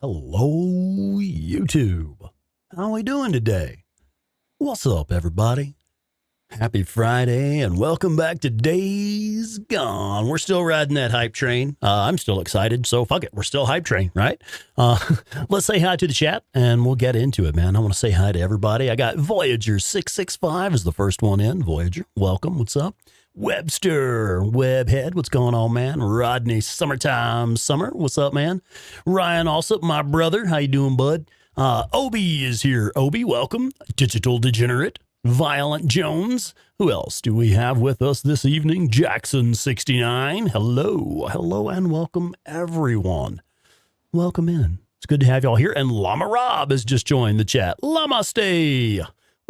Hello, YouTube. How we doing today? What's up, everybody? Happy Friday, and welcome back to Days Gone. We're still riding that hype train. I'm still excited, so fuck it. We're still hype train, right? Let's say hi to the chat, and we'll get into it, man. I want to say hi to everybody. I got Voyager665 is the first one in. Voyager, welcome. What's up? Webster, Webhead, what's going on, man? Rodney, Summer, what's up, man? Ryan Alsop, my brother, how you doing, bud? Obi is here. Obi, welcome. Digital Degenerate, Violent Jones. Who else do we have with us this evening? Jackson69. Hello, and welcome, everyone. Welcome in. It's good to have y'all here. And Llama Rob has just joined the chat. Llama stay.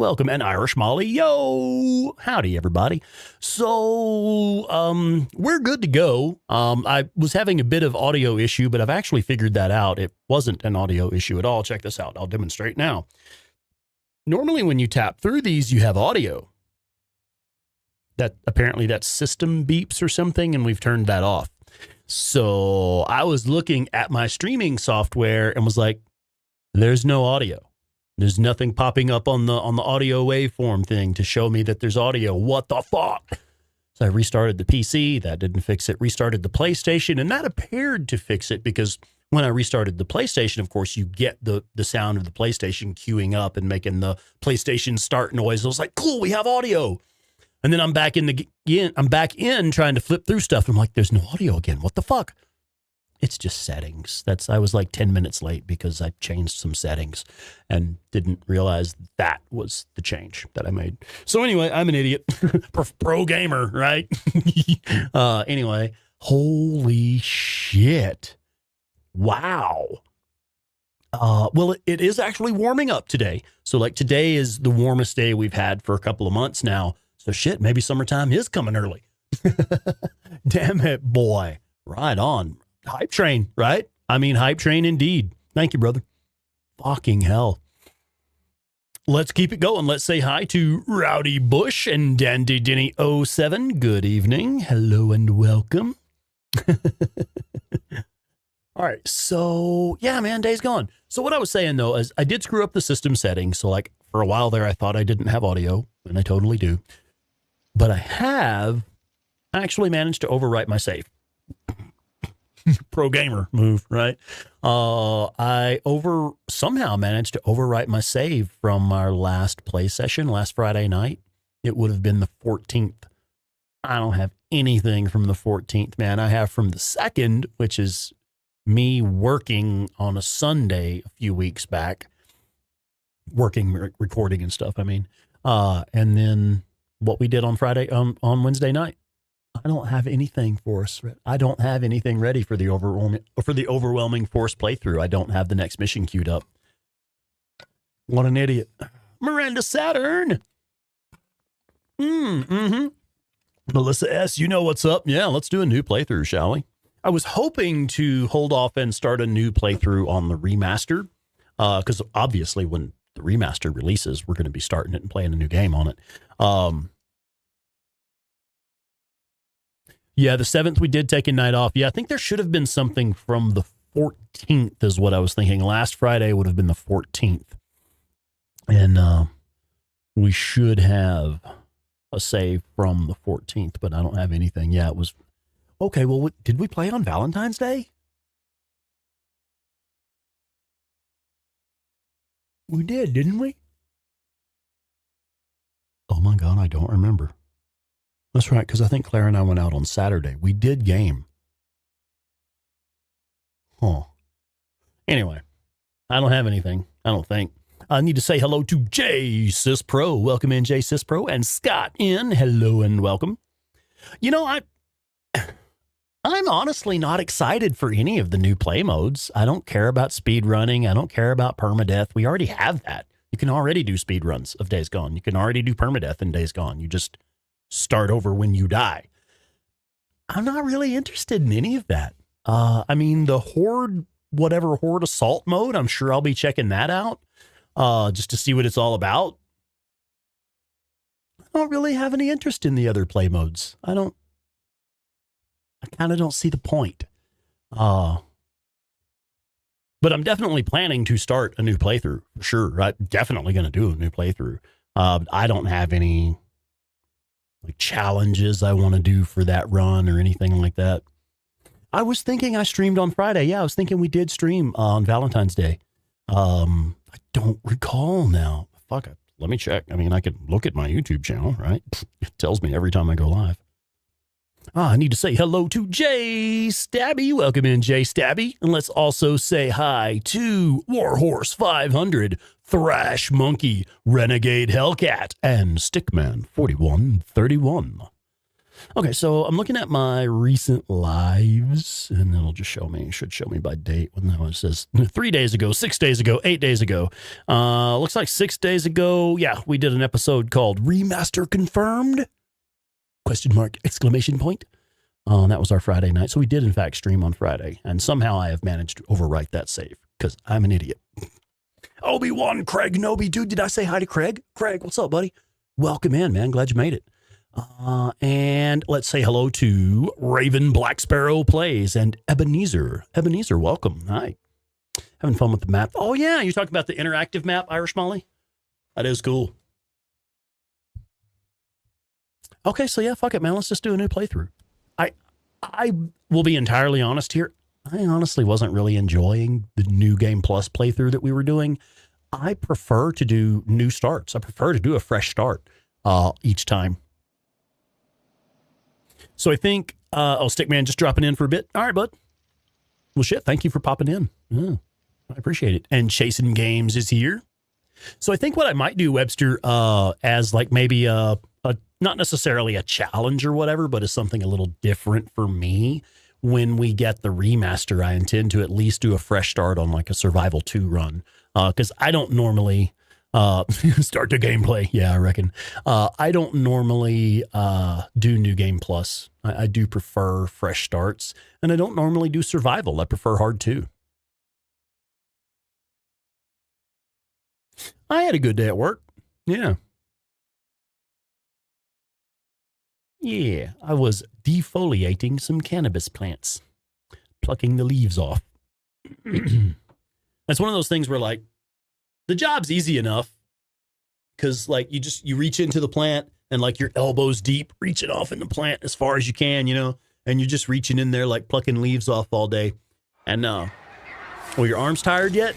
Welcome, and Irish Molly, yo! Howdy, everybody. So, we're good to go. I was having a bit of audio issue, but I've actually figured that out. It wasn't an audio issue at all. Check this out. I'll demonstrate now. Normally, when you tap through these, you have audio. Apparently, that system beeps or something, and we've turned that off. So, I was looking at my streaming software and was like, there's no audio. There's nothing popping up on the audio waveform thing to show me that there's audio. What the fuck? So I restarted the PC. That didn't fix it. Restarted the PlayStation, and that appeared to fix it because when I restarted the PlayStation, of course, you get the sound of the PlayStation queuing up and making the PlayStation start noise. I was like, cool, we have audio. And then I'm back in trying to flip through stuff. I'm like, there's no audio again. What the fuck? It's just settings. I was like 10 minutes late because I changed some settings and didn't realize that was the change that I made. So anyway, I'm an idiot. Pro gamer, right? Anyway, holy shit. Wow. Well, it is actually warming up today. So like today is the warmest day we've had for a couple of months now. So shit, maybe summertime is coming early. Damn it, boy. Right on. Hype train, right? I mean, hype train indeed. Thank you, brother. Fucking hell. Let's keep it going. Let's say hi to Rowdy Bush and Dandy Denny 07. Good evening. Hello and welcome. All right. So, yeah, man, day's gone. So what I was saying, though, is I did screw up the system settings. So, like, for a while there, I thought I didn't have audio, and I totally do. But I have actually managed to overwrite my save. Pro gamer move, right? I somehow managed to overwrite my save from our last play session last Friday night. It would have been the 14th. I don't have anything from the 14th, man. I have from the 2nd, which is me working on a Sunday a few weeks back, recording and stuff. I mean, and then what we did on Friday, on Wednesday night. I don't have anything for us. I don't have anything ready for the overwhelming force playthrough. I don't have the next mission queued up. What an idiot. Miranda Saturn. Melissa S., you know what's up. Yeah, let's do a new playthrough, shall we? I was hoping to hold off and start a new playthrough on the remaster, because obviously when the remaster releases, we're going to be starting it and playing a new game on it. Yeah, the 7th we did take a night off. Yeah, I think there should have been something from the 14th is what I was thinking. Last Friday would have been the 14th. And we should have a save from the 14th, but I don't have anything. Yeah, it was... Okay, well, did we play on Valentine's Day? We did, didn't we? Oh my God, I don't remember. That's right, because I think Claire and I went out on Saturday. We did game. Huh. Anyway, I don't have anything, I don't think. I need to say hello to J Sis Pro. Welcome in, J Sis Pro, and Scott in. Hello and welcome. You know, I'm honestly not excited for any of the new play modes. I don't care about speed running. I don't care about permadeath. We already have that. You can already do speed runs of Days Gone. You can already do permadeath in Days Gone. You just start over when you die. I'm not really interested in any of that. I mean, the Horde assault mode, I'm sure I'll be checking that out just to see what it's all about. I don't really have any interest in the other play modes. I kind of don't see the point. But I'm definitely planning to start a new playthrough for sure. I'm definitely going to do a new playthrough. I don't have any like challenges I want to do for that run or anything like that. I was thinking I streamed on Friday. Yeah, I was thinking we did stream on Valentine's Day. I don't recall now. Fuck it. Let me check. I mean, I can look at my YouTube channel, right? It tells me every time I go live. I need to say hello to Jay Stabby. Welcome in, Jay Stabby. And let's also say hi to Warhorse 500, Thrash Monkey, Renegade Hellcat, and Stickman 4131. Okay, so I'm looking at my recent lives, and it'll just show me, should show me by date when that one says 3 days ago, 6 days ago, 8 days ago. Looks like 6 days ago. Yeah, we did an episode called Remaster Confirmed? Question mark, exclamation point. That was our Friday night. So we did, in fact, stream on Friday, and somehow I have managed to overwrite that save because I'm an idiot. Obi-Wan Craig Nobi, dude, did I say hi to Craig? Craig, what's up, buddy? Welcome in, man. Glad you made it. And let's say hello to Raven Black Sparrow Plays and Ebenezer. Ebenezer, welcome. Hi. Having fun with the map. Oh, yeah. You're talking about the interactive map, Irish Molly? That is cool. Okay, so yeah, fuck it, man. Let's just do a new playthrough. I will be entirely honest here. I honestly wasn't really enjoying the New Game Plus playthrough that we were doing. I prefer to do new starts. I prefer to do a fresh start each time. So I think, Stickman just dropping in for a bit. All right, bud. Well, shit, thank you for popping in. Yeah, I appreciate it. And Chasing Games is here. So I think what I might do, Webster, as like maybe a not necessarily a challenge or whatever, but as something a little different for me, when we get the remaster, I intend to at least do a fresh start on like a Survival 2 run. Because I don't normally start the gameplay. Yeah, I reckon. I don't normally do New Game Plus. I do prefer fresh starts, and I don't normally do survival. I prefer hard 2. I had a good day at work. Yeah. Yeah, I was defoliating some cannabis plants, plucking the leaves off. That's one of those things where like the job's easy enough because like you reach into the plant and like your elbows deep, reaching off in the plant as far as you can, you know, and you're just reaching in there like plucking leaves off all day. And well, your arm's tired yet?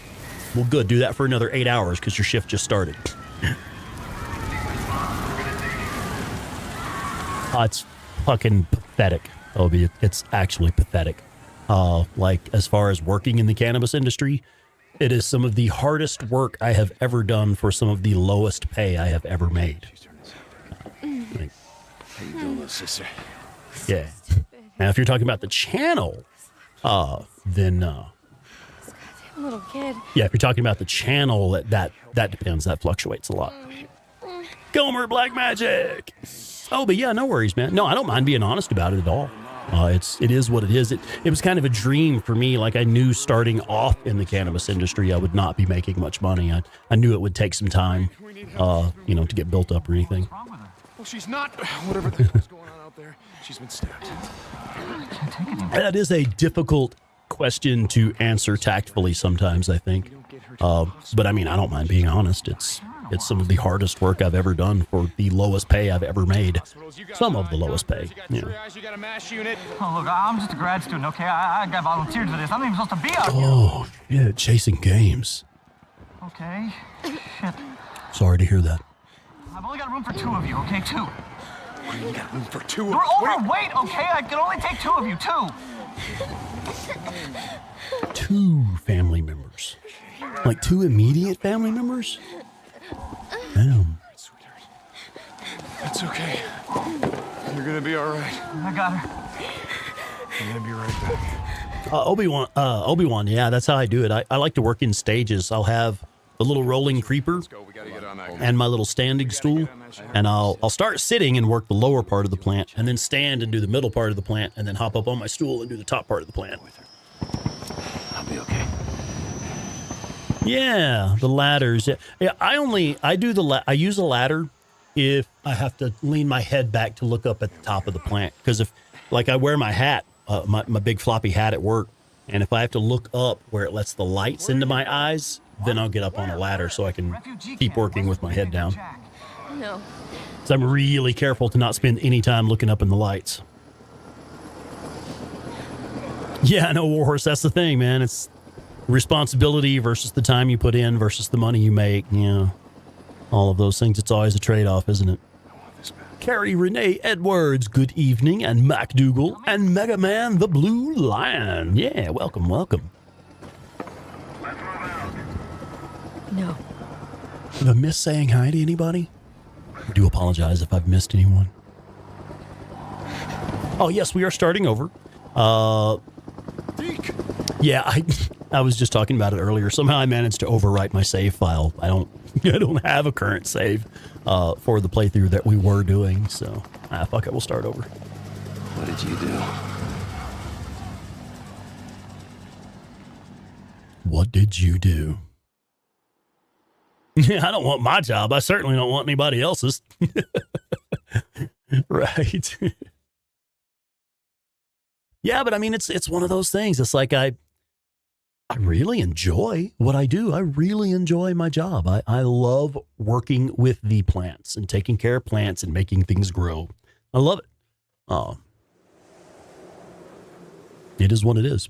Well, good. Do that for another 8 hours because your shift just started. It's fucking pathetic, Obi. It's actually pathetic. Like, as far as working in the cannabis industry, it is some of the hardest work I have ever done for some of the lowest pay I have ever made. How you doing, little sister? Yeah. Now, if you're talking about the channel, then... little kid. Yeah, if you're talking about the channel, that depends. That fluctuates a lot. Gomer Black Magic! Oh, but yeah, no worries, man. No, I don't mind being honest about it at all. It is what it is. It was kind of a dream for me. Like I knew starting off in the cannabis industry, I would not be making much money. I knew it would take some time, to get built up or anything. Well, she's not. Whatever the hell's going on out there, she's been stabbed. That is a difficult question to answer tactfully sometimes, I think. But I mean, I don't mind being honest. It's some of the hardest work I've ever done for the lowest pay I've ever made. Some of the lowest pay. Yeah. Oh, look, I'm just a grad student, okay? I got volunteered for this. I'm not even supposed to be out here. Oh, shit. Chasing Games. Okay. Shit. Sorry to hear that. I've only got room for 2 of you, okay? 2. What do you got room for 2 of You're us? overweight, okay? I can only take 2 of you, 2. 2 family members. Like 2 immediate family members? Damn. Sweetheart. That's okay. You're gonna be all right. I got her. I'm gonna be right back. Obi-Wan, yeah, that's how I do it. I like to work in stages. I'll have the little rolling creeper We gotta get on that. and my little standing stool, and I'll start sitting and work the lower part of the plant, and then stand and do the middle part of the plant, and then hop up on my stool and do the top part of the plant. I'll be okay. Yeah, the ladders. Yeah, I use a ladder if I have to lean my head back to look up at the top of the plant. Because if, like, I wear my hat, my big floppy hat at work, And if I have to look up where it lets the lights into my eyes, then I'll get up on a ladder so I can keep working with my head down. No. So I'm really careful to not spend any time looking up in the lights. Yeah, I know, Warhorse, that's the thing, man. It's responsibility versus the time you put in versus the money you make. Yeah, all of those things. It's always a trade-off, isn't it? Carrie Renee Edwards, good evening, and MacDougal, and Mega Man the Blue Lion. Yeah, welcome, welcome. No. Have I missed saying hi to anybody? I do apologize if I've missed anyone. Oh, yes, we are starting over. Yeah, I was just talking about it earlier. Somehow I managed to overwrite my save file. I don't have a current save for the playthrough that we were doing, so fuck it, we'll start over. What did you do? What did you do? I don't want my job. I certainly don't want anybody else's. Right. Yeah, but I mean, it's one of those things. It's like I really enjoy what I do. I really enjoy my job. I love working with the plants and taking care of plants and making things grow. I love it. It is what it is.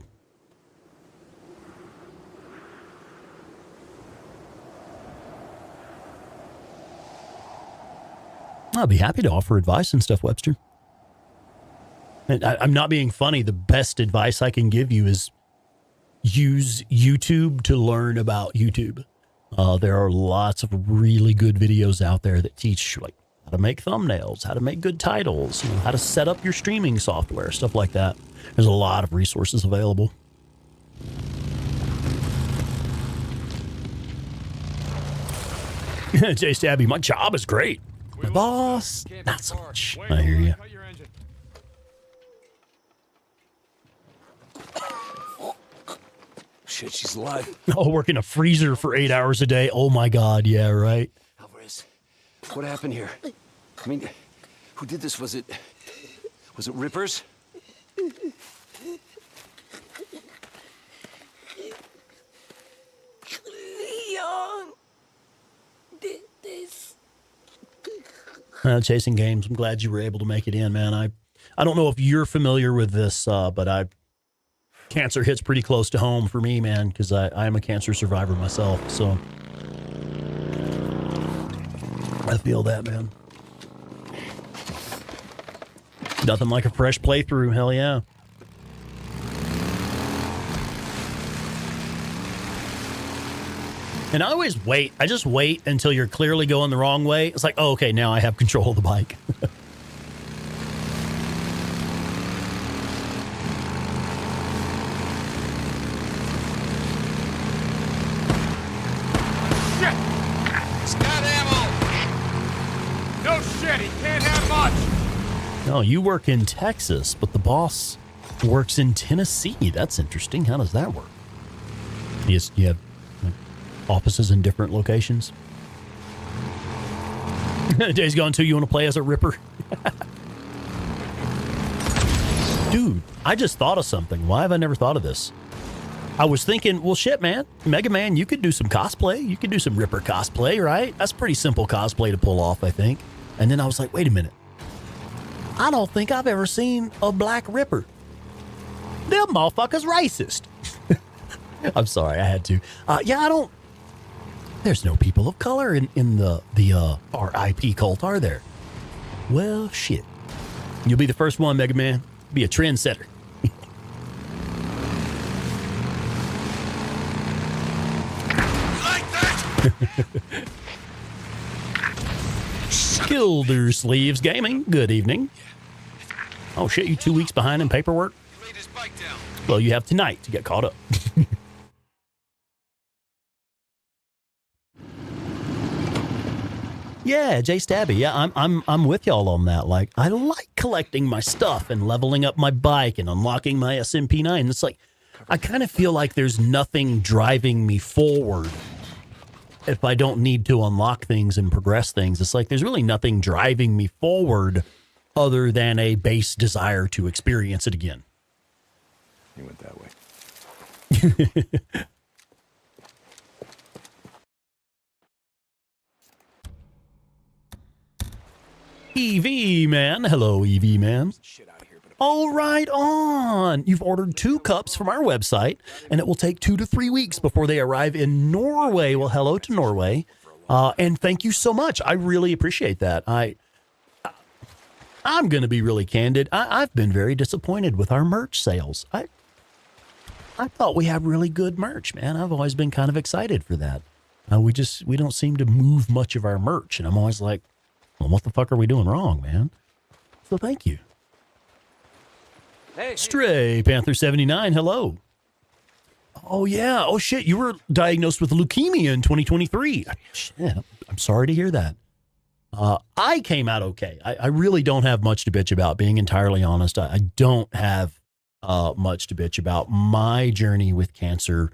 I'd be happy to offer advice and stuff, Webster. And I'm not being funny. The best advice I can give you is use YouTube to learn about YouTube. There are lots of really good videos out there that teach like how to make thumbnails, how to make good titles, how to set up your streaming software, stuff like that. There's a lot of resources available. Jay Stabby, my job is great. My boss, not so much. I hear you. Shit, she's alive. Oh, working a freezer for 8 hours a day. Oh my God, yeah, right. Alvarez, what happened here? I mean, who did this? Was it Rippers? Leon did this. Chasing Games, I'm glad you were able to make it in, man. I don't know if you're familiar with this, but cancer hits pretty close to home for me, man, because I am a cancer survivor myself, so I feel that, man. Nothing like a fresh playthrough, hell yeah. And I always wait. I just wait until you're clearly going the wrong way. It's like, oh, okay, now I have control of the bike. Shit! Scat ammo! No shit, he can't have much! No, you work in Texas, but the boss works in Tennessee. That's interesting. How does that work? Yes, you have offices in different locations. Days Gone 2, you want to play as a Ripper? Dude, I just thought of something. Why have I never thought of this? I was thinking, well, shit, man. Mega Man, you could do some cosplay. You could do some Ripper cosplay, right? That's pretty simple cosplay to pull off, I think. And then I was like, wait a minute. I don't think I've ever seen a black Ripper. Them motherfuckers racist. I'm sorry, I had to. Yeah, I don't... There's no people of color in the RIP cult, are there? Well, shit. You'll be the first one, Mega Man. Be a trendsetter. Like that? Gildersleeves Gaming, good evening. Oh shit, you 2 weeks behind in paperwork? He laid his bike down. Well, you have tonight to get caught up. Yeah, Jay Stabby. Yeah, I'm with y'all on that. Like, I like collecting my stuff and leveling up my bike and unlocking my SMP9. It's like, I kind of feel like there's nothing driving me forward if I don't need to unlock things and progress things. It's like there's really nothing driving me forward other than a base desire to experience it again. He went that way. EV man. Hello, EV man. All right, on. You've ordered 2 cups from our website, and it will take 2 to 3 weeks before they arrive in Norway. Well, hello to Norway. And thank you so much. I really appreciate that. I'm going to be really candid. I've been very disappointed with our merch sales. I thought we had really good merch, man. I've always been kind of excited for that. We don't seem to move much of our merch, and I'm always like, well, what the fuck are we doing wrong, man? So thank you. Hey. Stray Panther 79, hello. Oh yeah. Oh shit, you were diagnosed with leukemia in 2023. Shit, I'm sorry to hear that. I came out okay. I really don't have much to bitch about, being entirely honest. I don't have much to bitch about. My journey with cancer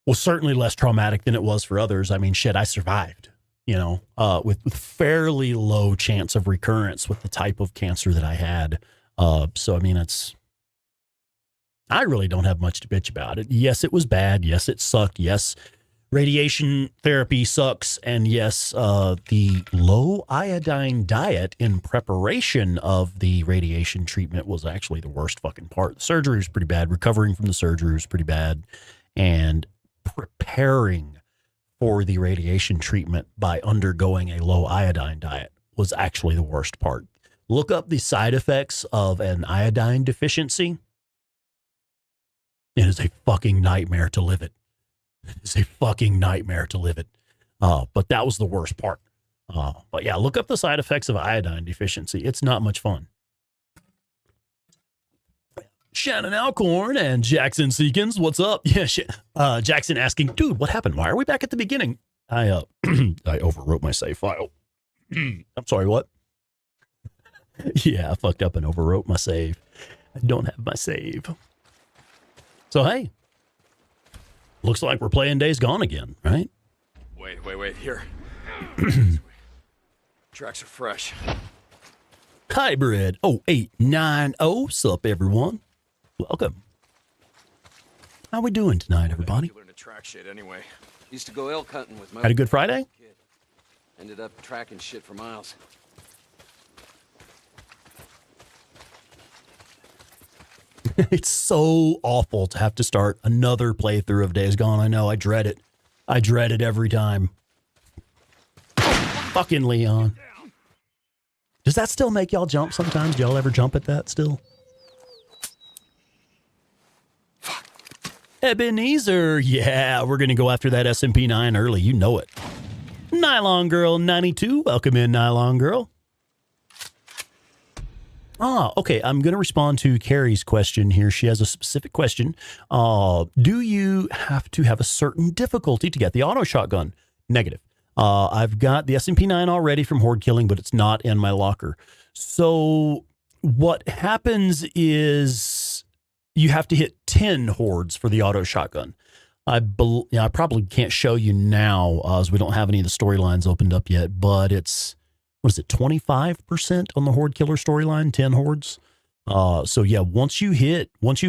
was certainly less traumatic than it was for others. I mean, shit, I survived, you know, with fairly low chance of recurrence with the type of cancer that I had. So, I mean, I really don't have much to bitch about it. Yes, it was bad. Yes, it sucked. Yes, radiation therapy sucks. And yes, the low iodine diet in preparation of the radiation treatment was actually the worst fucking part. The surgery was pretty bad. Recovering from the surgery was pretty bad. And preparing for the radiation treatment by undergoing a low iodine diet was actually the worst part. Look up the side effects of an iodine deficiency. It is a fucking nightmare to live it. It is a fucking nightmare to live it. But that was the worst part. But yeah, look up the side effects of iodine deficiency. It's not much fun. Shannon Alcorn and Jackson Seekins, what's up? Yeah, Jackson asking, dude, what happened? Why are we back at the beginning? I overwrote my save file. I'm sorry, what? Yeah, I fucked up and overwrote my save. I don't have my save. So, hey, looks like we're playing Days Gone again, right? Wait, here. Tracks are fresh. Hybrid 0890, sup, everyone? Welcome. How we doing tonight, everybody? Learn to track shit anyway. Used to go elk hunting with my Had a good Friday? kid. Ended up tracking shit for miles. It's so awful to have to start another playthrough of Days Gone. I know, I dread it. I dread it every time. Fucking Leon. Does that still make y'all jump sometimes? Do y'all ever jump at that still? Ebenezer. Yeah, we're going to go after that SMP9 early. You know it. Nylon Girl 92. Welcome in, Nylon Girl. Okay. I'm going to respond to Carrie's question here. She has a specific question. Do you have to have a certain difficulty to get the auto shotgun? Negative. I've got the SMP9 already from Horde killing, but it's not in my locker. So what happens is you have to hit 10 Hordes for the auto shotgun. I probably can't show you now as we don't have any of the storylines opened up yet, but it's, what is it, 25% on the Horde killer storyline, 10 Hordes. So yeah, once you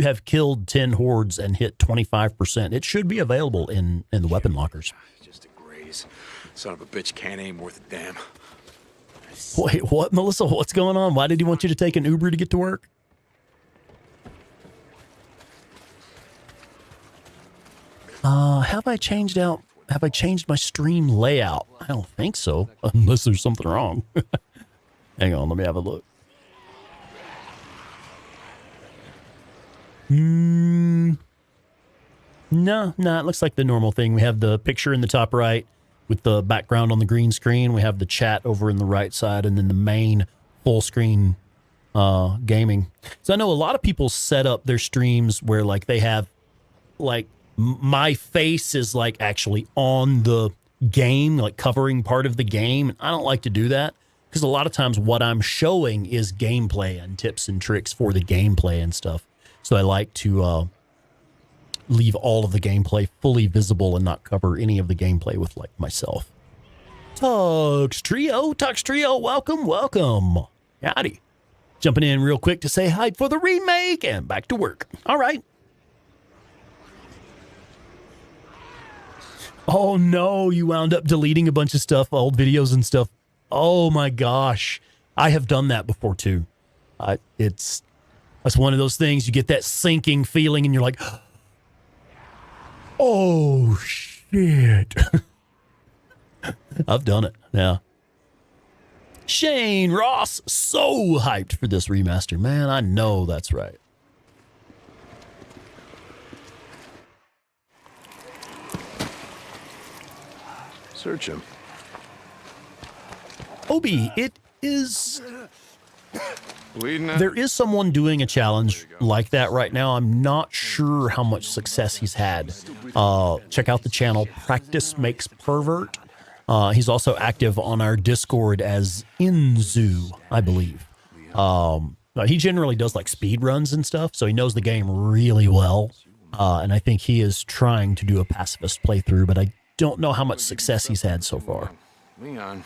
have killed 10 Hordes and hit 25%, it should be available in the weapon lockers. Just a graze. Son of a bitch can't aim worth a damn. Wait, what, Melissa? What's going on? Why did he want you to take an Uber to get to work? Have I changed my stream layout? I don't think so, unless there's something wrong. Hang on, let me have a look. No, it looks like the normal thing. We have the picture in the top right with the background on the green screen. We have the chat over in the right side, and then the main full screen gaming. So I know a lot of people set up their streams where like they have like my face is like actually on the game, like covering part of the game. I don't like to do that because a lot of times what I'm showing is gameplay and tips and tricks for the gameplay and stuff. So I like to leave all of the gameplay fully visible and not cover any of the gameplay with like myself. Tux Trio, welcome. Howdy. Jumping in real quick to say hi for the remake and back to work. All right. Oh no, you wound up deleting a bunch of stuff, old videos and stuff. Oh my gosh. I have done that before too. That's one of those things, you get that sinking feeling and you're like, oh shit. I've done it. Yeah. Shane Ross, so hyped for this remaster. Man, I know that's right. Search him. Obi, it is... Bleeding out? There is someone doing a challenge like that right now. I'm not sure how much success he's had. Check out the channel, Practice Makes Pervert. He's also active on our Discord as Inzu, I believe. He generally does like speed runs and stuff, so he knows the game really well. And I think he is trying to do a pacifist playthrough, but I don't know how much success he's had so far. Leon,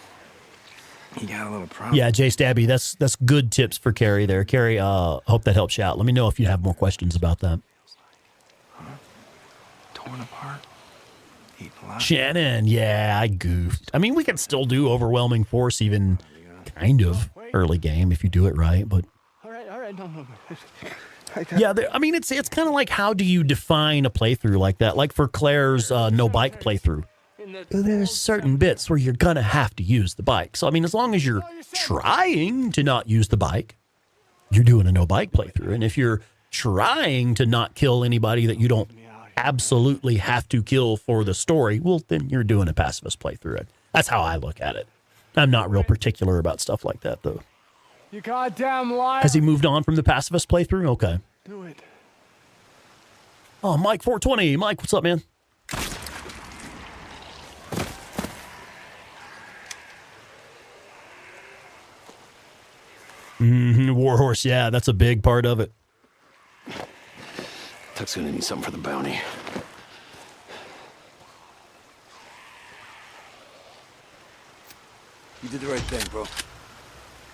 he got a little problem. Yeah, Jay Stabby, that's good tips for Carrie there. Carrie, hope that helps you out. Let me know if you have more questions about that. Torn apart. Shannon, yeah, I goofed. I mean, we can still do overwhelming force, even kind of early game if you do it right, but All right, no. yeah, I mean, it's kind of like, how do you define a playthrough like that? Like for Claire's no bike playthrough, there's certain bits where you're gonna have to use the bike. So I mean, as long as you're trying to not use the bike, you're doing a no bike playthrough. And if you're trying to not kill anybody that you don't absolutely have to kill for the story, well, then you're doing a pacifist playthrough. That's how I look at it. I'm not real particular about stuff like that, though. You goddamn liar. Has he moved on from the pacifist playthrough? Okay. Do it. Oh, Mike 420. Mike, what's up, man? Warhorse, yeah, that's a big part of it. Tuck's gonna need something for the bounty. You did the right thing, bro.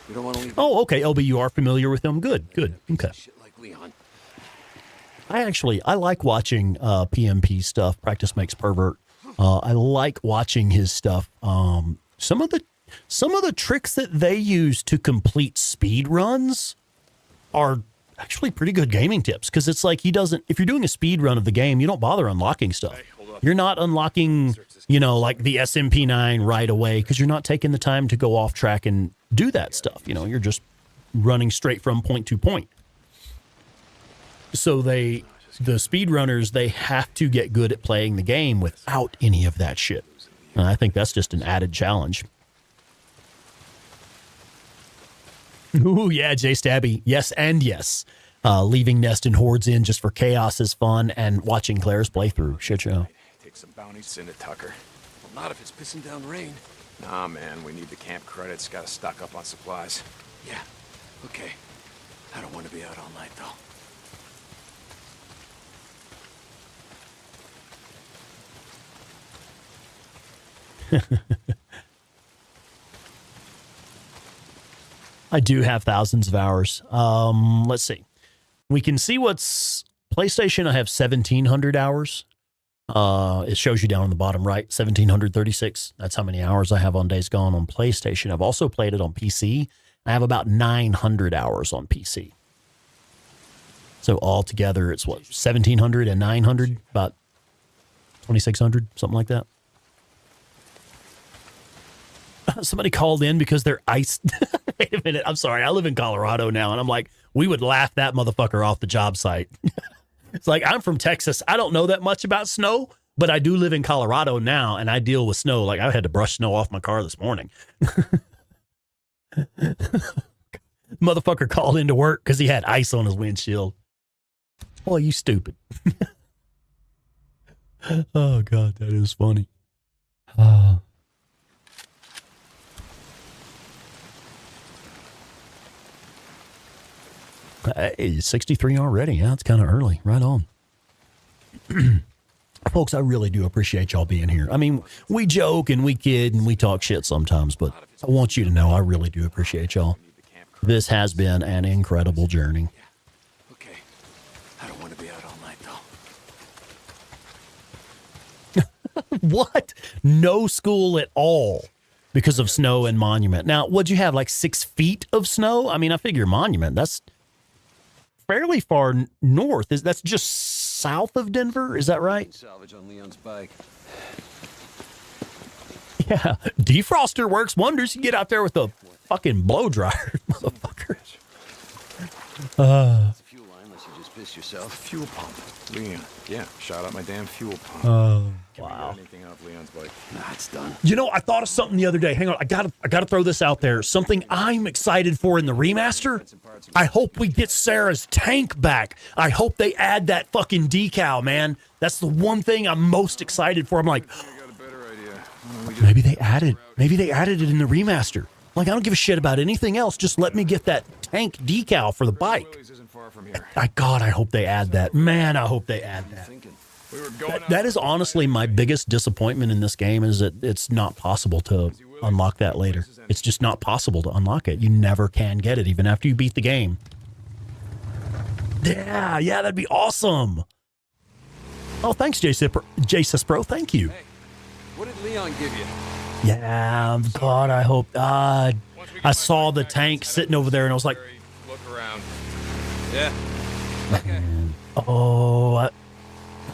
We don't want to leave. Oh, okay, LB, you are familiar with him. Good. Okay. Shit like Leon. I like watching PMP stuff. Practice Makes Pervert. I like watching his stuff. Some of the tricks that they use to complete speed runs are actually pretty good gaming tips, because it's like if you're doing a speed run of the game, you don't bother unlocking stuff. You're not unlocking, like the SMP9 right away, because you're not taking the time to go off track and do that stuff. You're just running straight from point to point. So the speedrunners, they have to get good at playing the game without any of that shit. And I think that's just an added challenge. Ooh, yeah, Jay Stabby. Yes and yes. Leaving Nest and Hordes in just for chaos is fun, and watching Claire's playthrough. Shit show. Take some bounties, send it Tucker. Well, not if it's pissing down rain. Nah, man, we need the camp credits. Gotta stock up on supplies. Yeah, okay. I don't want to be out all night, though. I do have thousands of hours. Let's see. We can see what's PlayStation. I have 1,700 hours. It shows you down on the bottom right, 1,736. That's how many hours I have on Days Gone on PlayStation. I've also played it on PC. I have about 900 hours on PC. So altogether, it's what, 1,700 and 900, about 2,600, something like that. Somebody called in because they're iced. Wait a minute. I'm sorry. I live in Colorado now, and I'm like, we would laugh that motherfucker off the job site. It's like, I'm from Texas. I don't know that much about snow, but I do live in Colorado now, and I deal with snow. Like, I had to brush snow off my car this morning. Motherfucker called into work because he had ice on his windshield. Boy, you stupid. Oh, God, that is funny. Hey, 63 already. Yeah, it's kind of early. Right on. Folks, I really do appreciate y'all being here. I mean, we joke and we kid and we talk shit sometimes, but I want you to know I really do appreciate y'all. This has been an incredible journey. Okay. I don't want to be out all night, though. What? No school at all because of snow and Monument. Now, what'd you have, like 6 feet of snow? I mean, I figure Monument, that's fairly far north. That's just south of Denver? Is that right? Salvage on Leon's bike. Yeah. Defroster works wonders. You get out there with a fucking blow dryer, motherfucker. It's a fuel line unless you just piss yourself. Fuel pump. Leon. Yeah, shot out my damn fuel pump. Oh, Can we wow. get anything off Leon's bike? Nah, it's done. You know, I thought of something the other day. Hang on, I gotta throw this out there. Something I'm excited for in the remaster. I hope we get Sarah's tank back. I hope they add that fucking decal, man. That's the one thing I'm most excited for. I'm like, I got a better idea. maybe they added it in the remaster. Like, I don't give a shit about anything else. Just let me get that tank decal for the bike. Willie's isn't far from here. God, I hope they add that. Man, I hope they add that. We were going That is honestly my biggest disappointment in this game is that it's not possible to unlock that later. It's just not possible to unlock it. You never can get it, even after you beat the game. Yeah, that'd be awesome. Oh, thanks, JSIS Pro. Thank you. Hey, what did Leon give you? Yeah, God, I hope. I saw the tank sitting over there, and I was like, Look around. Yeah. oh,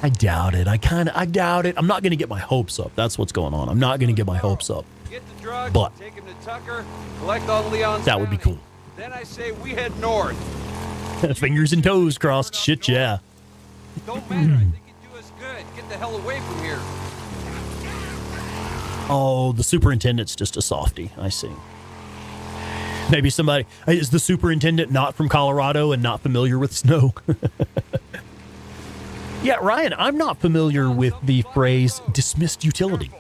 I doubt it. I doubt it. I'm not going to get my hopes up. That's what's going on. I'm not going to get my hopes up. Get the drugs, But- take him to Tucker, collect all Leon's That would be bounty. cool. Then I say we head north. Fingers and toes crossed. Shit, yeah. Don't matter, I think it'd do us good. Get the hell away from here. Oh, the superintendent's just a softie. I see. Maybe somebody... Is the superintendent not from Colorado and not familiar with snow? Yeah, Ryan, I'm not familiar with the phrase dismissed utility.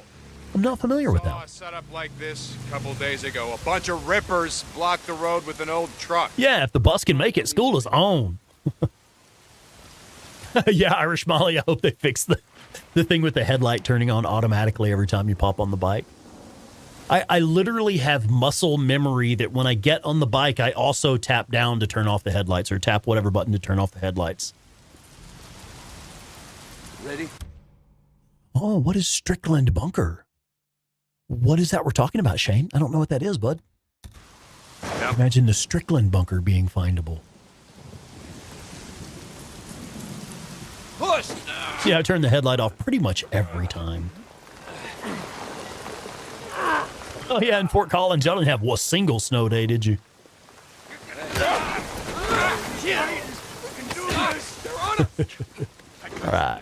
I'm not familiar with Saw a that. setup like this a couple days ago. A bunch of rippers blocked the road with an old truck. Yeah, if the bus can make it, school is on. Yeah, Irish Molly, I hope they fix the thing with the headlight turning on automatically every time you pop on the bike. I literally have muscle memory that when I get on the bike, I also tap down to turn off the headlights or tap whatever button to turn off the headlights. Ready? Oh, what is Strickland Bunker? What is that we're talking about, Shane? I don't know what that is, bud. Yep. Imagine the Strickland Bunker being findable. Push! Yeah, I turn the headlight off pretty much every time. Oh, yeah, in Fort Collins, y'all didn't have a single snow day, did you? All right.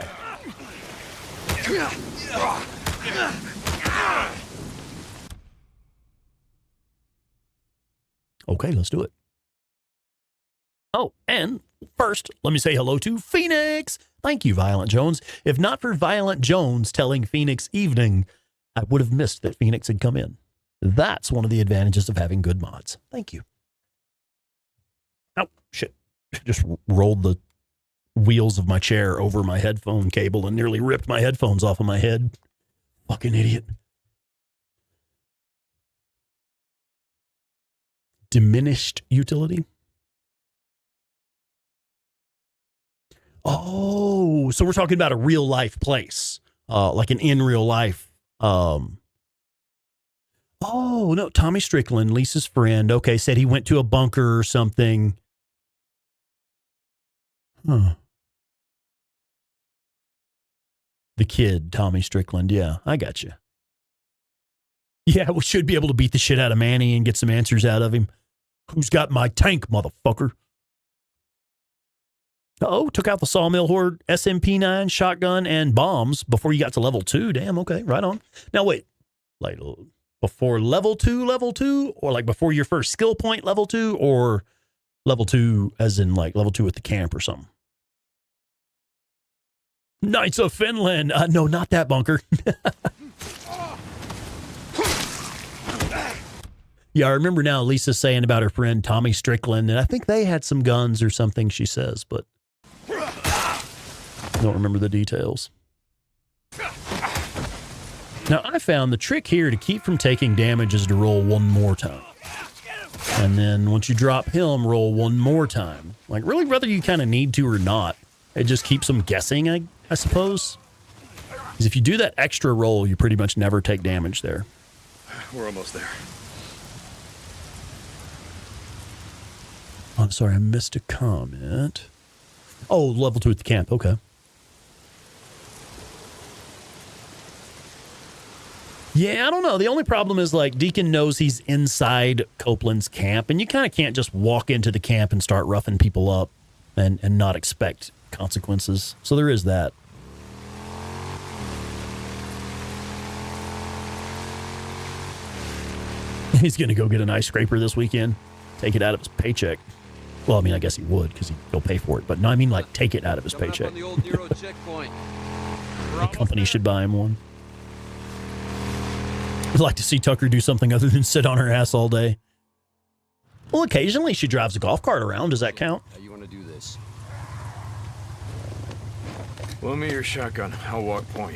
Okay, let's do it. Oh, and first, let me say hello to Phoenix. Thank you, Violent Jones. If not for Violent Jones telling Phoenix evening, I would have missed that Phoenix had come in. That's one of the advantages of having good mods. Thank you. Oh, shit. Just rolled the wheels of my chair over my headphone cable and nearly ripped my headphones off of my head. Fucking idiot. Diminished utility. Oh, so we're talking about a real life place, like an in real life. Oh no, Tommy Strickland, Lisa's friend. Okay, said he went to a bunker or something. Huh. The kid, Tommy Strickland. Yeah, I got you. Yeah, we should be able to beat the shit out of Manny and get some answers out of him. Who's got my tank, motherfucker? Oh, took out the Sawmill Horde, SMP-9, shotgun, and bombs before you got to level 2. Damn, okay, right on. Now, wait. Like, before level 2, or like before your first skill point, level 2, or level 2 as in like level 2 at the camp or something? Knights of Finland. No, not that bunker. Yeah, I remember now Lisa saying about her friend Tommy Strickland, and I think they had some guns or something, she says, but I don't remember the details. Now, I found the trick here to keep from taking damage is to roll one more time. And then once you drop him, roll one more time. Like, really, whether you kind of need to or not. It just keeps them guessing, I suppose. Because if you do that extra roll, you pretty much never take damage there. We're almost there. Oh, I'm sorry, I missed a comment. Oh, level 2 at the camp. Okay. Yeah, I don't know. The only problem is, like, Deacon knows he's inside Copeland's camp, and you kind of can't just walk into the camp and start roughing people up and not expect consequences. So there is that. He's going to go get an ice scraper this weekend, take it out of his paycheck. Well, I mean, I guess he would because he'll pay for it. But no, I mean, like, take it out of his Coming up paycheck. on the old Nero checkpoint. The company should buy him one. I'd like to see Tucker do something other than sit on her ass all day. Well, occasionally she drives a golf cart around. Does that count? How you want to do this? Loan me your shotgun. I'll walk point.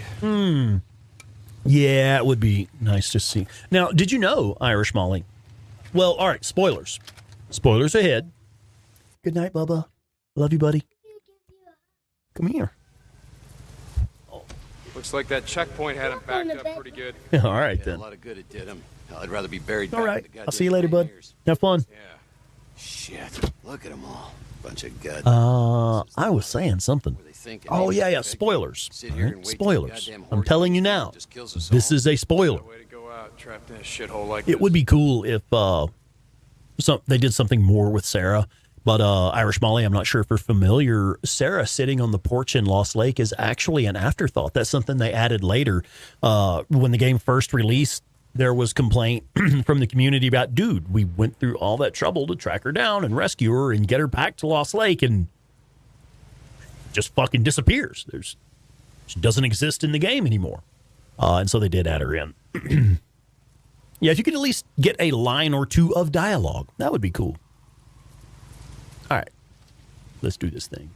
Yeah, it would be nice to see. Now, did you know, Irish Molly? Well, all right, spoilers. Spoilers ahead. Good night, Bubba. Love you, buddy. Come here. Looks like that checkpoint had him backed up pretty good. All right, Yeah, then. a lot of good it did him. Hell, I'd rather be buried All back right. with the I'll see you later, goddamn bud. pioneers. Have fun. Yeah. Shit. Look at them all. Bunch of guts. I was saying something. Were they thinking, Oh, hey, yeah. Vic, Spoilers. sit All here right, and wait till the spoilers. goddamn I'm horde telling you comes in now. and just kills us This all? is a spoiler. Way to go out, trapped in a shithole like It would be cool if they did something more with Sarah. But Irish Molly, I'm not sure if you're familiar. Sarah sitting on the porch in Lost Lake is actually an afterthought. That's something they added later. When the game first released, there was complaint from the community about, dude, we went through all that trouble to track her down and rescue her and get her back to Lost Lake, and just fucking disappears. She doesn't exist in the game anymore. And so they did add her in. Yeah, if you could at least get a line or two of dialogue, that would be cool. All right, let's do this thing.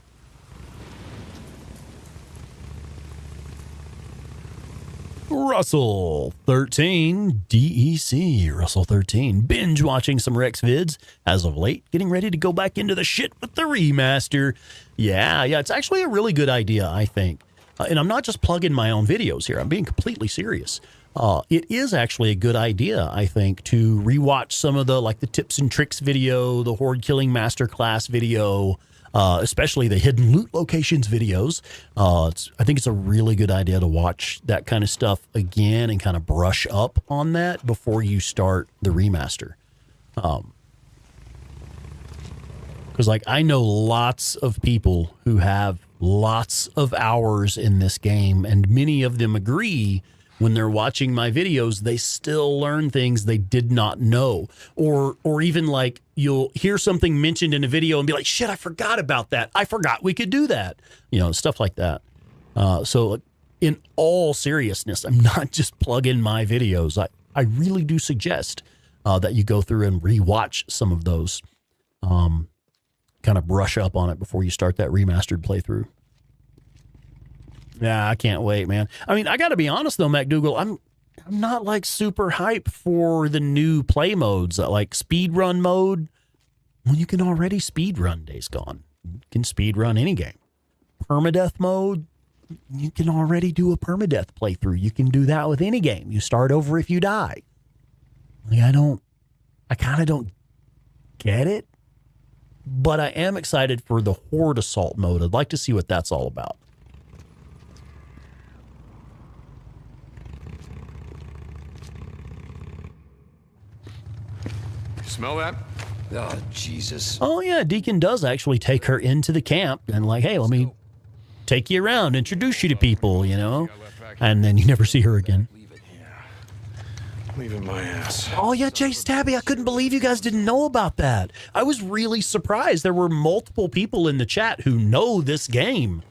Russell 13 DEC. Russell 13 binge watching some Rex vids as of late, getting ready to go back into the shit with the remaster. Yeah, it's actually a really good idea, I think. And I'm not just plugging my own videos here. I'm being completely serious. It is actually a good idea, I think, to rewatch some of the tips and tricks video, the Horde killing masterclass video, especially the hidden loot locations videos. I think it's a really good idea to watch that kind of stuff again and kind of brush up on that before you start the remaster. Because I know lots of people who have lots of hours in this game, and many of them agree when they're watching my videos, they still learn things they did not know. Or even you'll hear something mentioned in a video and be like, shit, I forgot about that. I forgot we could do that. Stuff like that. So in all seriousness, I'm not just plugging my videos. I really do suggest that you go through and rewatch some of those. Kind of brush up on it before you start that remastered playthrough. Yeah, I can't wait, man. I mean, I got to be honest though, MacDougal, I'm not super hype for the new play modes, like speed run mode. Well, you can already speed run Days Gone. You can speed run any game. Permadeath mode, you can already do a permadeath playthrough. You can do that with any game. You start over if you die. I kind of don't get it, but I am excited for the Horde assault mode. I'd like to see what that's all about. Smell that? Oh, Jesus. Oh, yeah, Deacon does actually take her into the camp and hey, let me take you around, introduce you to people, and then you never see her again. Leaving my ass. Oh, yeah, Jay Stabby, I couldn't believe you guys didn't know about that. I was really surprised. There were multiple people in the chat who know this game.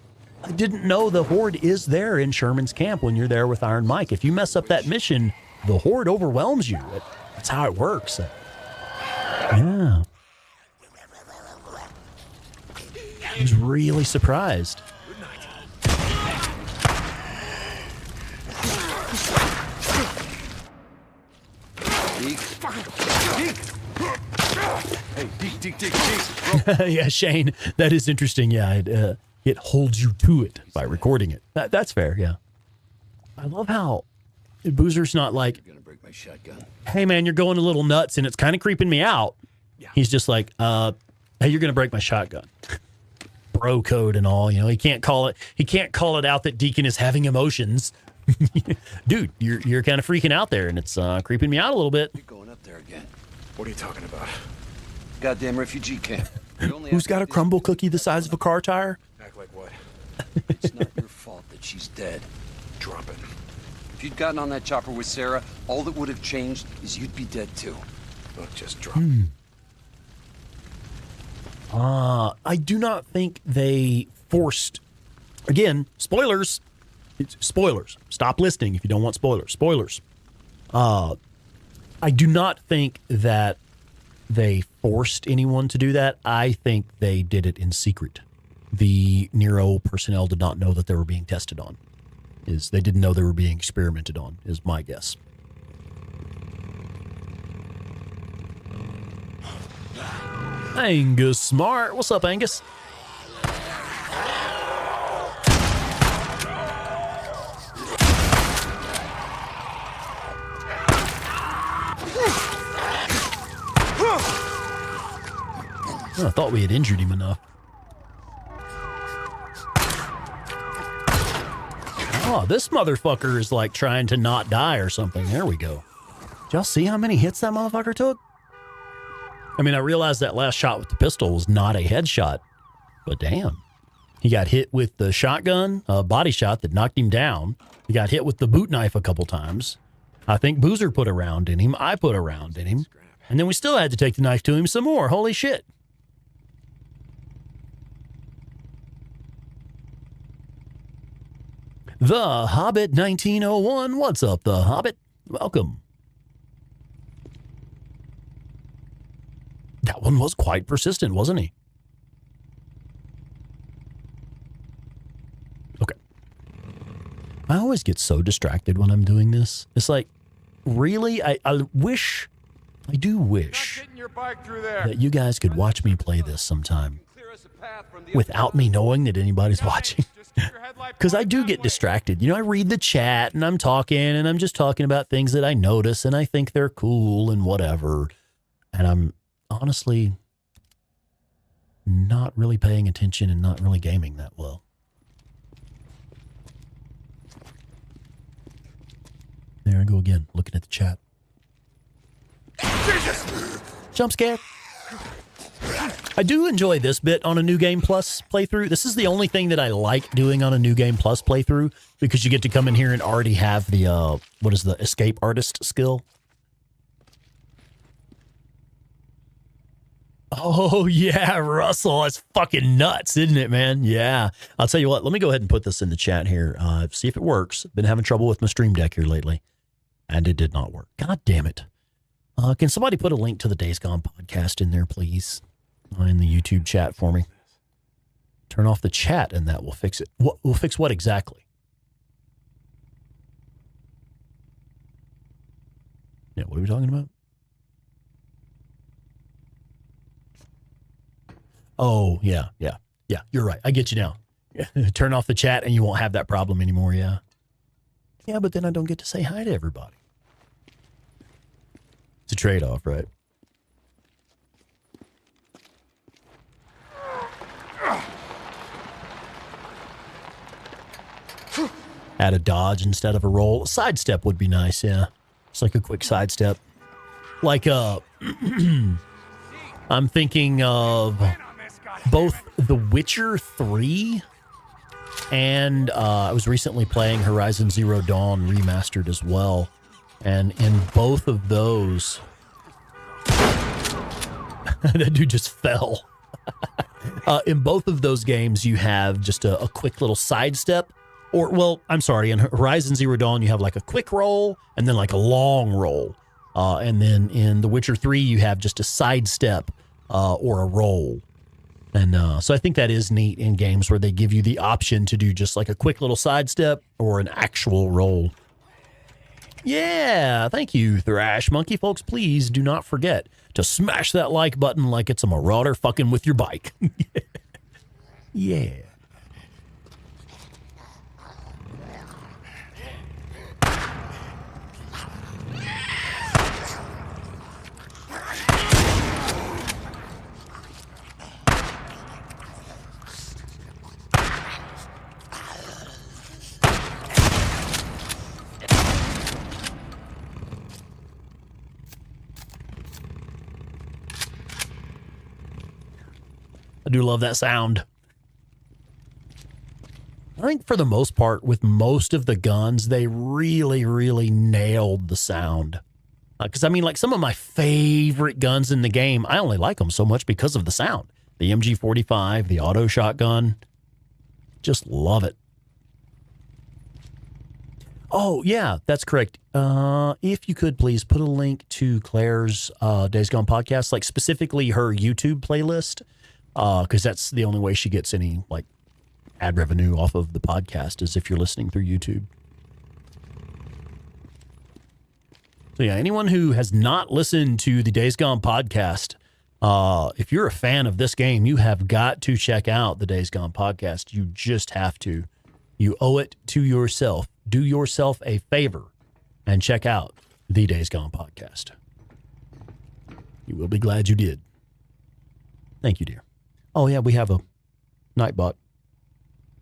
I didn't know the Horde is there in Sherman's camp when you're there with Iron Mike. If you mess up that mission, the Horde overwhelms you. That's how it works. Yeah. I was really surprised. Deke. Hey, Deke. Yeah, Shane, that is interesting. Yeah, it holds you to it by recording it. That's fair, yeah. I love how Boozer's not like, You're gonna break my shotgun. hey man, you're going a little nuts and it's kind of creeping me out. He's just like, hey, you're gonna break my shotgun. Bro code and all, you know, he can't call it out that Deacon is having emotions. Dude, you're kind of freaking out there and it's creeping me out a little bit. You're going up there again. What are you talking about? Goddamn refugee camp. Who's got a crumble cookie the size of a car tire? Act like what? It's not your fault that she's dead. Drop it. If you'd gotten on that chopper with Sarah, all that would have changed is you'd be dead too. Look, just drop it. I do not think they forced, again, spoilers. It's spoilers. Stop listening if you don't want spoilers. Spoilers. I do not think that they forced anyone to do that. I think they did it in secret. The Nero personnel did not know that they were being tested on. They didn't know they were being experimented on, is my guess. Angus Smart. What's up, Angus? I thought we had injured him enough. Oh, this motherfucker is like trying to not die or something. There we go. Did y'all see how many hits that motherfucker took? I mean, I realized that last shot with the pistol was not a headshot, but damn. He got hit with the shotgun, a body shot that knocked him down. He got hit with the boot knife a couple times. I think Boozer put a round in him. I put a round in him. And then we still had to take the knife to him some more. Holy shit. The Hobbit 1901. What's up, The Hobbit? Welcome. That one was quite persistent, wasn't he? Okay. I always get so distracted when I'm doing this. It's like, really? I do wish that you guys could watch me play this sometime without me knowing that anybody's watching. Because I do get distracted. You know, I read the chat and I'm talking and I'm just talking about things that I notice and I think they're cool and whatever. And I'm honestly not really paying attention and not really gaming that well. There I go again, looking at the chat. Jesus! Jump scare. I do enjoy this bit on a New Game Plus playthrough. This is the only thing that I like doing on a New Game Plus playthrough because you get to come in here and already have the, what is the escape artist skill? Oh, yeah, Russell. That's fucking nuts, isn't it, man? Yeah. I'll tell you what. Let me go ahead and put this in the chat here. See if it works. Been having trouble with my Stream Deck here lately, and it did not work. God damn it. Can somebody put a link to the Days Gone podcast in there, please? In the YouTube chat for me. Turn off the chat, and that will fix it. What will fix what exactly? Yeah, what are we talking about? Oh, yeah. You're right. I get you now. Turn off the chat and you won't have that problem anymore, yeah. Yeah, but then I don't get to say hi to everybody. It's a trade-off, right? Add a dodge instead of a roll. A sidestep would be nice, yeah. It's like a quick sidestep. Like, I'm thinking of both The Witcher 3 and I was recently playing Horizon Zero Dawn Remastered as well. And in both of those, that dude just fell. In both of those games, you have just a quick little sidestep. Or, well, I'm sorry, in Horizon Zero Dawn, you have like a quick roll and then like a long roll. And then in The Witcher 3, you have just a sidestep or a roll. And so I think that is neat in games where they give you the option to do just like a quick little sidestep or an actual roll. Yeah, thank you, Thrash Monkey. Folks, please do not forget to smash that like button like it's a marauder fucking with your bike. Yeah. do love that sound. I think for the most part, with most of the guns, they really, really nailed the sound. Because, I mean, like some of my favorite guns in the game, I only like them so much because of the sound. The MG45, the auto shotgun. Just love it. Oh, yeah, that's correct. If you could please put a link to Claire's Days Gone podcast, like specifically her YouTube playlist, because that's the only way she gets any like ad revenue off of the podcast is if you're listening through YouTube. So yeah, anyone who has not listened to the Days Gone podcast, if you're a fan of this game, you have got to check out the Days Gone podcast. You just have to. You owe it to yourself. Do yourself a favor and check out the Days Gone podcast. You will be glad you did. Thank you, dear. Oh, yeah, we have a Nightbot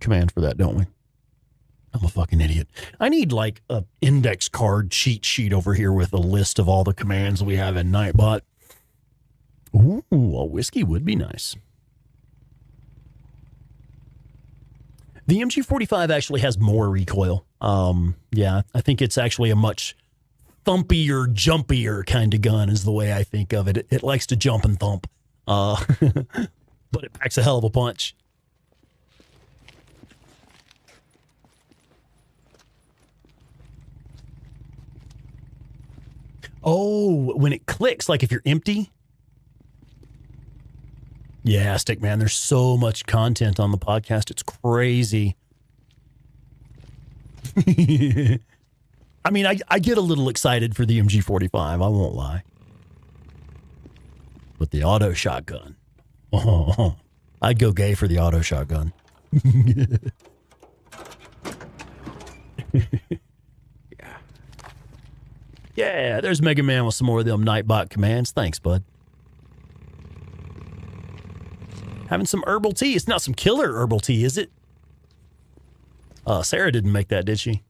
command for that, don't we? I'm a fucking idiot. I need like a index card cheat sheet over here with a list of all the commands we have in Nightbot. Ooh, a whiskey would be nice. The MG45 actually has more recoil. Yeah, I think it's actually a much thumpier, jumpier kind of gun is the way I think of it. It likes to jump and thump, but it packs a hell of a punch. Oh, when it clicks, like if you're empty. Yeah, Stickman, there's so much content on the podcast. It's crazy. I mean, I get a little excited for the MG45. I won't lie. But the auto shotgun. Oh, I'd go gay for the auto shotgun. Yeah, there's Mega Man with some more of them Nightbot commands. Thanks, bud. Having some herbal tea. It's not some killer herbal tea, is it? Sarah didn't make that, did she?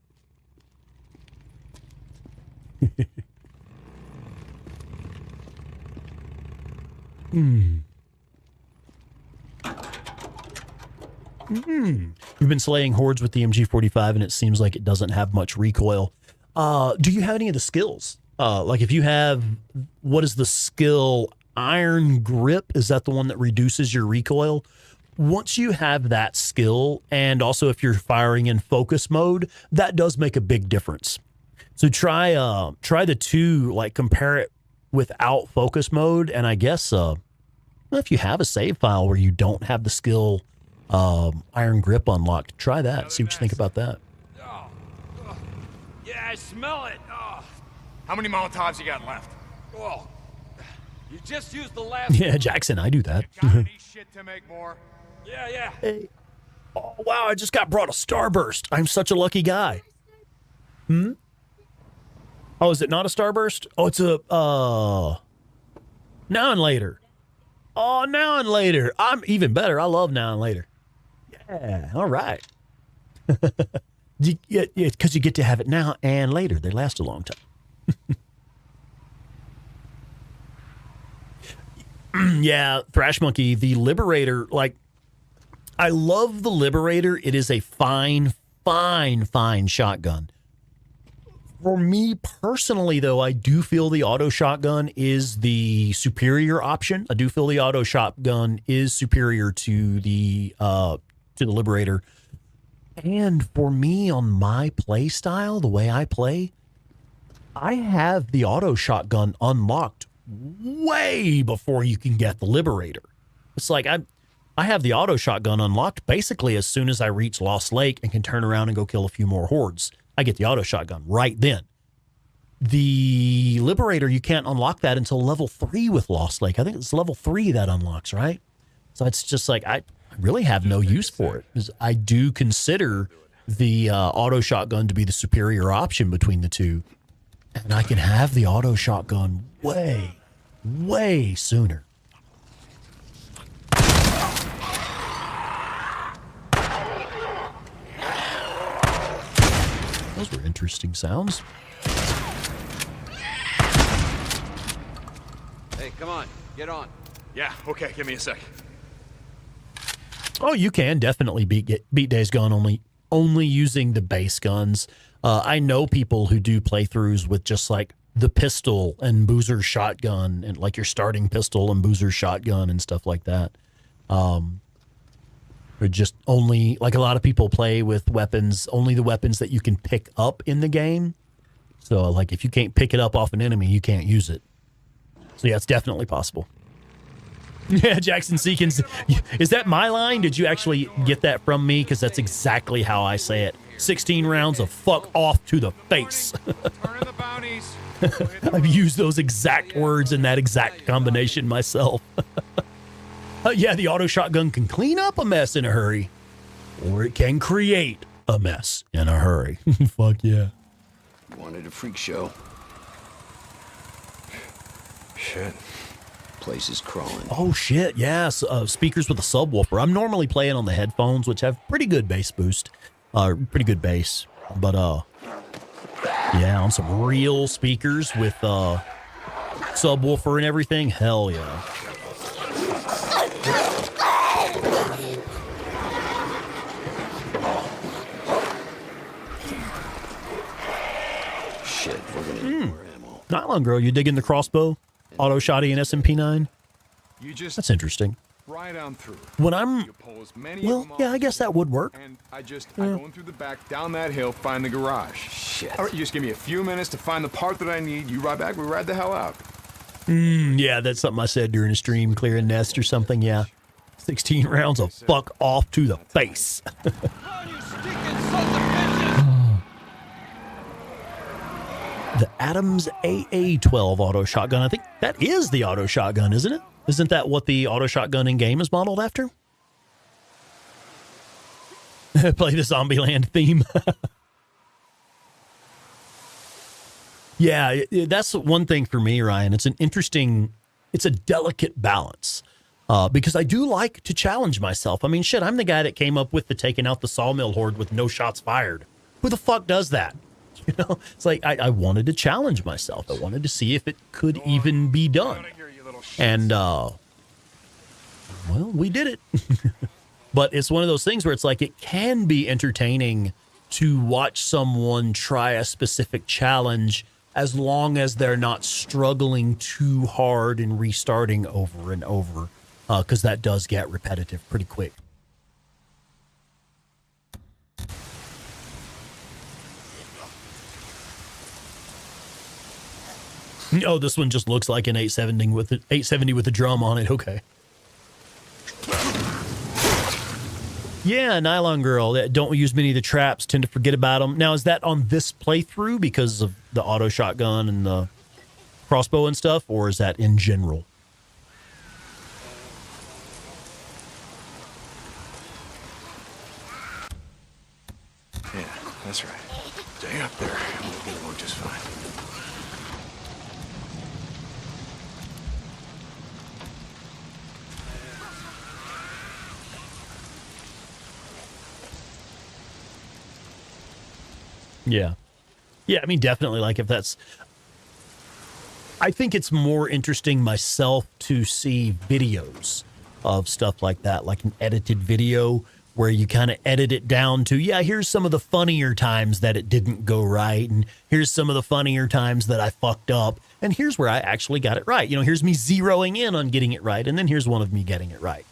We've been slaying hordes with the MG45, and it seems like it doesn't have much recoil. Do you have any of the skills? Like if you have, what is the skill? Iron Grip, is that the one that reduces your recoil? Once you have that skill, and also if you're firing in focus mode, that does make a big difference. So try the two, like compare it without focus mode, and I guess if you have a save file where you don't have the skill Iron Grip unlocked, try that. See what you think about that. Yeah, I smell it. Oh. How many Molotovs you got left? Oh. You just used the last Yeah, Jackson, I do that. Got any shit to make more? Yeah. Hey. Oh, wow, I just got brought a Starburst. I'm such a lucky guy. Oh, is it not a Starburst? Oh, it's a, Now and Later. Oh, Now and Later. I'm even better. I love Now and Later. Yeah, all right. Because you get to have it now and later. They last a long time. Yeah, Thrash Monkey, the Liberator, like, I love the Liberator. It is a fine shotgun. For me personally, though, I do feel the auto shotgun is the superior option. I do feel the auto shotgun is superior to the Liberator. And for me, on my play style, the way I play, I have the auto shotgun unlocked way before you can get the Liberator. It's like I have the auto shotgun unlocked basically as soon as I reach Lost Lake and can turn around and go kill a few more hordes. I get the auto shotgun right then. The Liberator, you can't unlock that until level 3 with Lost Lake. I think it's level 3 that unlocks, right? So it's just like, I really have no use for it, because I do consider the auto shotgun to be the superior option between the two. And I can have the auto shotgun way sooner. Those were interesting sounds. Hey, come on. Get on. Yeah, okay, give me a sec. Oh, you can definitely beat Days Gone only using the base guns. I know people who do playthroughs with just like the pistol and Boozer shotgun and like your starting pistol and Boozer shotgun and stuff like that. Or just only, like a lot of people play with weapons, only the weapons that you can pick up in the game. So like if you can't pick it up off an enemy, you can't use it. So yeah, it's definitely possible. Yeah, Jackson Seekins. Is that my line? Did you actually get that from me? Because that's exactly how I say it. 16 rounds of fuck off to the face. Turn in the bounties. I've used those exact words in that exact combination myself. Yeah, the auto shotgun can clean up a mess in a hurry. Or it can create a mess in a hurry. Fuck yeah. Wanted a freak show. Shit. Place is crawling. Oh shit, yes. Speakers with a subwoofer. I'm normally playing on the headphones, which have pretty good bass boost. Pretty good bass. But yeah, on some real speakers with subwoofer and everything. Hell yeah. Shit, we're gonna need more ammo. Nylon Girl, you digging the crossbow? Auto shotty and SMP9? You just That's interesting. ride on through. When I'm, You pull as many well, of them yeah, off, I guess that would work. and I go in through the back, down that hill, find the garage. Shit. All right, you just give me a few minutes to find the part that I need. You ride back, we ride the hell out. Yeah, that's something I said during a stream, clearing nest or something, yeah. 16 rounds of fuck off to the face. Oh, you stinking sons of bitches! The Adams AA-12 auto shotgun. I think that is the auto shotgun, isn't it? Isn't that what the auto shotgun in game is modeled after? Play the Zombieland theme. Yeah, that's one thing for me, Ryan. It's a delicate balance. Because I do like to challenge myself. I mean, shit, I'm the guy that came up with the taking out the sawmill horde with no shots fired. Who the fuck does that? You know, it's like I wanted to challenge myself. I wanted to see if it could even be done. And, well, we did it. But it's one of those things where it's like it can be entertaining to watch someone try a specific challenge as long as they're not struggling too hard and restarting over and over, because that does get repetitive pretty quick. Oh, this one just looks like an 870 with a drum on it. Okay. Yeah, Nylon Girl. Don't use many of the traps. Tend to forget about them. Now, is that on this playthrough because of the auto shotgun and the crossbow and stuff, or is that in general? Yeah, that's right. Stay up there, and we'll get along just fine. Yeah. Yeah, I mean, definitely, like, if that's... I think it's more interesting myself to see videos of stuff like that, like an edited video where you kind of edit it down to, yeah, here's some of the funnier times that it didn't go right, and here's some of the funnier times that I fucked up, and here's where I actually got it right. You know, here's me zeroing in on getting it right, and then here's one of me getting it right.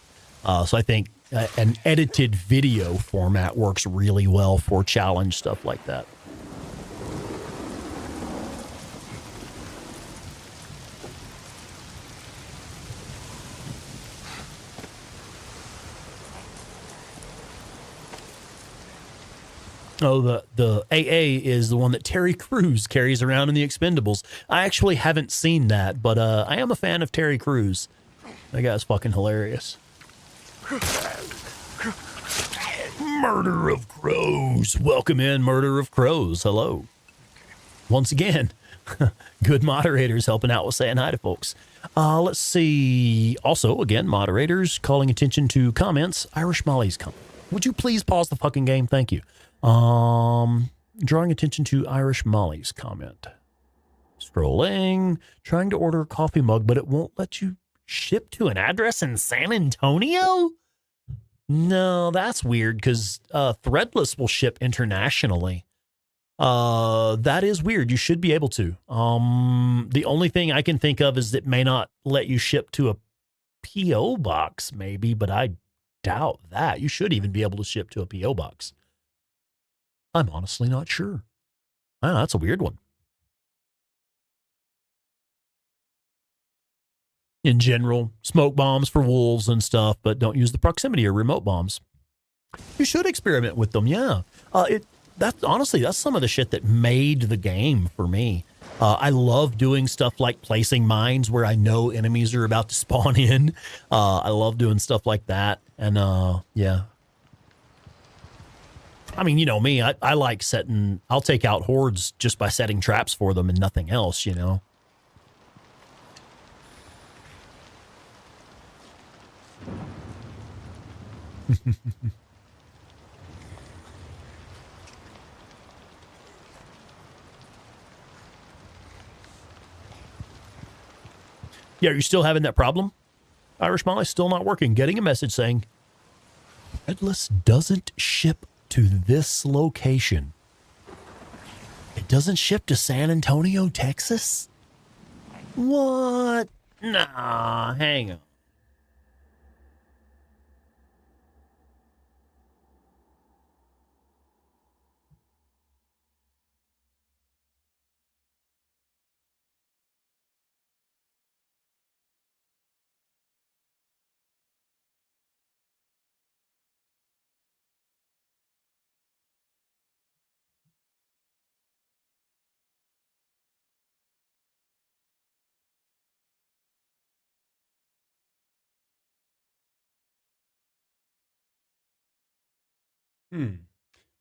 So I think an edited video format works really well for challenge stuff like that. Oh, the AA is the one that Terry Crews carries around in the Expendables. I actually haven't seen that, but I am a fan of Terry Crews. That guy's fucking hilarious. Murder of Crows. Welcome in, Murder of Crows. Hello. Once again, good moderators helping out with saying hi to folks. Let's see. Also, again, moderators calling attention to comments. Irish Molly's comment. Would you please pause the fucking game? Thank you. Drawing attention to Irish Molly's comment. Scrolling, trying to order a coffee mug, but it won't let you ship to an address in San Antonio? No, that's weird because Threadless will ship internationally. That is weird. You should be able to. The only thing I can think of is it may not let you ship to a PO box, maybe, but I doubt that. You should even be able to ship to a PO box. I'm honestly not sure. Oh, that's a weird one. In general, smoke bombs for wolves and stuff, but don't use the proximity or remote bombs. You should experiment with them, yeah. That's some of the shit that made the game for me. I love doing stuff like placing mines where I know enemies are about to spawn in. I love doing stuff like that, and yeah. I mean, you know me, I like setting, I'll take out hordes just by setting traps for them and nothing else, you know. Yeah, are you still having that problem? Irish Molly, still not working. Getting a message saying, Threadless doesn't ship to this location. It doesn't ship to San Antonio, Texas? What? Nah, hang on.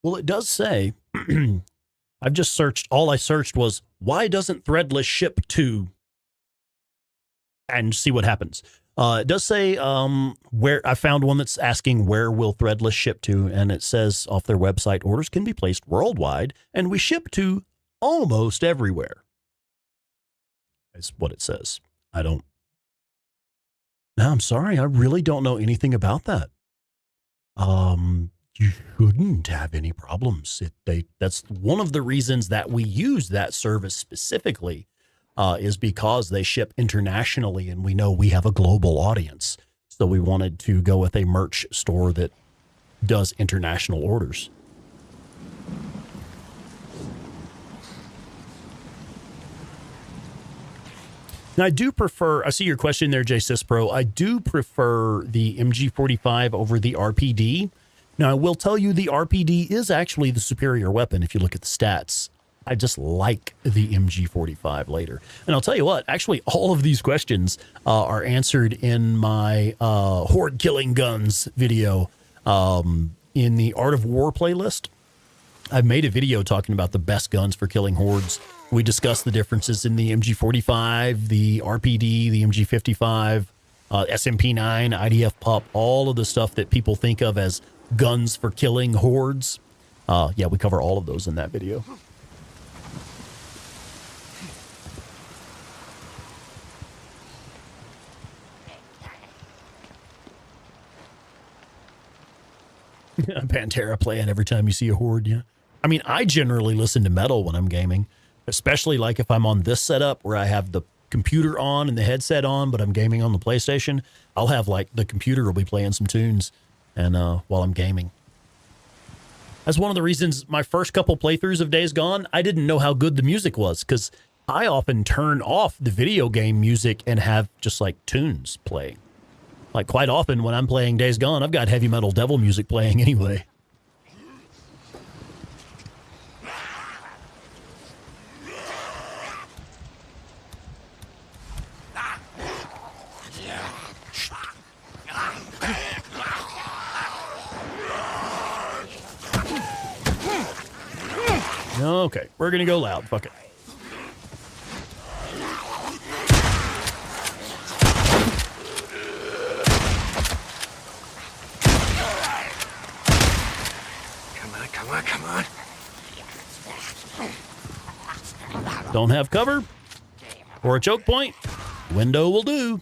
Well, it does say, I've just searched, all I searched was, why doesn't Threadless ship to, and see what happens. It does say where, I found one that's asking where will Threadless ship to, and it says off their website, orders can be placed worldwide, and we ship to almost everywhere. That's what it says. No, I'm sorry, I really don't know anything about that. You shouldn't have any problems. That's one of the reasons that we use that service specifically, is because they ship internationally and we know we have a global audience. So we wanted to go with a merch store that does international orders. Now, I do prefer, I see your question there, J Pro. I do prefer the MG45 over the RPD. Now, I will tell you the RPD is actually the superior weapon if you look at the stats. I just like the MG45 later. And I'll tell you what, actually, all of these questions are answered in my Horde Killing Guns video in the Art of War playlist. I've made a video talking about the best guns for killing hordes. We discussed the differences in the MG45, the RPD, the MG55, SMP9, IDF Pup, all of the stuff that people think of as guns for killing hordes. Yeah, we cover all of those in that video. Pantera playing every time you see a horde, yeah. I mean, I generally listen to metal when I'm gaming, especially like if I'm on this setup where I have the computer on and the headset on, but I'm gaming on the PlayStation. I'll have like the computer will be playing some tunes and while I'm gaming. That's one of the reasons my first couple playthroughs of Days Gone, I didn't know how good the music was because I often turn off the video game music and have just like tunes playing. Like quite often when I'm playing Days Gone, I've got heavy metal devil music playing anyway. Okay, we're gonna go loud. Fuck it. Come on. Don't have cover or a choke point. Window will do.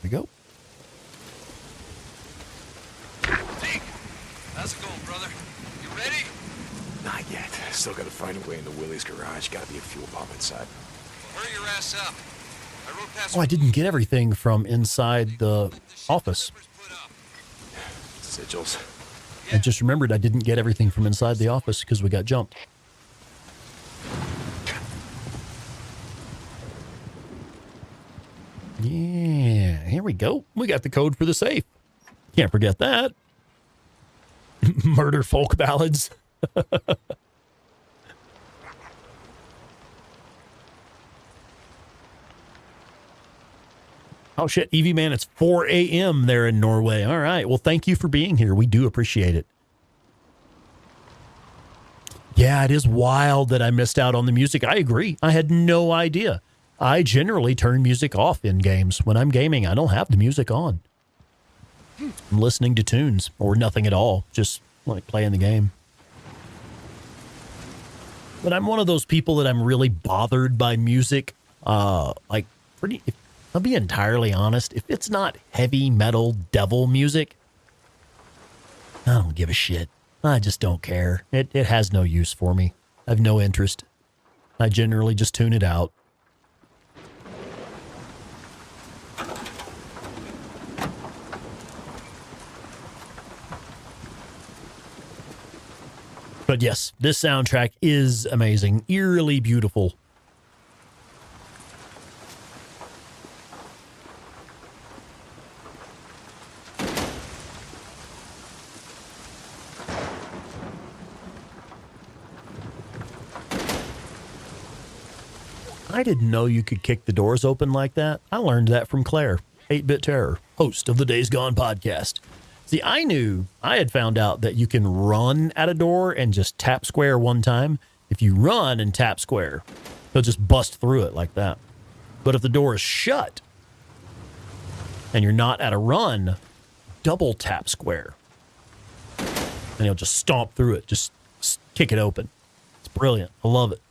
we go. Zeke, how's it going, brother? You ready? Not yet. Still gotta find a way into Willie's garage. Gotta be a fuel pump inside. Well, hurry your ass up. I rode past. Oh, I didn't get everything from inside the office. Sigils. I just remembered I didn't get everything from inside the office because we got jumped. Yeah, here we go. We got the code for the safe. Can't forget that. Murder folk ballads. Oh, shit. Evie, man, it's 4 a.m. there in Norway. All right. Well, thank you for being here. We do appreciate it. Yeah, it is wild that I missed out on the music. I agree. I had no idea. I generally turn music off in games. When I'm gaming, I don't have the music on. I'm listening to tunes or nothing at all. Just like playing the game. But I'm one of those people that I'm really bothered by music. I'll be entirely honest. If it's not heavy metal devil music, I don't give a shit. I just don't care. It has no use for me. I have no interest. I generally just tune it out. But yes, this soundtrack is amazing, eerily beautiful. I didn't know you could kick the doors open like that. I learned that from Claire, 8-Bit Terror, host of the Days Gone podcast. See, I had found out that you can run at a door and just tap square one time. If you run and tap square, he'll just bust through it like that. But if the door is shut and you're not at a run, double tap square. And he'll just stomp through it, just kick it open. It's brilliant. I love it.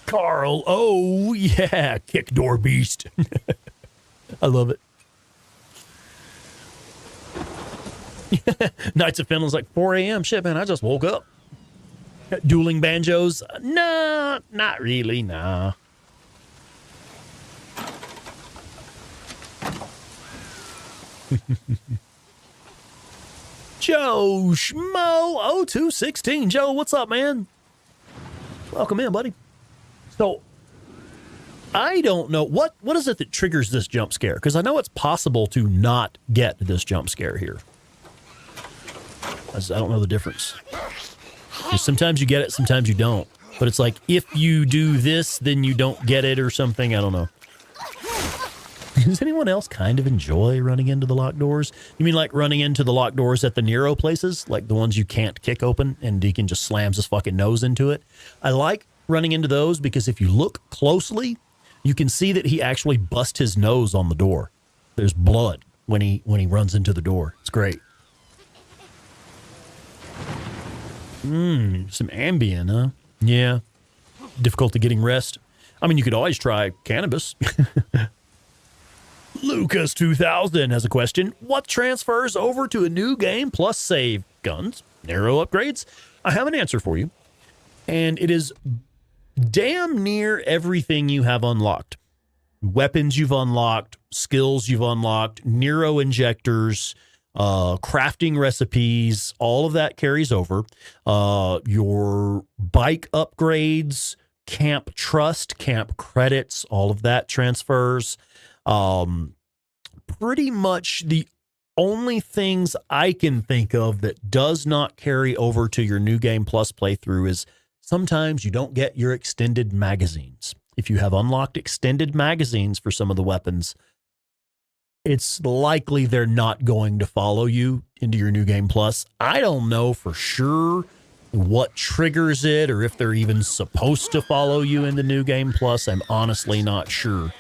Carl, oh yeah, kick door beast. I love it. Knights of Finland's like 4 a.m. Shit, man, I just woke up. Dueling banjos? Nah, not really, nah. Joe Schmo 0216. Joe, what's up, man? Welcome in, buddy. So, I don't know. What is it that triggers this jump scare? Because I know it's possible to not get this jump scare here. I don't know the difference. Sometimes you get it, sometimes you don't. But it's like, if you do this, then you don't get it or something. I don't know. Does anyone else kind of enjoy running into the locked doors? You mean like running into the locked doors at the Nero places? Like the ones you can't kick open and Deacon just slams his fucking nose into it? I like running into those because if you look closely, you can see that he actually busts his nose on the door. There's blood when he runs into the door. It's great. Some Ambien, huh? Yeah. Difficulty getting rest. I mean, you could always try cannabis. Lucas 2000 has a question. What transfers over to a new game plus save? Guns, Nero upgrades? I have an answer for you. And it is damn near everything you have unlocked. Weapons you've unlocked, skills you've unlocked, Nero injectors, crafting recipes, all of that carries over. Your bike upgrades, camp trust, camp credits, all of that transfers. Pretty much the only things I can think of that does not carry over to your New Game Plus playthrough is sometimes you don't get your extended magazines. If you have unlocked extended magazines for some of the weapons, it's likely they're not going to follow you into your New Game Plus. I don't know for sure what triggers it or if they're even supposed to follow you into New Game Plus. I'm honestly not sure.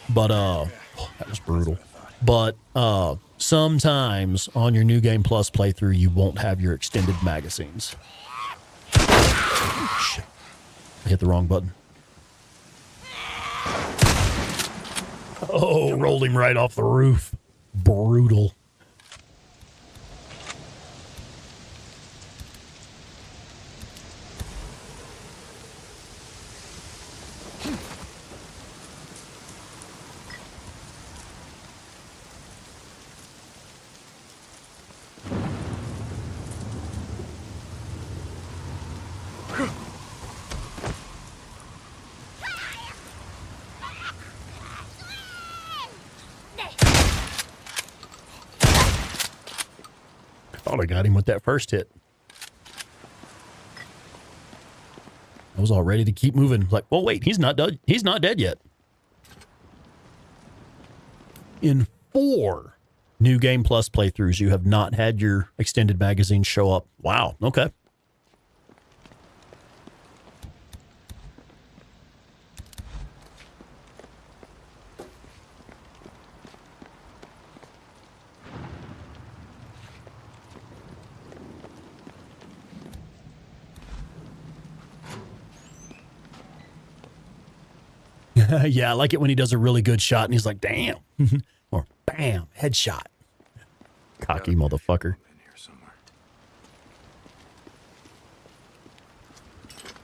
But, that was brutal. But, sometimes on your New Game Plus playthrough, you won't have your extended magazines. Oh, shit. I hit the wrong button. Oh, rolled him right off the roof. Brutal. Thought I got him with that first hit. I was all ready to keep moving. Like, well, wait, he's not dead. He's not dead yet. In 4 New Game Plus playthroughs, you have not had your extended magazine show up. Wow. Okay. Yeah, I like it when he does a really good shot and he's like, damn. Or bam, headshot. Cocky motherfucker. In here somewhere.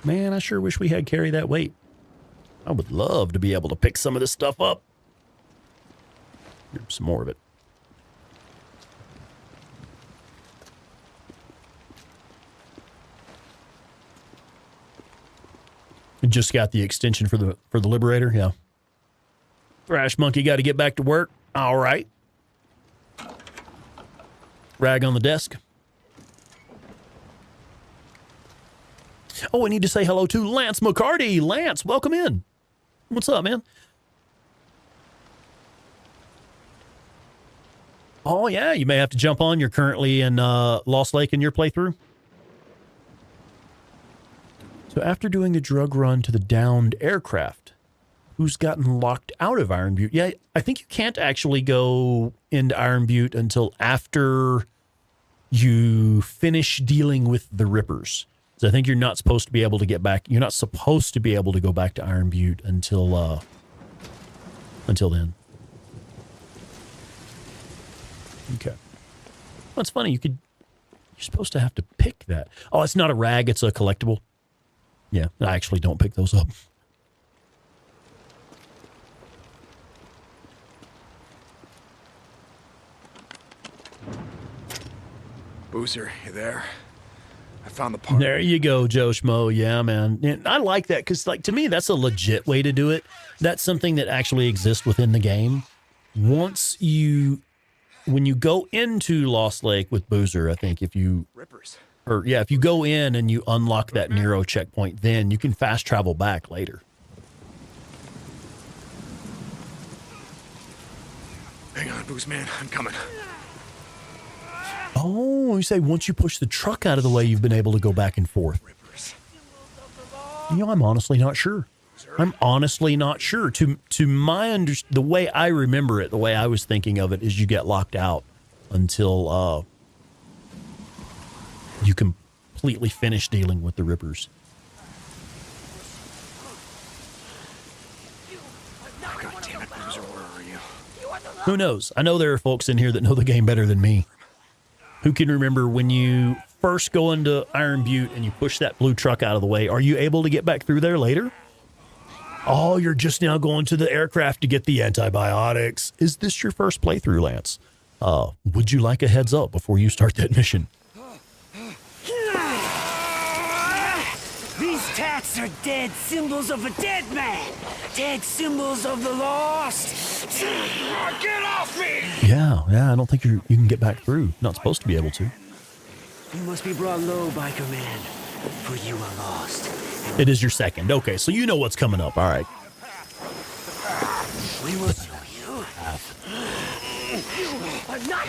Man, I sure wish we had carry that weight. I would love to be able to pick some of this stuff up. Here's some more of it. Just got the extension for the Liberator, yeah. Thrash Monkey got to get back to work. All right. Rag on the desk. Oh, I need to say hello to Lance McCarty. Lance, welcome in. What's up, man? Oh, yeah, you may have to jump on. You're currently in Lost Lake in your playthrough. So after doing the drug run to the downed aircraft, who's gotten locked out of Iron Butte? Yeah, I think you can't actually go into Iron Butte until after you finish dealing with the Rippers. So I think you're not supposed to be able to get back. You're not supposed to be able to go back to Iron Butte until then. Okay. Well, it's funny. You're supposed to have to pick that. Oh, it's not a rag. It's a collectible. Yeah, I actually don't pick those up. Boozer, you there? I found the part. There you go, Joe Schmo. Yeah, man. And I like that because, like, to me, that's a legit way to do it. That's something that actually exists within the game. When you go into Lost Lake with Boozer, I think if you go in and you unlock that Nero checkpoint, then you can fast travel back later. Hang on, Booze Man, I'm coming. Oh, you say once you push the truck out of the way, you've been able to go back and forth. You know, I'm honestly not sure. I'm honestly not sure. To my the way I remember it, the way I was thinking of it, is you get locked out until you completely finish dealing with the Rippers. Oh, God damn it, Boozer, where are you? Who knows? I know there are folks in here that know the game better than me. Who can remember when you first go into Iron Butte and you push that blue truck out of the way? Are you able to get back through there later? Oh, you're just now going to the aircraft to get the antibiotics. Is this your first playthrough, Lance? Would you like a heads up before you start that mission? These tats are dead symbols of a dead man. Dead symbols of the lost. Get off me! Yeah, I don't think you can get back through. Not supposed to be able to. You must be brought low, biker man, for you are lost. It is your second. Okay, so you know what's coming up. All right. We will show you.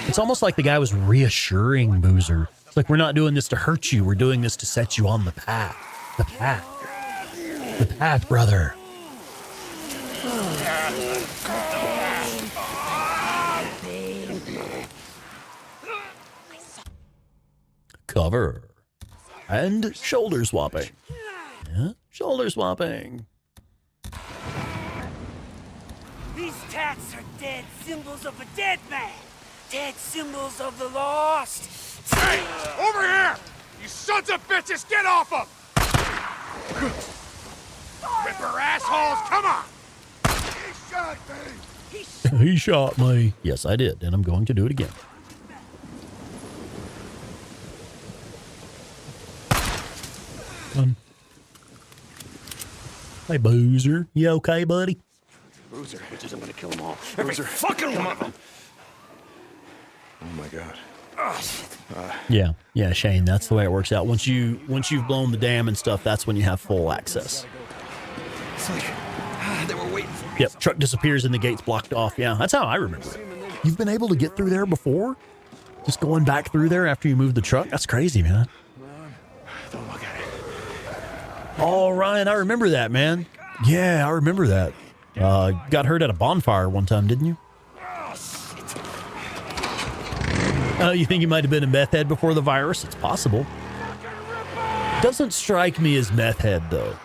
It's almost like the guy was reassuring Boozer. It's like, we're not doing this to hurt you. We're doing this to set you on the path. The path. The path, brother. Cover. And shoulder swapping. Yeah, shoulder swapping. These tats are dead symbols of a dead man. Dead symbols of the lost. Hey, over here! You sons of bitches, get off him! Ripper assholes, come on! He shot me! He shot me. Yes, I did, and I'm going to do it again. Hey, Boozer. You okay, buddy? Boozer. Bitches, I'm gonna kill them all. Boozer, Fucking one of them. Oh my god. Oh, shit. Yeah, Shane. That's the way it works out. Once you've blown the dam and stuff, that's when you have full access. It's like they were waiting for me. Yep. Truck disappears and the gate's blocked off. Yeah, that's how I remember it. You've been able to get through there before? Just going back through there after you move the truck? That's crazy, man. Don't look at it. Oh, Ryan, I remember that, man. Yeah, I remember that. Got hurt at a bonfire one time, didn't you? Oh, you think you might have been a meth head before the virus? It's possible. Doesn't strike me as meth head, though.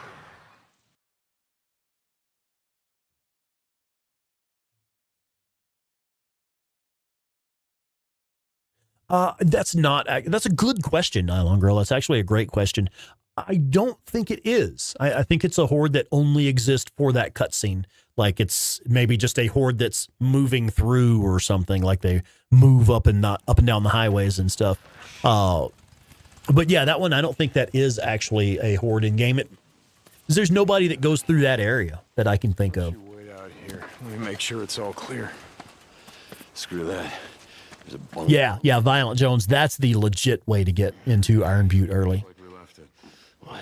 That's a good question, Nylon Girl. That's actually a great question. I don't think it is. I think it's a horde that only exists for that cutscene. Like it's maybe just a horde that's moving through or something. Like they move up and down the highways and stuff. But yeah, that one I don't think that is actually a horde in game. There's nobody that goes through that area that I can think of. You wait out here. Let me make sure it's all clear. Screw that. There's a bunk. Yeah, Violent Jones. That's the legit way to get into Iron Butte early. Like we left it. What?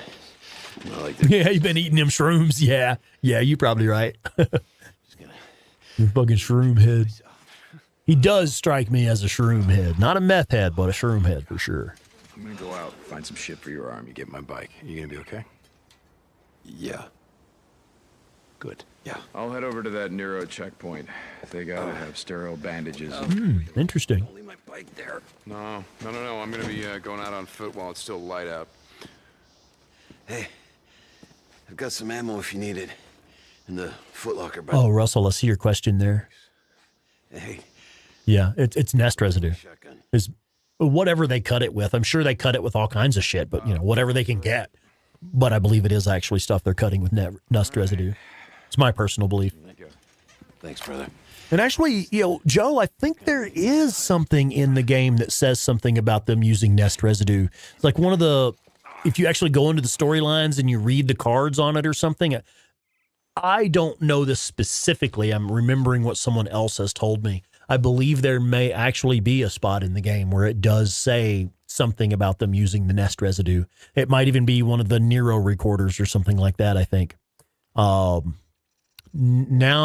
Not like that. Yeah, you've been eating them shrooms. Yeah, you're probably right. Just gonna You fucking shroom head. He does strike me as a shroom head. Not a meth head, but a shroom head for sure. I'm gonna go out, find some shit for your arm. You get my bike. You gonna be okay? Yeah. Good. Yeah. I'll head over to that Nero checkpoint. They gotta have sterile bandages. Interesting. Only my bike there. No. I'm gonna be going out on foot while it's still light out. Hey, I've got some ammo if you need it. In the footlocker. Oh, Russell, I see your question there. Hey, Yeah, it's nest residue. shotgun. Is whatever they cut it with. I'm sure they cut it with all kinds of shit, but whatever they can get. But I believe it is actually stuff they're cutting with nest residue. It's my personal belief. Thanks, brother. And actually, Joe, I think there is something in the game that says something about them using nest residue. It's like one of the, if you actually go into the storylines and you read the cards on it or something, I don't know this specifically. I'm remembering what someone else has told me. I believe there may actually be a spot in the game where it does say something about them using the nest residue. It might even be one of the Nero recorders or something like that, I think. Now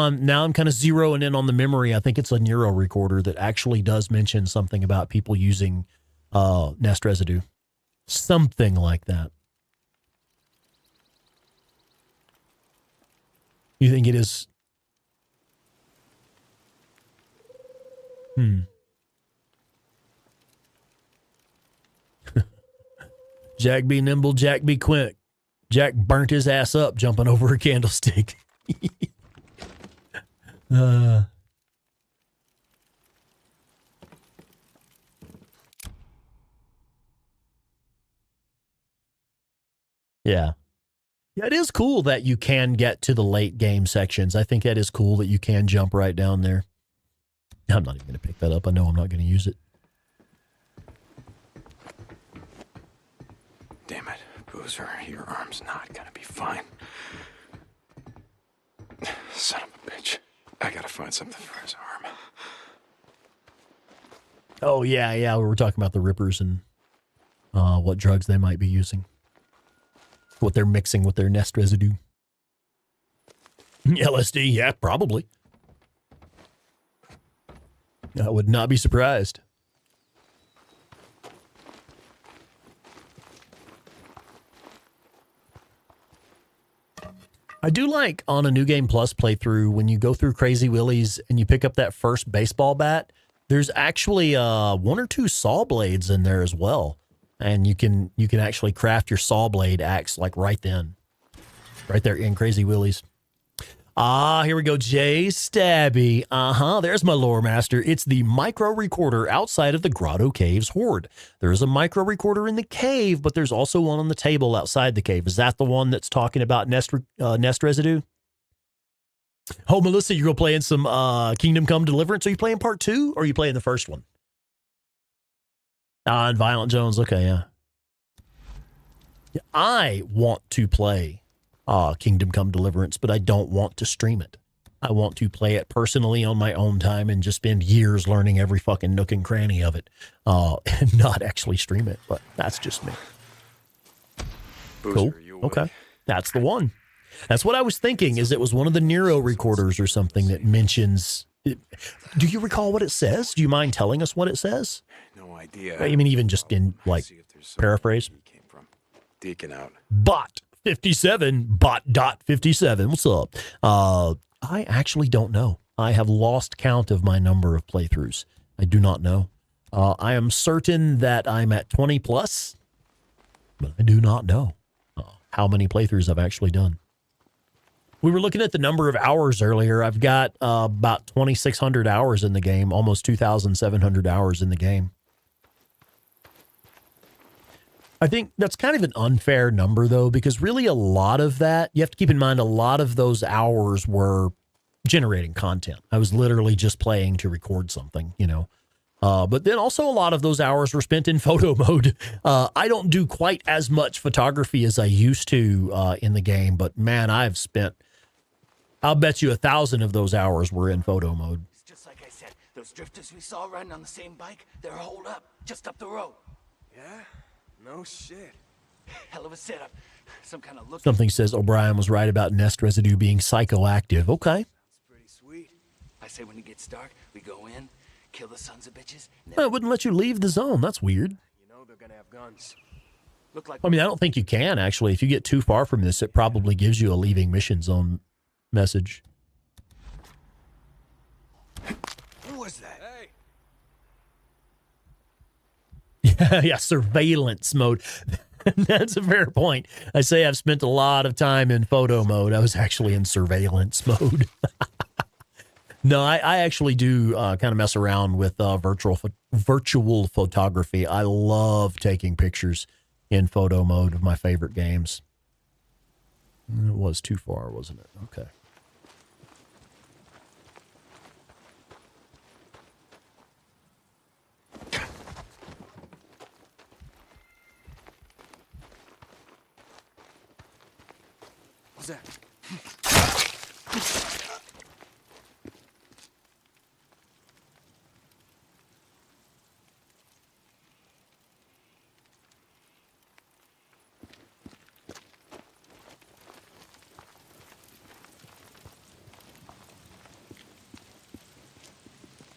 I'm kind of zeroing in on the memory. I think it's a Nero recorder that actually does mention something about people using nest residue. Something like that. You think it is? Jack be nimble, Jack be quick. Jack burnt his ass up jumping over a candlestick. Yeah. Yeah, it is cool that you can get to the late game sections. I think that is cool that you can jump right down there. I'm not even going to pick that up. I know I'm not going to use it. Damn it, Boozer. Your arm's not gonna be fine. Son of a bitch. I gotta find something for his arm. Oh, yeah. We were talking about the Rippers and what drugs they might be using. What they're mixing with their nest residue. LSD, yeah, probably. I would not be surprised. I do like on a New Game Plus playthrough, when you go through Crazy Willie's and you pick up that first baseball bat, there's actually 1 or 2 saw blades in there as well. And you can actually craft your saw blade axe like right there in Crazy Willie's. Ah, here we go. Jay Stabby. There's my lore master. It's the micro recorder outside of the Grotto Caves Horde. There's a micro recorder in the cave, but there's also one on the table outside the cave. Is that the one that's talking about nest residue? Oh, Melissa, you're going to play in some Kingdom Come Deliverance. Are you playing part 2 or are you playing the first one? And Violent Jones. Okay, yeah. I want to play Kingdom Come Deliverance, but I don't want to stream it. I want to play it personally on my own time and just spend years learning every fucking nook and cranny of it and not actually stream it. But that's just me. Boozer, Cool. Okay. That's the one. That's what I was thinking, is it was one of the Nero recorders or something that mentions... Do you recall what it says? Do you mind telling us what it says? No idea. I mean, even just in, like, paraphrase? Came from. Deacon out. Bot 57, bot 57. What's up? I actually don't know. I have lost count of my number of playthroughs. I do not know. I am certain that I'm at 20 plus, but I do not know how many playthroughs I've actually done. We were looking at the number of hours earlier. I've got about 2,600 hours in the game, almost 2,700 hours in the game. I think that's kind of an unfair number, though, because really a lot of that, you have to keep in mind, a lot of those hours were generating content. I was literally just playing to record something, you know. But then also a lot of those hours were spent in photo mode. I don't do quite as much photography as I used to in the game, but man, I've spent, I'll bet you 1,000 of those hours were in photo mode. It's just like I said, those drifters we saw riding on the same bike, they're holed up just up the road. Yeah? No shit. Hell of a setup. Some kind of look. Something says O'Brien was right about nest residue being psychoactive. Okay. It's pretty sweet. I say when it gets dark, we go in, kill the sons of bitches. I wouldn't let you leave the zone. That's weird. You know they're gonna have guns. Look like I mean, I don't think you can, actually. If you get too far from this, it probably gives you a leaving mission zone message. Who was that? Hey. Yeah, surveillance mode. That's a fair point. I say I've spent a lot of time in photo mode. I was actually in surveillance mode. No, I actually do kind of mess around with virtual photography. I love taking pictures in photo mode of my favorite games. It was too far, wasn't it? Okay. What's that?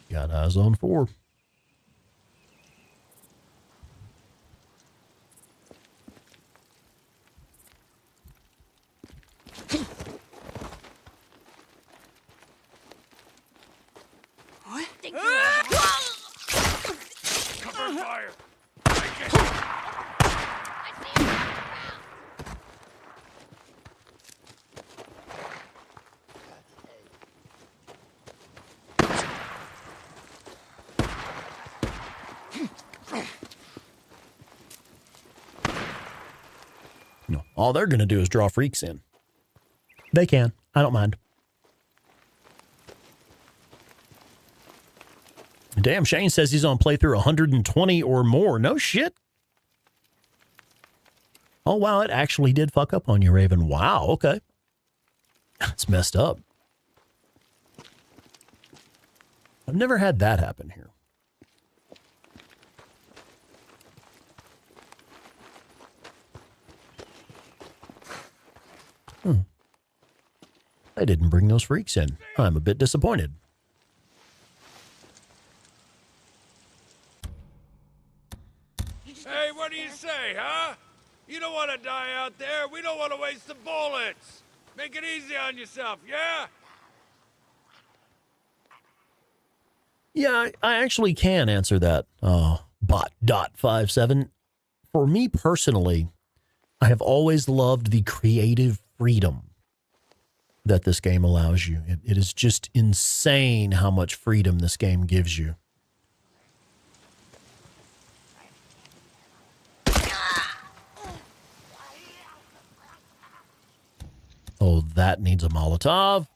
Got eyes on 4. What? Cover fire! No, all they're going to do is draw freaks in. They can. I don't mind. Damn, Shane says he's on playthrough 120 or more. No shit. Oh, wow, it actually did fuck up on you, Raven. Wow, okay. That's messed up. I've never had that happen here. I didn't bring those freaks in. I'm a bit disappointed. Hey, what do you say, huh? You don't want to die out there. We don't want to waste the bullets. Make it easy on yourself, yeah? Yeah, I actually can answer that. Bot.57. For me personally, I have always loved the creative freedom that this game allows you. It is just insane how much freedom this game gives you. Oh, that needs a Molotov.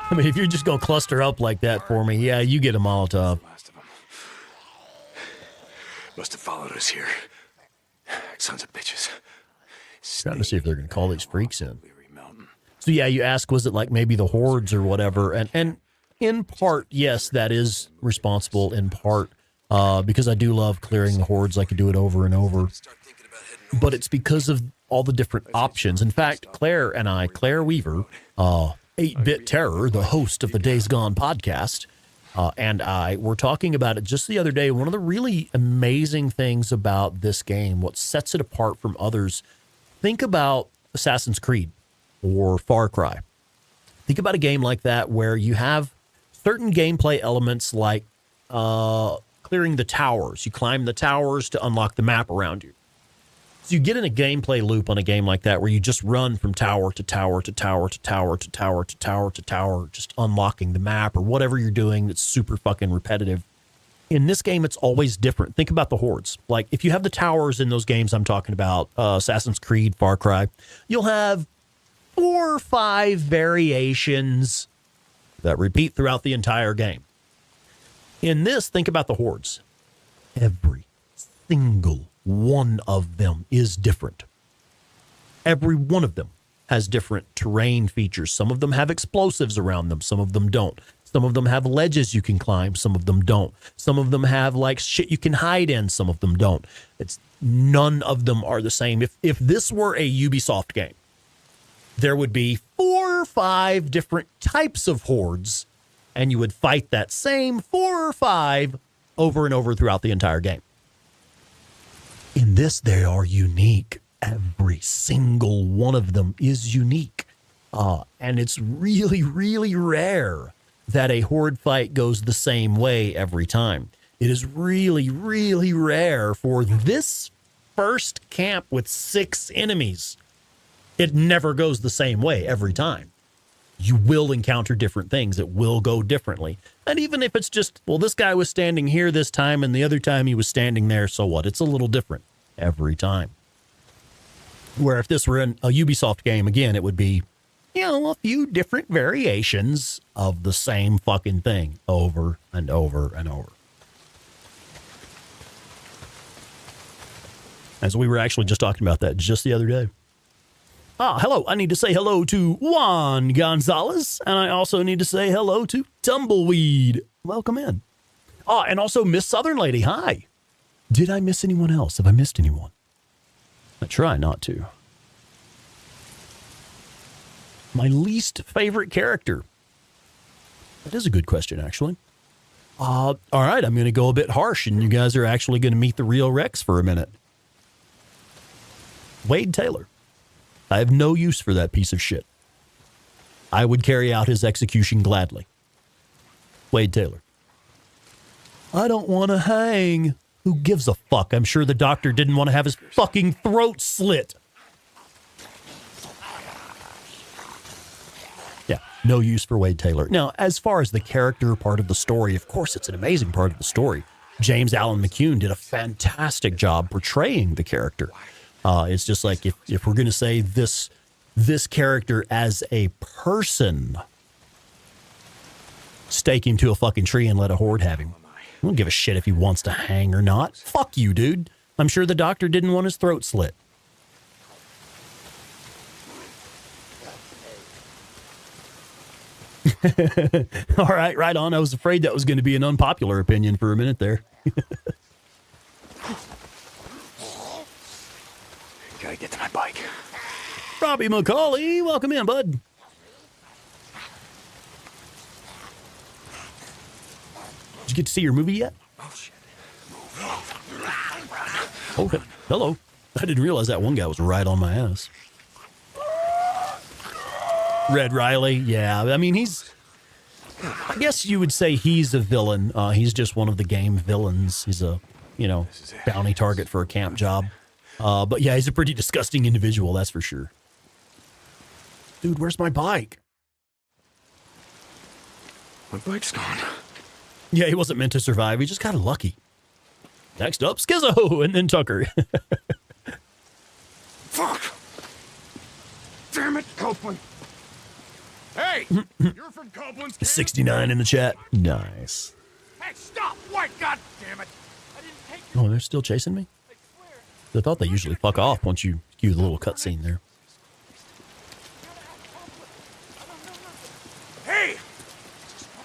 I mean, if you're just going to cluster up like that for me, yeah, you get a Molotov. Last of them. Must have followed us here. Sons of bitches. Trying to see if they're going to call these freaks in. Weary mountain. So yeah, you ask, was it like maybe the hordes or whatever? And in part, yes, that is responsible in part because I do love clearing the hordes. I could do it over and over. But it's because of all the different options. In fact, Claire Weaver, 8-Bit Terror, the host of the Days Gone podcast, and I were talking about it just the other day. One of the really amazing things about this game, what sets it apart from others, think about Assassin's Creed or Far Cry. Think about a game like that where you have certain gameplay elements like clearing the towers. You climb the towers to unlock the map around you. So you get in a gameplay loop on a game like that where you just run from tower to tower to tower to tower to tower to tower to tower, just unlocking the map or whatever you're doing that's super fucking repetitive. In this game, it's always different. Think about the hordes. Like, if you have the towers in those games I'm talking about, Assassin's Creed, Far Cry, you'll have 4 or 5 variations that repeat throughout the entire game. In this, think about the hordes. Every single one of them is different. Every one of them has different terrain features. Some of them have explosives around them. Some of them don't. Some of them have ledges you can climb. Some of them don't. Some of them have like shit you can hide in. Some of them don't. None of them are the same. If this were a Ubisoft game, there would be 4 or 5 different types of hordes, and you would fight that same 4 or 5 over and over throughout the entire game. In this, they are unique. Every single one of them is unique. And it's really, really rare that a horde fight goes the same way every time. It is really, really rare for this first camp with 6 enemies. It never goes the same way every time. You will encounter different things. It will go differently. And even if it's just, well, this guy was standing here this time and the other time he was standing there, so what? It's a little different every time. Where if this were a Ubisoft game, again, it would be, a few different variations of the same fucking thing over and over and over. As we were actually just talking about that just the other day. Hello. I need to say hello to Juan Gonzalez, and I also need to say hello to Tumbleweed. Welcome in. And also Miss Southern Lady. Hi. Did I miss anyone else? Have I missed anyone? I try not to. My least favorite character. That is a good question, actually. All right, I'm going to go a bit harsh, and you guys are actually going to meet the real Rex for a minute. Wade Taylor. I have no use for that piece of shit. I would carry out his execution gladly. Wade Taylor. I don't want to hang. Who gives a fuck? I'm sure the doctor didn't want to have his fucking throat slit. Yeah, no use for Wade Taylor. Now, as far as the character part of the story, of course, it's an amazing part of the story. James Allen McCune did a fantastic job portraying the character. It's just like if we're going to say this character as a person, stake him to a fucking tree and let a horde have him. I don't give a shit if he wants to hang or not. Fuck you, dude. I'm sure the doctor didn't want his throat slit. All right, right on. I was afraid that was going to be an unpopular opinion for a minute there. Gotta get to my bike. Robbie McCauley, welcome in, bud. Did you get to see your movie yet? Oh, shit. Move. Okay. Hello. I didn't realize that one guy was right on my ass. Red Riley, yeah. I mean, I guess you would say he's a villain. He's just one of the game villains. He's a, bounty target for a camp job. But yeah, he's a pretty disgusting individual, that's for sure. Dude, where's my bike? My bike's gone. Yeah, he wasn't meant to survive. He just got lucky. Next up, Schizo, and then Tucker. Fuck! Damn it, Copeland! Hey! You're from Copeland's camp? 69 in the chat. Nice. Hey, stop! What? God damn it! I didn't take Oh, they're still chasing me? I swear. I thought they usually fuck off once you cue the little cutscene there. Hey!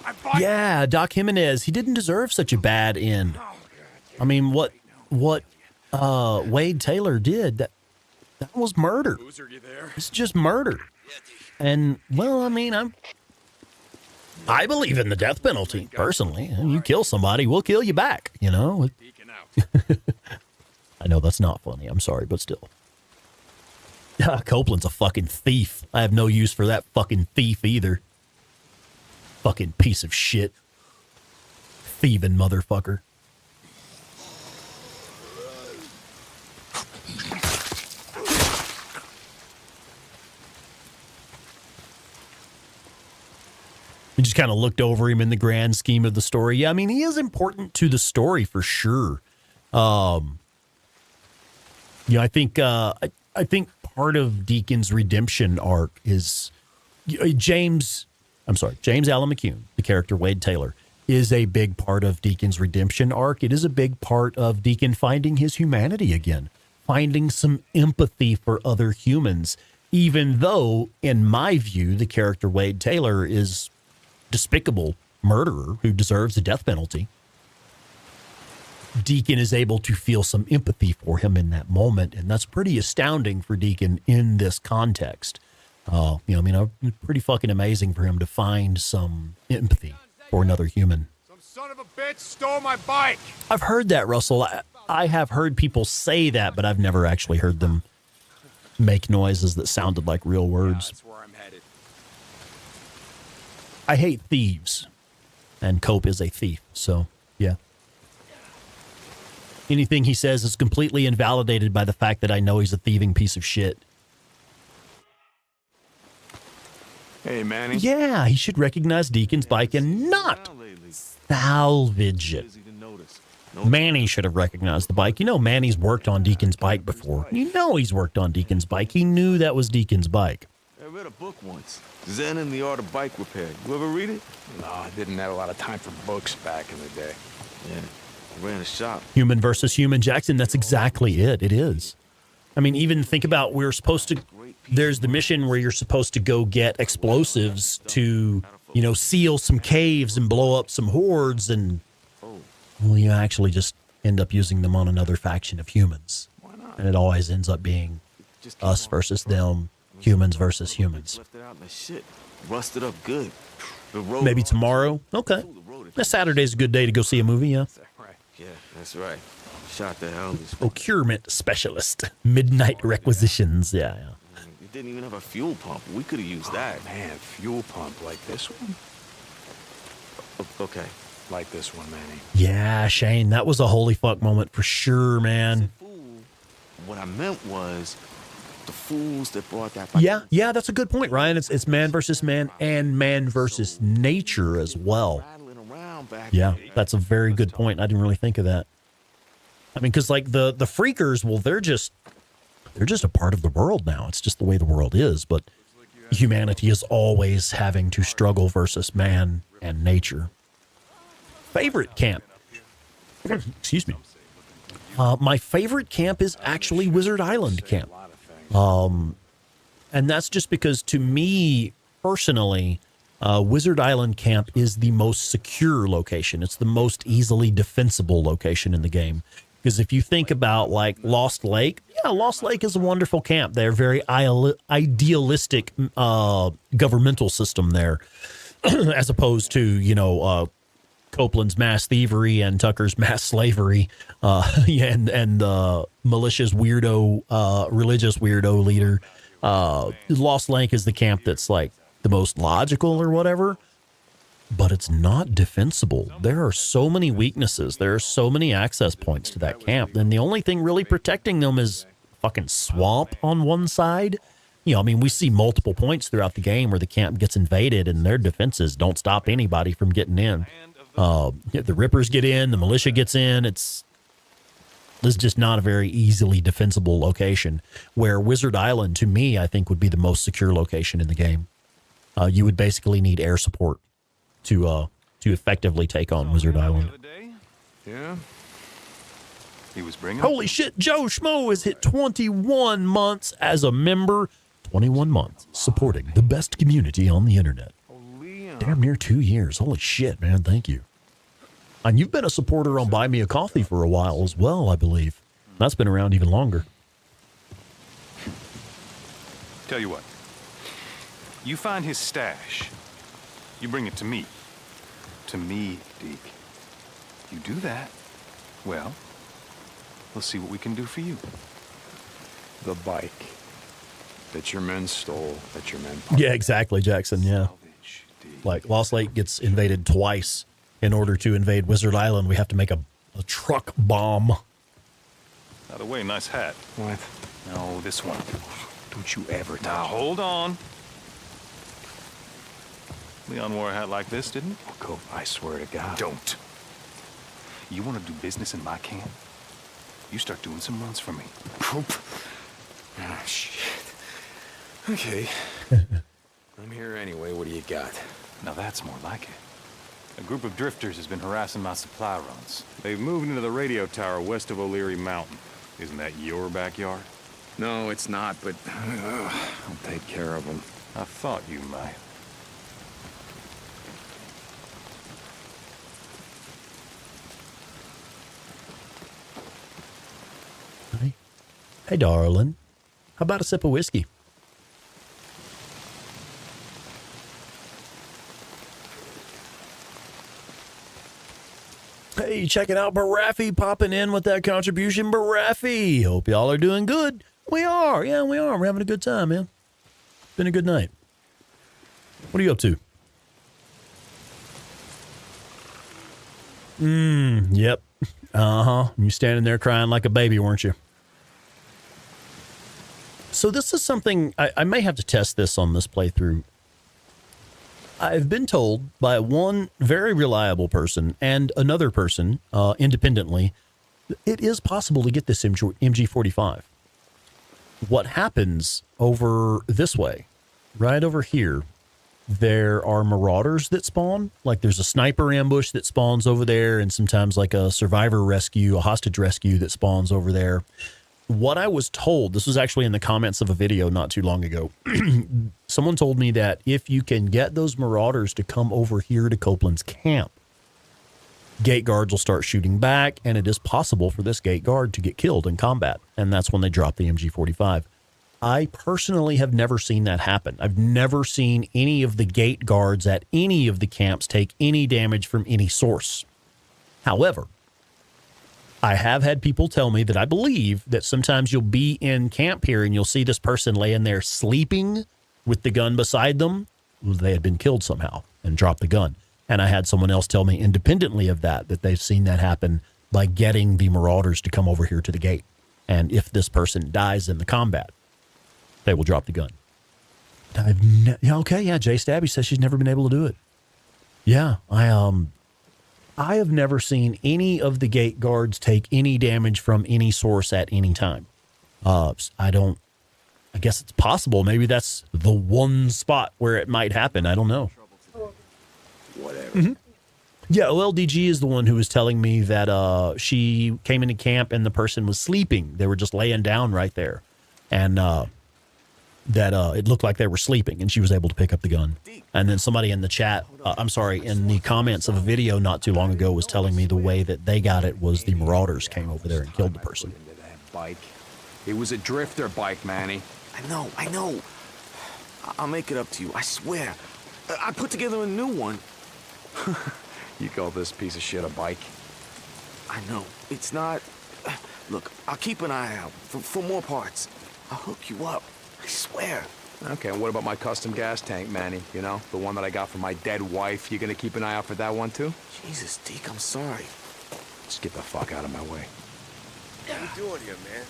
I bought Yeah, Doc Jimenez, he didn't deserve such a bad end. Oh, God. I mean, what Wade Taylor did, that was murder. Boozer, you there? It's just murder. And, well, I mean, I believe in the death penalty, personally. You kill somebody, we'll kill you back, you know? Deacon out. I know that's not funny. I'm sorry, but still. Copeland's a fucking thief. I have no use for that fucking thief either. Fucking piece of shit. Thieving motherfucker. We just kind of looked over him in the grand scheme of the story. Yeah, I mean, he is important to the story for sure. I think part of Deacon's redemption arc is James Allen McCune, the character Wade Taylor, is a big part of Deacon's redemption arc. It is a big part of Deacon finding his humanity again, finding some empathy for other humans, even though, in my view, the character Wade Taylor is despicable murderer who deserves the death penalty. Deacon is able to feel some empathy for him in that moment, and that's pretty astounding for Deacon in this context. It's pretty fucking amazing for him to find some empathy for another human. Some son of a bitch stole my bike! I've heard that, Russell. I have heard people say that, but I've never actually heard them make noises that sounded like real words. That's where I'm headed. I hate thieves, and Cope is a thief, so, yeah. Anything he says is completely invalidated by the fact that I know he's a thieving piece of shit. Hey, Manny. Yeah, he should recognize Deacon's bike and not salvage it. Manny should have recognized the bike. You know Manny's worked on Deacon's bike before. You know he's worked on Deacon's bike. He knew that was Deacon's bike. I read a book once, Zen and the Art of Bike Repair. You ever read it? No, I didn't have a lot of time for books back in the day. Yeah, I ran a shop. Human versus human, Jackson. That's exactly it. It is. I mean, even think about there's the mission where you're supposed to go get explosives to, seal some caves and blow up some hordes, and well, you actually just end up using them on another faction of humans. And it always ends up being us versus them, humans versus humans. Left it out in the shit. Rusted up good. Maybe tomorrow? Okay. Saturday's a good day to go see a movie, yeah. Yeah, that's right. Shot the hell this Procurement specialist. Midnight requisitions, yeah. You didn't even have a fuel pump. We could have used that. Man, fuel pump like this one? Okay. Like this one, Manny. Yeah, Shane, that was a holy fuck moment for sure, man. What I meant was the fools that brought that. Yeah, that's a good point, Ryan. It's man versus man and man versus nature as well. Yeah, that's a very good point. I didn't really think of that. I mean, because like the freakers, well, they're just a part of the world now. It's just the way the world is. But humanity is always having to struggle versus man and nature. Favorite camp. Excuse me. My favorite camp is actually Wizard Island Camp. And that's just because, to me personally, Wizard Island Camp is the most secure location. It's the most easily defensible location in the game. Because if you think about like Lost Lake, yeah, Lost Lake is a wonderful camp. They're very idealistic governmental system there, as opposed to, Copeland's mass thievery and Tucker's mass slavery, and malicious weirdo, religious weirdo leader. Lost Lake is the camp that's like the most logical or whatever, but it's not defensible. There are so many weaknesses. There are so many access points to that camp. And the only thing really protecting them is fucking swamp on one side You know, I mean, we see multiple points throughout the game where the camp gets invaded and their defenses don't stop anybody from getting in. The Rippers get in, the militia gets in. This is just not a very easily defensible location, where Wizard Island, to me, I think would be the most secure location in the game. You would basically need air support to effectively take on Wizard Island. Yeah? He was bringing... Holy shit, Joe Schmo has hit 21 months as a member. 21 months supporting the best community on the internet. Damn near 2 years. Holy shit, man. Thank you. And you've been a supporter on Buy Me a Coffee for a while as well, I believe. That's been around even longer. Tell you what. You find his stash. You bring it to me. To me, Deke. You do that, well, we'll see what we can do for you. The bike that your men stole, that your men... Yeah, exactly, Jackson, yeah. Like, Lost Lake gets invaded twice. In order to invade Wizard Island, we have to make a truck bomb. By the way, nice hat. What? No, this one. Don't you ever touch Now, hold on. Leon wore a hat like this, didn't he? Cope, I swear to God. Don't. You want to do business in my camp? You start doing some runs for me. Cope. Ah, shit. Okay. I'm here anyway. What do you got? Now that's more like it. A group of drifters has been harassing my supply runs. They've moved into the radio tower west of O'Leary Mountain. Isn't that your backyard? No, it's not, but I'll take care of them. I thought you might. Hey, darling. How about a sip of whiskey? Hey, checking out Baraffi popping in with that contribution. Baraffi, hope y'all are doing good. We are. Yeah, we are. We're having a good time, man. Been a good night. What are you up to? Yep. You standing there crying like a baby, weren't you? So this is something, I may have to test this on this playthrough. I've been told by one very reliable person and another person independently, it is possible to get this MG45. What happens over this way, right over here, there are marauders that spawn. Like there's a sniper ambush that spawns over there, and sometimes like a survivor rescue, a hostage rescue that spawns over there. What I was told, this was actually in the comments of a video not too long ago. Someone told me that if you can get those marauders to come over here to Copeland's camp, gate guards will start shooting back, and it is possible for this gate guard to get killed in combat. And that's when they drop the MG45. I personally have never seen that happen. I've never seen any of the gate guards at any of the camps take any damage from any source. However, I have had people tell me that I believe that sometimes you'll be in camp here and you'll see this person laying there sleeping with the gun beside them. They had been killed somehow and dropped the gun. And I had someone else tell me independently of that they've seen that happen by getting the marauders to come over here to the gate. And if this person dies in the combat, they will drop the gun. Jay Stabby says she's never been able to do it. Yeah, I have never seen any of the gate guards take any damage from any source at any time. I guess it's possible. Maybe that's the one spot where it might happen. I don't know. Whatever. Mm-hmm. Yeah, OLDG is the one who was telling me that she came into camp and the person was sleeping. They were just laying down right there. And that it looked like they were sleeping, and she was able to pick up the gun. And then somebody in the chat, in the comments of a video not too long ago was telling me the way that they got it was the marauders came over there and killed the person. Bike. It was a drifter bike, Manny. I know. I'll make it up to you, I swear. I put together a new one. You call this piece of shit a bike? I know. It's not... Look, I'll keep an eye out for more parts. I'll hook you up. I swear. Okay, and what about my custom gas tank, Manny? You know, the one that I got from my dead wife. You gonna keep an eye out for that one, too? Jesus, Deke, I'm sorry. Just get the fuck out of my way. What are you doing here, man?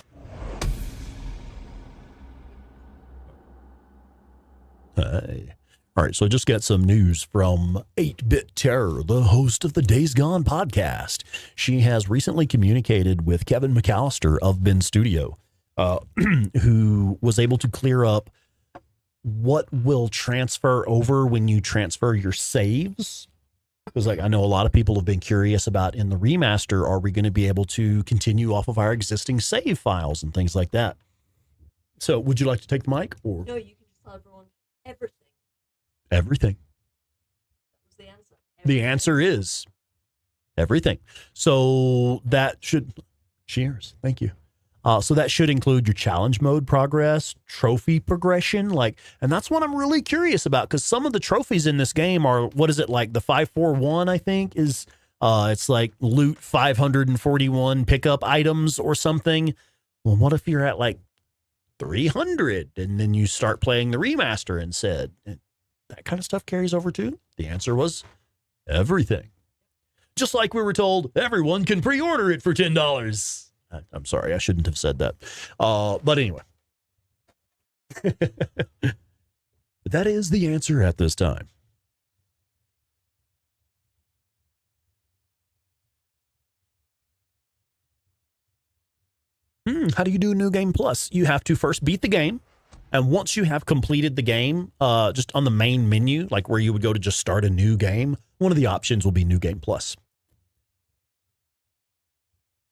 All right, so I just got some news from 8-Bit Terror, the host of the Days Gone podcast. She has recently communicated with Kevin McAllister of Ben Studio, who was able to clear up what will transfer over when you transfer your saves. Because like I know a lot of people have been curious about in the remaster, are we going to be able to continue off of our existing save files and things like that? So would you like to take the mic? Or no, you can just tell everyone everything. Everything. That was the answer. The answer is everything. So that should, cheers. Thank you. So that should include your challenge mode progress, trophy progression, and that's what I'm really curious about, because some of the trophies in this game are, what is it, like the 541, I think, is, it's like loot 541 pickup items or something. Well, what if you're at like 300 and then you start playing the remaster and said, that kind of stuff carries over too? The answer was everything. Just like we were told, everyone can pre-order it for $10. I'm sorry, I shouldn't have said that. But anyway. That is the answer at this time. How do you do New Game Plus? You have to first beat the game. And once you have completed the game, just on the main menu, like where you would go to just start a new game, one of the options will be New Game Plus.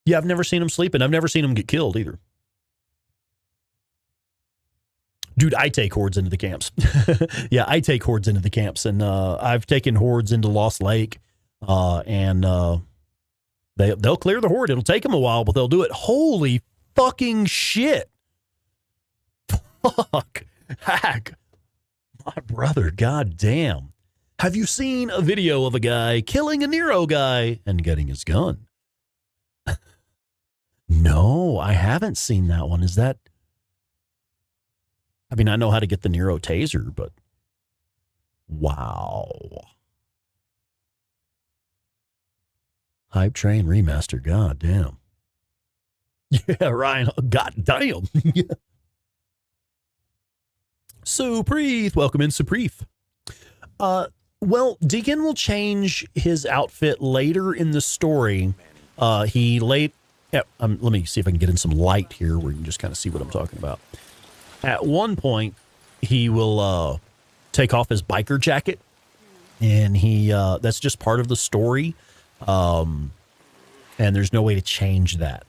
Yeah, I've never seen him sleep, and I've never seen him get killed either. Dude, I take hordes into the camps. Yeah, I take hordes into the camps, and I've taken hordes into Lost Lake, and they'll clear the horde. It'll take them a while, but they'll do it. Holy fucking shit. Fuck. Hack. My brother, goddamn. Have you seen a video of a guy killing a Nero guy and getting his gun? No, I haven't seen that one. Is that... I mean, I know how to get the Nero taser, but... Wow. Hype Train Remaster, goddamn. Yeah, Ryan, goddamn. Supreeth, welcome in, Supreeth. Well, Deacon will change his outfit later in the story. Let me see if I can get in some light here where you can just kind of see what I'm talking about. At one point, he will take off his biker jacket, and that's just part of the story, and there's no way to change that.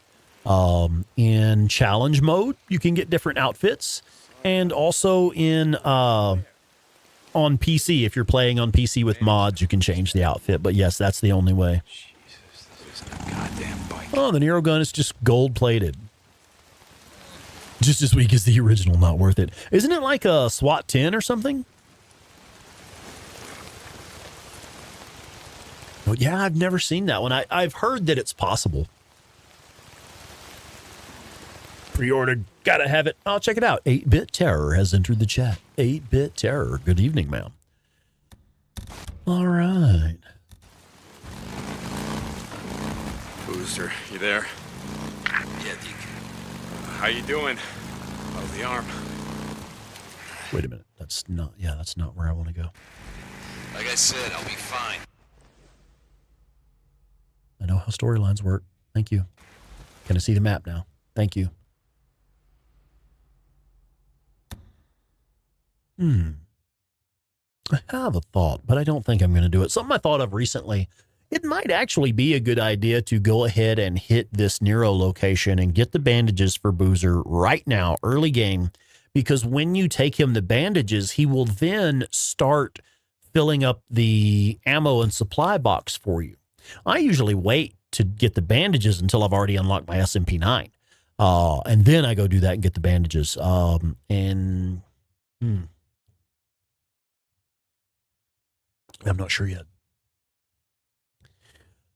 In challenge mode, you can get different outfits, and also on PC, if you're playing on PC with mods, you can change the outfit. But yes, that's the only way. Jesus, this is a goddamn bike. Oh, the Nero gun is just gold-plated. Just as weak as the original, not worth it. Isn't it like a SWAT 10 or something? Well, yeah, I've never seen that one. I've heard that it's possible. Pre-ordered, gotta have it. I'll check it out. 8-Bit Terror has entered the chat. 8-Bit Terror. Good evening, ma'am. All right. Booster, you there? Yeah, Deke. How you doing? How's the arm? Wait a minute. That's not where I want to go. Like I said, I'll be fine. I know how storylines work. Thank you. Can I see the map now? Thank you. I have a thought, but I don't think I'm going to do it. Something I thought of recently. It might actually be a good idea to go ahead and hit this Nero location and get the bandages for Boozer right now, early game, because when you take him the bandages, he will then start filling up the ammo and supply box for you. I usually wait to get the bandages until I've already unlocked my SMP9. And then I go do that and get the bandages. I'm not sure yet.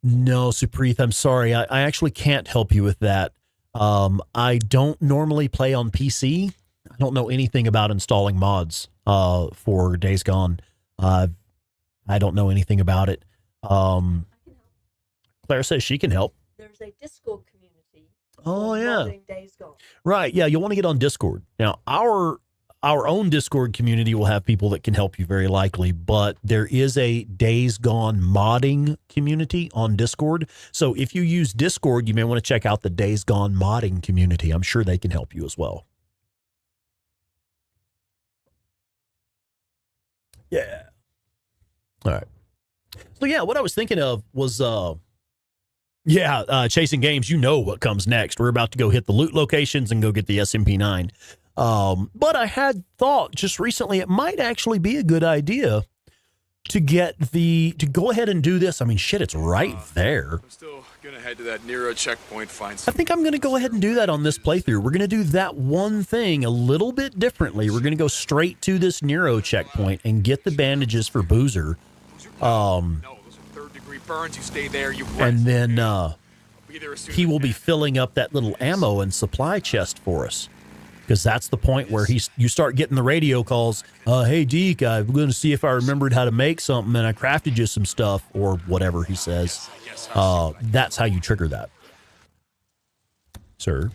No, Supreeth, I'm sorry. I actually can't help you with that. I don't normally play on PC. I don't know anything about installing mods for Days Gone. I don't know anything about it. Claire says she can help. There's a Discord community. Oh, yeah. Days Gone. Right. Yeah, you'll want to get on Discord. Now, our our own Discord community will have people that can help you very likely, but there is a Days Gone modding community on Discord. So if you use Discord, you may want to check out the Days Gone modding community. I'm sure they can help you as well. Yeah. All right. So yeah, what I was thinking of was, Chasing Games, you know what comes next. We're about to go hit the loot locations and go get the SMP9. But I had thought just recently it might actually be a good idea to go ahead and do this. I mean, shit, it's right there. I'm still gonna head to that Nero checkpoint, find I some... think I'm going to go ahead and do that on this playthrough. We're going to do that one thing a little bit differently. We're going to go straight to this Nero checkpoint and get the bandages for Boozer. No, those are third-degree burns. You stay there, you rest. And then Be there as soon he as will I be can. filling up that little ammo and supply chest for us. Because that's the point where you start getting the radio calls. Hey, Deke, I'm going to see if I remembered how to make something, and I crafted you some stuff, or whatever he says. That's how you trigger that. Sir?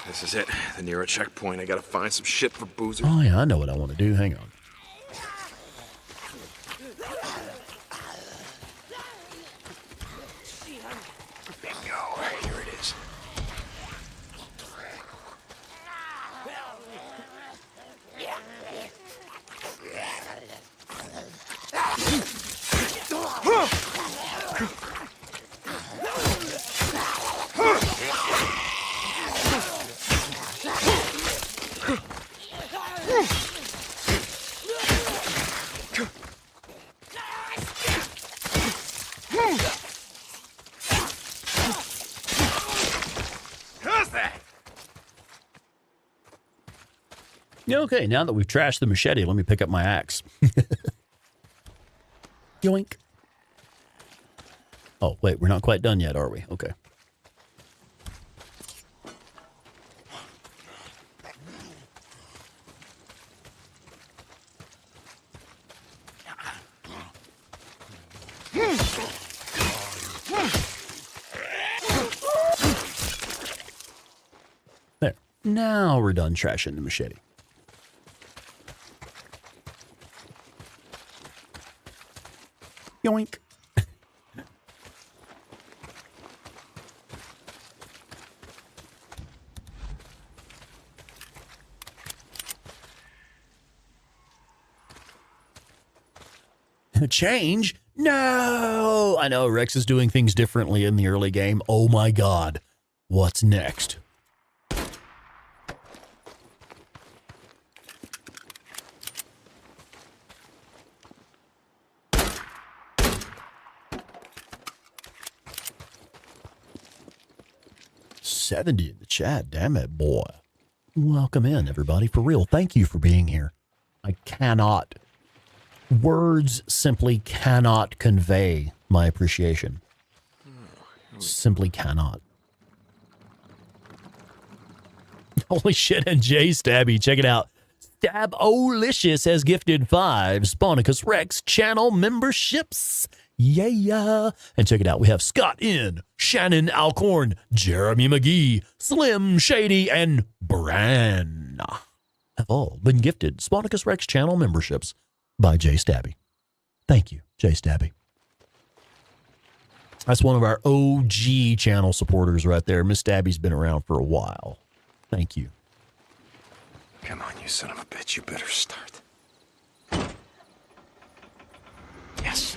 This is it. The Nero checkpoint. I gotta find some shit for Boozer. Oh, yeah, I know what I want to do. Hang on. Bingo. Here it is. How's that? Yeah, okay, now that we've trashed the machete, let me pick up my axe. Yoink. Oh, wait, we're not quite done yet, are we? Okay. There. Now we're done trashing the machete. Yoink. Change? No! I know, Rex is doing things differently in the early game. Oh my god. What's next? $70 in the chat. Damn it, boy. Welcome in, everybody. For real, thank you for being here. I cannot... Words simply cannot convey my appreciation. Simply cannot. Holy shit, and Jay Stabby, check it out. Stab-O-licious has gifted 5 Sponicus Rex channel memberships. Yeah. And check it out. We have Scott N, Shannon Alcorn, Jeremy McGee, Slim Shady, and Bran have all been gifted Sponicus Rex channel memberships by Jay Stabby. Thank you, Jay Stabby. That's one of our OG channel supporters right there. Miss Stabby's been around for a while. Thank you. Come on, you son of a bitch. You better start. Yes.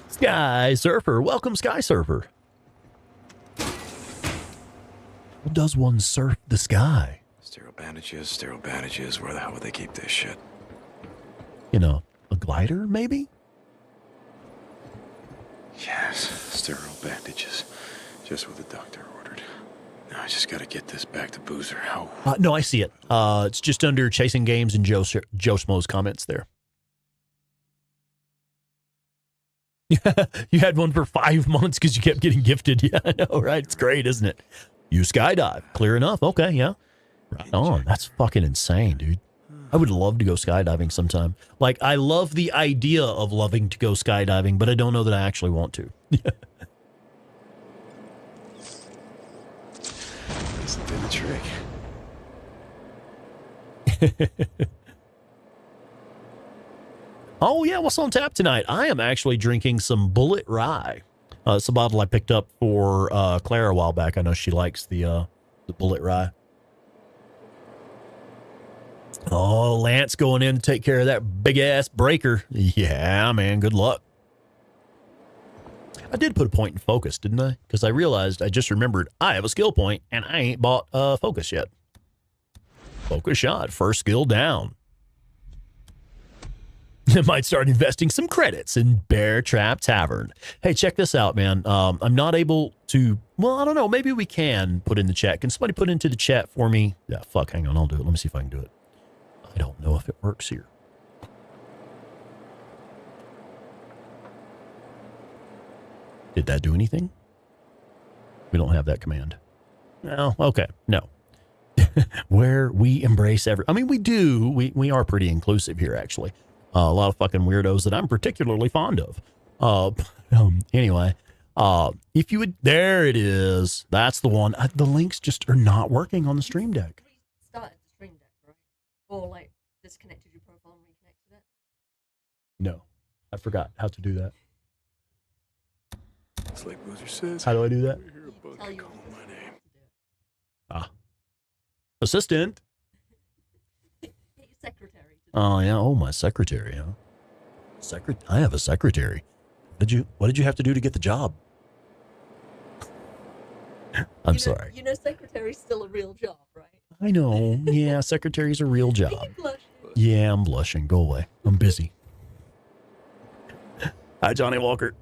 Sky Surfer. Welcome, Sky Surfer. How does one surf the sky? Sterile bandages. Where the hell would they keep this shit? You know, a glider, maybe? Yes, sterile bandages. Just what the doctor ordered. Now I just gotta get this back to Boozer. How? No, I see it. It's just under Chasing Games and Joe Schmo's comments there. You had one for 5 months because you kept getting gifted. Yeah, I know, right? It's great, isn't it? You skydive. Clear enough. Okay, yeah. Right on. That's fucking insane, dude. I would love to go skydiving sometime. Like, I love the idea of loving to go skydiving, but I don't know that I actually want to. This did the trick. Oh, yeah, what's on tap tonight? I am actually drinking some Bullet Rye. It's a bottle I picked up for Claire a while back. I know she likes the Bullet Rye. Oh, Lance going in to take care of that big-ass breaker. Yeah, man, good luck. I did put a point in focus, didn't I? Because I realized, I just remembered, I have a skill point, and I ain't bought focus yet. Focus shot, first skill down. I might start investing some credits in Bear Trap Tavern. Hey, check this out, man. I'm not able to, well, I don't know. Maybe we can put in the chat. Can somebody put into the chat for me? Yeah, fuck, hang on. I'll do it. Let me see if I can do it. I don't know if it works here. Did that do anything? We don't have that command. No, okay, no. Where we embrace I mean, we do. We are pretty inclusive here, actually. A lot of fucking weirdos that I'm particularly fond of. Anyway, if you would, there it is. That's the one. The links just are not working on the Stream Deck. Started the Stream Deck, right? Or like disconnected your profile and reconnected it? No, I forgot how to do that. It's like Boozer says. How do I do that? Tell you Call my name. Assistant. Get your secretary. Oh yeah. Oh, my secretary. Huh? I have a secretary. What did you have to do to get the job? I'm sorry. You know, secretary's still a real job, right? I know. Yeah, secretary's a real job. Are you blushing? Yeah, I'm blushing. Go away. I'm busy. Hi, Johnny Walker.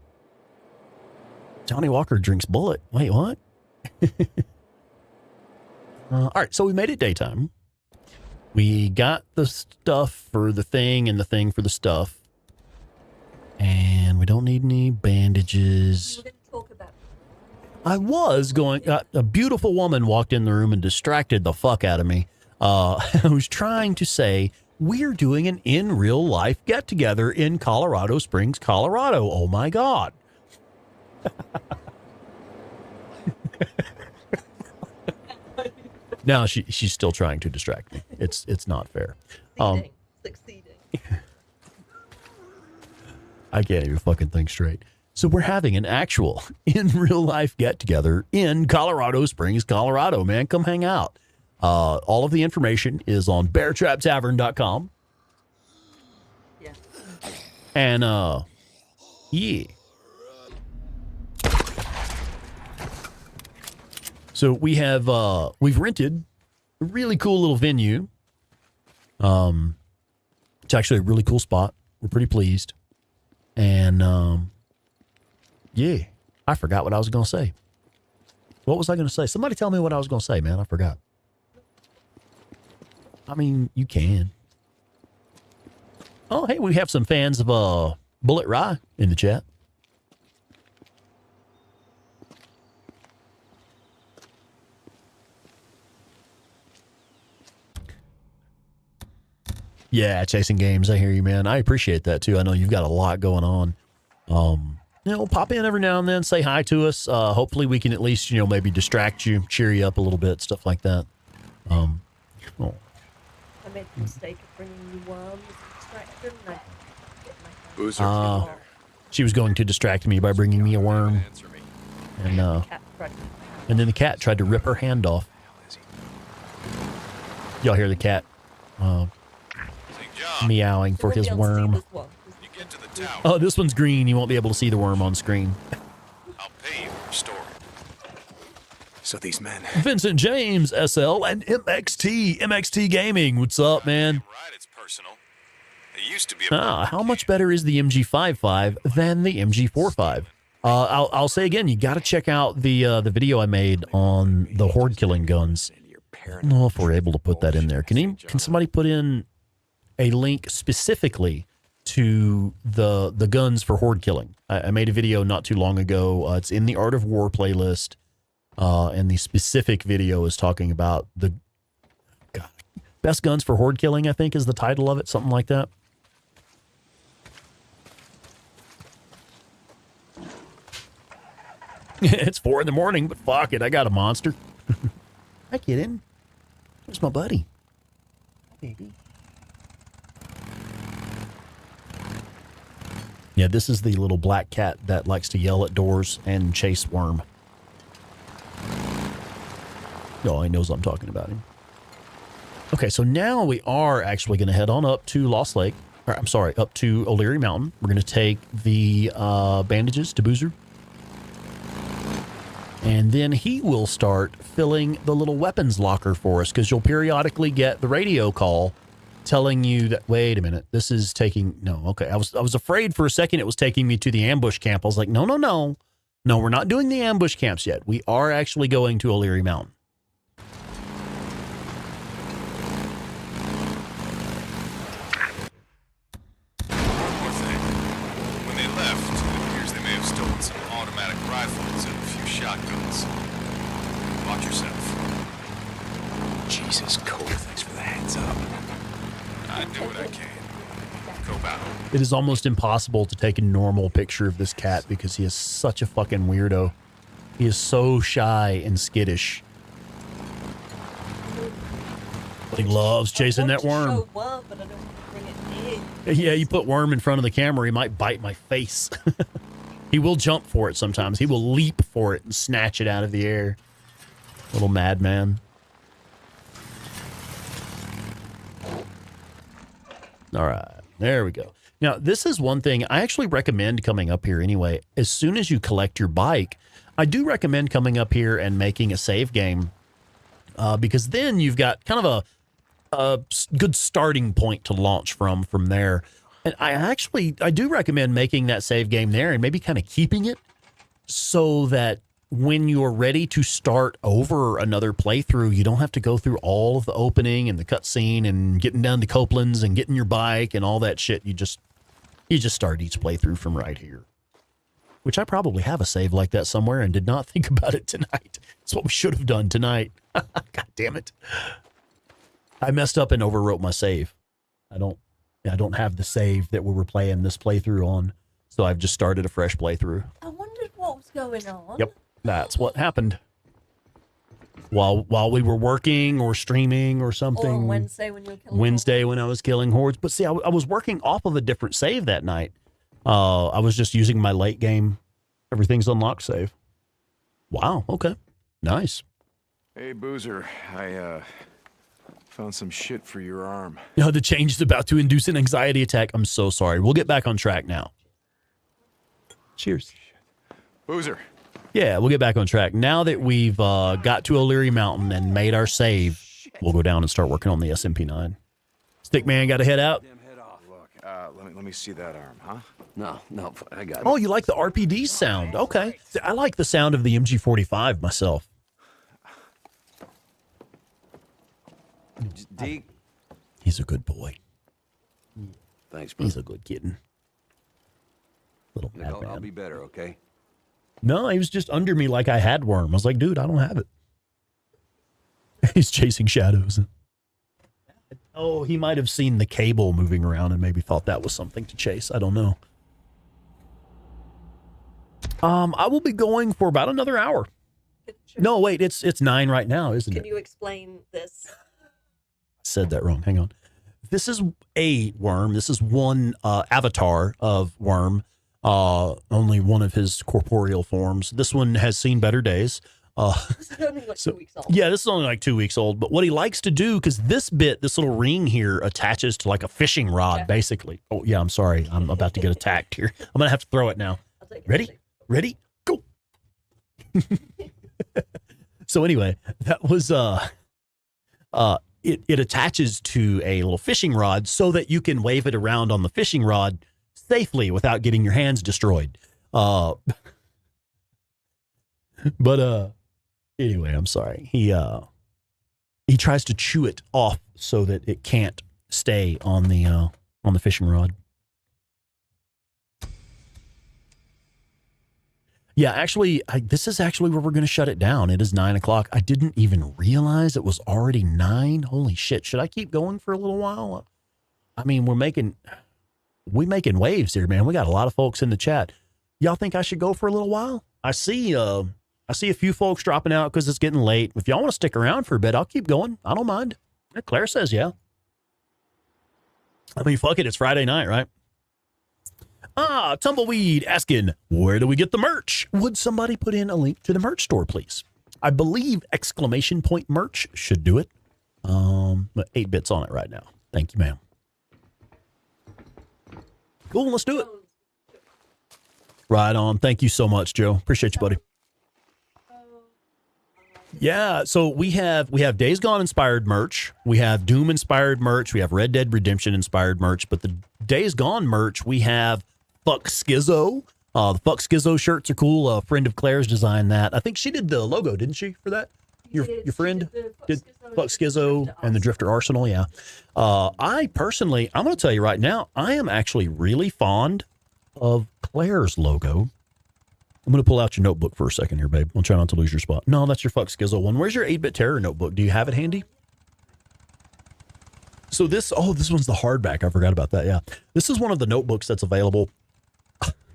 Johnny Walker drinks Bullet. Wait, what? All right, so we made it daytime. We got the stuff for the thing and the thing for the stuff. And we don't need any bandages. You were going to talk about I was going... a beautiful woman walked in the room and distracted the fuck out of me. Who's trying to say, we're doing an in-real-life get-together in Colorado Springs, Colorado. Oh, my God. No, she's still trying to distract me. It's not fair. succeeding. I can't even fucking think straight. So we're having an actual in real life get together in Colorado Springs, Colorado, man. Come hang out. All of the information is on beartraptavern.com. Yeah. And yeah. So we have we've rented a really cool little venue. It's actually a really cool spot. We're pretty pleased. And yeah, I forgot what I was going to say. What was I going to say? Somebody tell me what I was going to say, man. I forgot. I mean, you can. Oh, hey, we have some fans of Bullet Rye in the chat. Yeah, chasing games. I hear you, man. I appreciate that too. I know you've got a lot going on. You know, pop in every now and then, say hi to us. Hopefully we can at least, you know, maybe distract you, cheer you up a little bit, stuff like that. I made the mistake of bringing you worms and distraction. Boozer. She was going to distract me by bringing me a worm. And then the cat tried to rip her hand off. Y'all hear the cat meowing for his worm. Oh, this one's green. You won't be able to see the worm on screen. I'll pay you for story. So these men. Vincent James, SL, and MXT Gaming. What's up, man? Right, it's personal. It used to be How much better is the MG55 than the MG45? I'll say again, you got to check out the video I made on the Horde killing guns. I don't know if we're able to put that in there. Can somebody put in a link specifically to the guns for Horde killing? I made a video not too long ago. It's in the Art of War playlist. And the specific video is talking about Best guns for horde killing, I think, is the title of it. Something like that. It's 4 in the morning, but fuck it. I got a monster. Hi, kitten. Where's my buddy? Hi, baby. Yeah, this is the little black cat that likes to yell at doors and chase worm. Oh, he knows I'm talking about him. Okay, so now we are actually going to head on up to Lost Lake. Or, I'm sorry, up to O'Leary Mountain. We're going to take the bandages to Boozer. And then he will start filling the little weapons locker for us, because you'll periodically get the radio call telling you that, wait a minute, this is taking, no, okay. I was afraid for a second it was taking me to the ambush camp. I was like, no, we're not doing the ambush camps yet. We are actually going to O'Leary Mountain. One thing. When they left, it appears they may have stolen some automatic rifles and a few shotguns. Watch yourself. Jesus, Cole, thanks for the heads up. I do what I can. Go battle. It is almost impossible to take a normal picture of this cat because he is such a fucking weirdo. He is so shy and skittish. But he loves chasing that worm. Show worm, but I don't want to bring it near. Yeah, you put worm in front of the camera, he might bite my face. He will jump for it sometimes. He will leap for it and snatch it out of the air. Little madman. All right, there we go. Now, this is one thing I actually recommend coming up here anyway. As soon as you collect your bike, I do recommend coming up here and making a save game because then you've got kind of a good starting point to launch from there. And I do recommend making that save game there and maybe kind of keeping it so that when you're ready to start over another playthrough, you don't have to go through all of the opening and the cutscene and getting down to Copeland's and getting your bike and all that shit. You just start each playthrough from right here, which I probably have a save like that somewhere and did not think about it tonight. It's what we should have done tonight. God damn it. I messed up and overwrote my save. I don't have the save that we were playing this playthrough on. So I've just started a fresh playthrough. I wondered what was going on. Yep. That's what happened. While we were working or streaming or something. Or on Wednesday when you were killing Wednesday when I was killing hordes. But see, I was working off of a different save that night. I was just using my late game. Everything's unlocked save. Wow. Okay. Nice. Hey, Boozer. I found some shit for your arm. No, the change is about to induce an anxiety attack. I'm so sorry. We'll get back on track now. Cheers. Boozer. Yeah, we'll get back on track. Now that we've got to O'Leary Mountain and made our save, we'll go down and start working on the SMP9. Stickman, got to head out? Look, let me see that arm, huh? No, I got it. Oh, you like the RPD sound. Okay. See, I like the sound of the MG45 myself. Deke. He's a good boy. Thanks, bro. He's a good kitten. Little Look, I'll madman. be better, okay? No, he was just under me like I had worm. I was like, dude, I don't have it. He's chasing shadows. Oh, he might have seen the cable moving around and maybe thought that was something to chase. I don't know. I will be going for about another hour. No, wait, it's 9 right now, isn't it? Can you explain this? I said that wrong. Hang on. This is a worm. This is one avatar of worm. Only one of his corporeal forms. This one has seen better days. This is only like 2 weeks old. Yeah, this is only like 2 weeks old. But what he likes to do, because this little ring here attaches to like a fishing rod, basically. Oh, yeah, I'm sorry. I'm about to get attacked here. I'm going to have to throw it now. Ready? Ready? Go. So anyway, that was, it attaches to a little fishing rod so that you can wave it around on the fishing rod safely without getting your hands destroyed. But anyway, I'm sorry. He tries to chew it off so that it can't stay on the fishing rod. Yeah, actually, this is actually where we're going to shut it down. It is 9 o'clock. I didn't even realize it was already 9. Holy shit. Should I keep going for a little while? I mean, we making waves here, man. We got a lot of folks in the chat. Y'all think I should go for a little while? I see a few folks dropping out because it's getting late. If y'all want to stick around for a bit, I'll keep going. I don't mind. Claire says, yeah. I mean, fuck it. It's Friday night, right? Tumbleweed asking, where do we get the merch? Would somebody put in a link to the merch store, please? I believe exclamation point merch should do it. 8 bits on it right now. Thank you, ma'am. Cool, let's do it. Right on. Thank you so much, Joe. Appreciate you, buddy. Yeah, so we have Days Gone inspired merch. We have Doom inspired merch. We have Red Dead Redemption inspired merch. But the Days Gone merch, we have Fuck Skizzo. The Fuck Skizzo shirts are cool. A friend of Claire's designed that. I think she did the logo, didn't she, for that? Your friend did Fuck Skizzo and the Drifter Arsenal, yeah. I personally, I'm going to tell you right now, I am actually really fond of Claire's logo. I'm going to pull out your notebook for a second here, babe. I'll try not to lose your spot. No, that's your Fuck Skizzo one. Where's your 8-Bit Terror notebook? Do you have it handy? So this one's the hardback. I forgot about that, yeah. This is one of the notebooks that's available.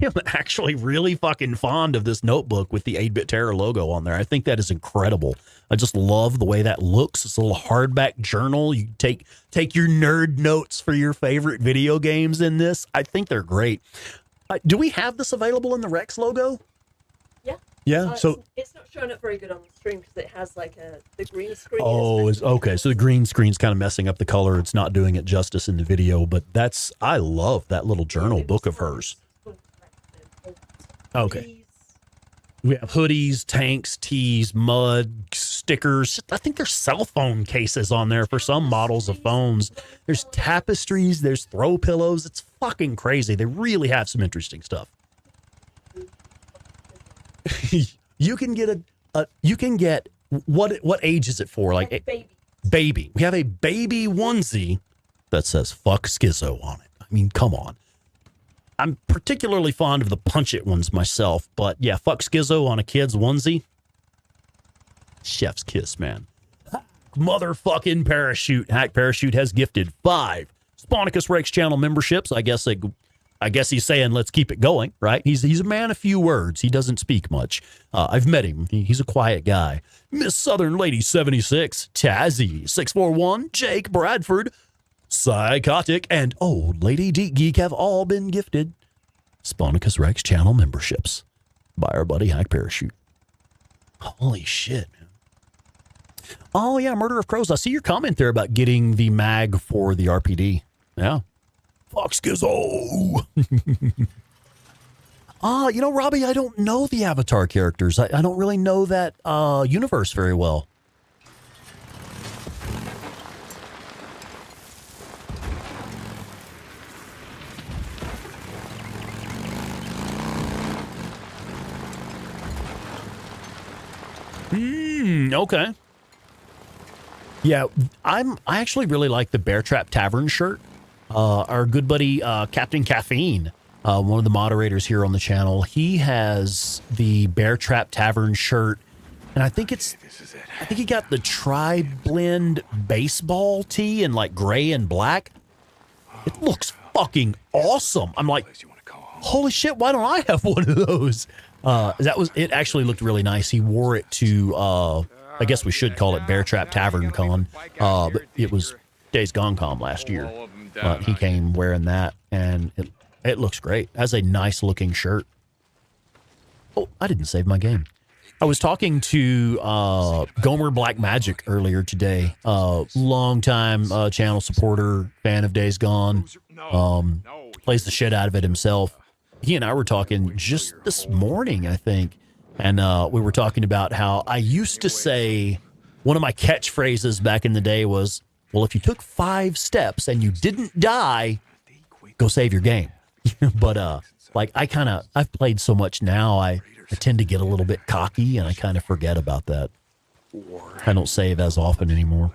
I'm actually really fucking fond of this notebook with the 8-Bit Terror logo on there. I think that is incredible. I just love the way that looks. It's a little hardback journal. You take your nerd notes for your favorite video games in this. I think they're great. Do we have this available in the Rex logo? Yeah. Yeah. So it's not showing up very good on the stream because it has like the green screen. Oh, okay. So the green screen's kind of messing up the color. It's not doing it justice in the video, but I love that little journal book of hers. Okay. We have hoodies, tanks, tees, mud, stickers. I think there's cell phone cases on there for some models of phones. There's tapestries, there's throw pillows. It's fucking crazy. They really have some interesting stuff. You can get what age is it for? Like baby. We have a baby onesie that says fuck Skizzo on it. I mean, come on. I'm particularly fond of the punch it ones myself, but yeah, fuck Skizzo on a kid's onesie. Chef's kiss, man. Motherfucking Parachute. Hack Parachute has gifted 5 Sponicus Rex channel memberships. I guess he's saying let's keep it going, right? He's a man of few words. He doesn't speak much. I've met him. He's a quiet guy. Miss Southern Lady 76, Tazzy 641, Jake Bradford, Psychotic, and Old Lady Deep Geek have all been gifted Sponicus Rex channel memberships by our buddy Hack Parachute. Holy shit, man. Oh, yeah, Murder of Crows. I see your comment there about getting the mag for the RPD. Yeah. Fuck Skizzo. Robbie, I don't know the Avatar characters. I don't really know that universe very well. Okay. Yeah, I actually really like the Bear Trap Tavern shirt. Our good buddy Captain Caffeine, one of the moderators here on the channel, he has the Bear Trap Tavern shirt, and I think he got the Tri-Blend baseball tee in like gray and black. It looks fucking awesome. I'm like, holy shit, why don't I have one of those? It actually looked really nice. He wore it to I guess we should call it Bear Trap Tavern Con, but it was Days Gone Con last year. He came wearing that, and it looks great. It has a nice looking shirt. Oh, I didn't save my game. I was talking to Gomer Black Magic earlier today, longtime channel supporter, fan of Days Gone, plays the shit out of it himself. He and I were talking just this morning, I think, and we were talking about how I used to say, one of my catchphrases back in the day was, well, if you took 5 steps and you didn't die, go save your game. But I've played so much now, I tend to get a little bit cocky, and I kind of forget about that. I don't save as often anymore.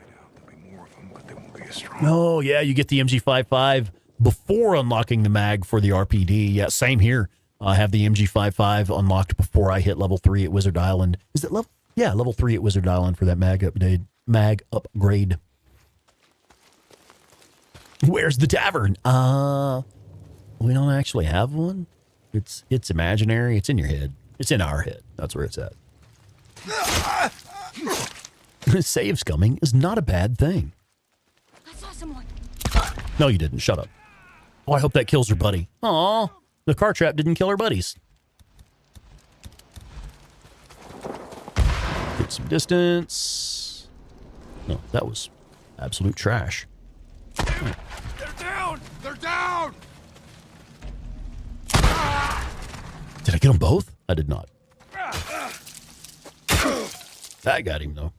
Oh, yeah, you get the MG55 before unlocking the mag for the RPD. Yeah, same here. I have the MG55 unlocked before I hit level 3 at Wizard Island. Is it level? Yeah, level 3 at Wizard Island for that mag upgrade. Where's the tavern? We don't actually have one. It's imaginary. It's in your head. It's in our head. That's where it's at. Save scumming is not a bad thing. I saw someone. No, you didn't. Shut up. Oh, I hope that kills her buddy. Aw, the car trap didn't kill her buddies. Get some distance. No, that was absolute trash. They're down! They're down! Did I get them both? I did not. That got him, though.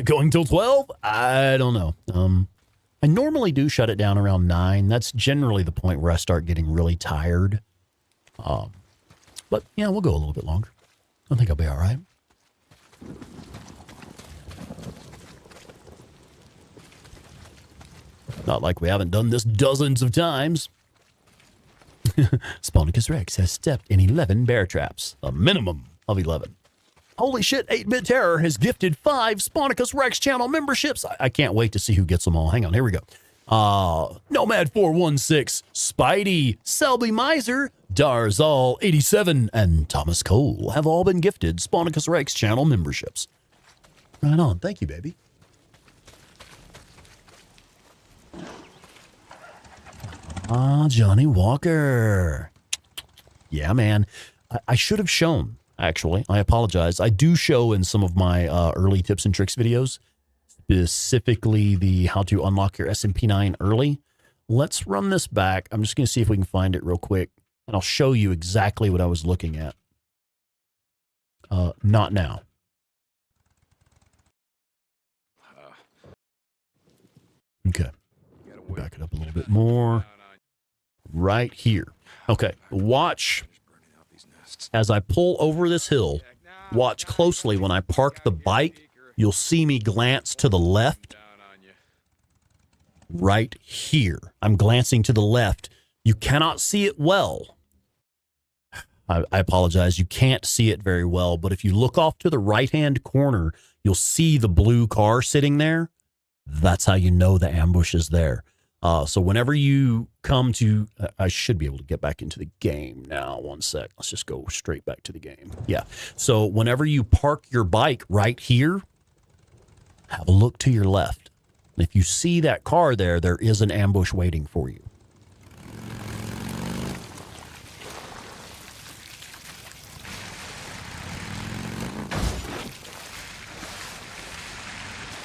Going till 12? I don't know. I normally do shut it down around 9. That's generally the point where I start getting really tired. But, yeah, we'll go a little bit longer. I think I'll be all right. Not like we haven't done this dozens of times. Sponicus Rex has stepped in 11 bear traps. A minimum of 11. Holy shit, 8-Bit Terror has gifted 5 Sponicus Rex channel memberships. I can't wait to see who gets them all. Hang on, here we go. Nomad416, Spidey, Selby Miser, Darzal87, and Thomas Cole have all been gifted Sponicus Rex channel memberships. Right on. Thank you, baby. Johnny Walker. Yeah, man. I should have shown, actually. I apologize. I do show in some of my early tips and tricks videos, specifically the how to unlock your SMP9 early. Let's run this back. I'm just going to see if we can find it real quick, and I'll show you exactly what I was looking at. Not now. Okay. Back it up a little bit more. Right here. Okay, watch as I pull over this hill. Watch closely when I park the bike. You'll see me glance to the left. Right here. I'm glancing to the left. You cannot see it well. I apologize. You can't see it very well, but if you look off to the right-hand corner, you'll see the blue car sitting there. That's how you know the ambush is there. So whenever you come to, I should be able to get back into the game now. One sec. Let's just go straight back to the game. Yeah. So whenever you park your bike right here, have a look to your left. And if you see that car there, there is an ambush waiting for you.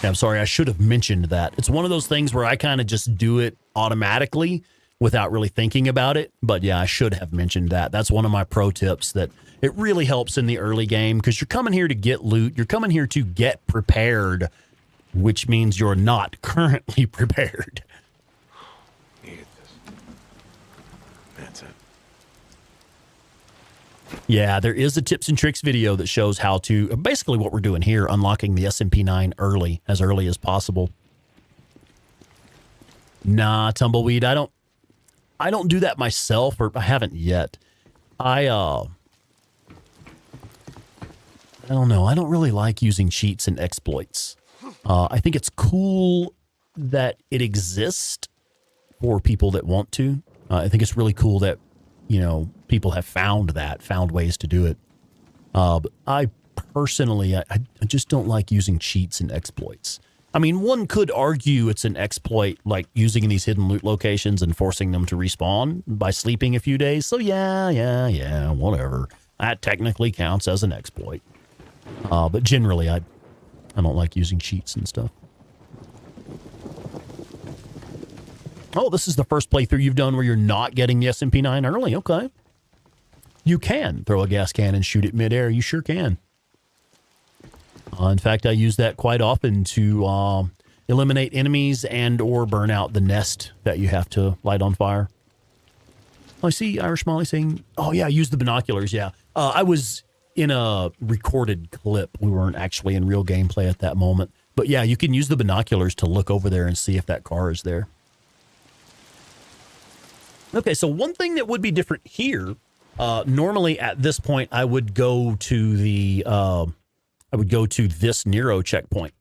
I'm sorry, I should have mentioned that. It's one of those things where I kind of just do it automatically without really thinking about it. But yeah, I should have mentioned that. That's one of my pro tips that it really helps in the early game because you're coming here to get loot. You're coming here to get prepared, which means you're not currently prepared. That's it. Yeah, there is a tips and tricks video that shows how to, basically what we're doing here, unlocking the SMP9 early as possible. Nah, Tumbleweed, I don't do that myself, or I haven't yet. I don't know. I don't really like using cheats and exploits. I think it's cool that it exists for people that want to. I think it's really cool that, you know, people have found ways to do it. But I personally, I just don't like using cheats and exploits. I mean, one could argue it's an exploit, like using these hidden loot locations and forcing them to respawn by sleeping a few days. So yeah, whatever. That technically counts as an exploit. But generally, I don't like using cheats and stuff. Oh, this is the first playthrough you've done where you're not getting the SMP9 early. Okay. You can throw a gas can and shoot it midair. You sure can. In fact, I use that quite often to eliminate enemies and or burn out the nest that you have to light on fire. Oh, I see Irish Molly saying, oh yeah, use the binoculars. Yeah. I was in a recorded clip. We weren't actually in real gameplay at that moment. But yeah, you can use the binoculars to look over there and see if that car is there. Okay, so one thing that would be different here, normally at this point, I would go to the, this Nero checkpoint.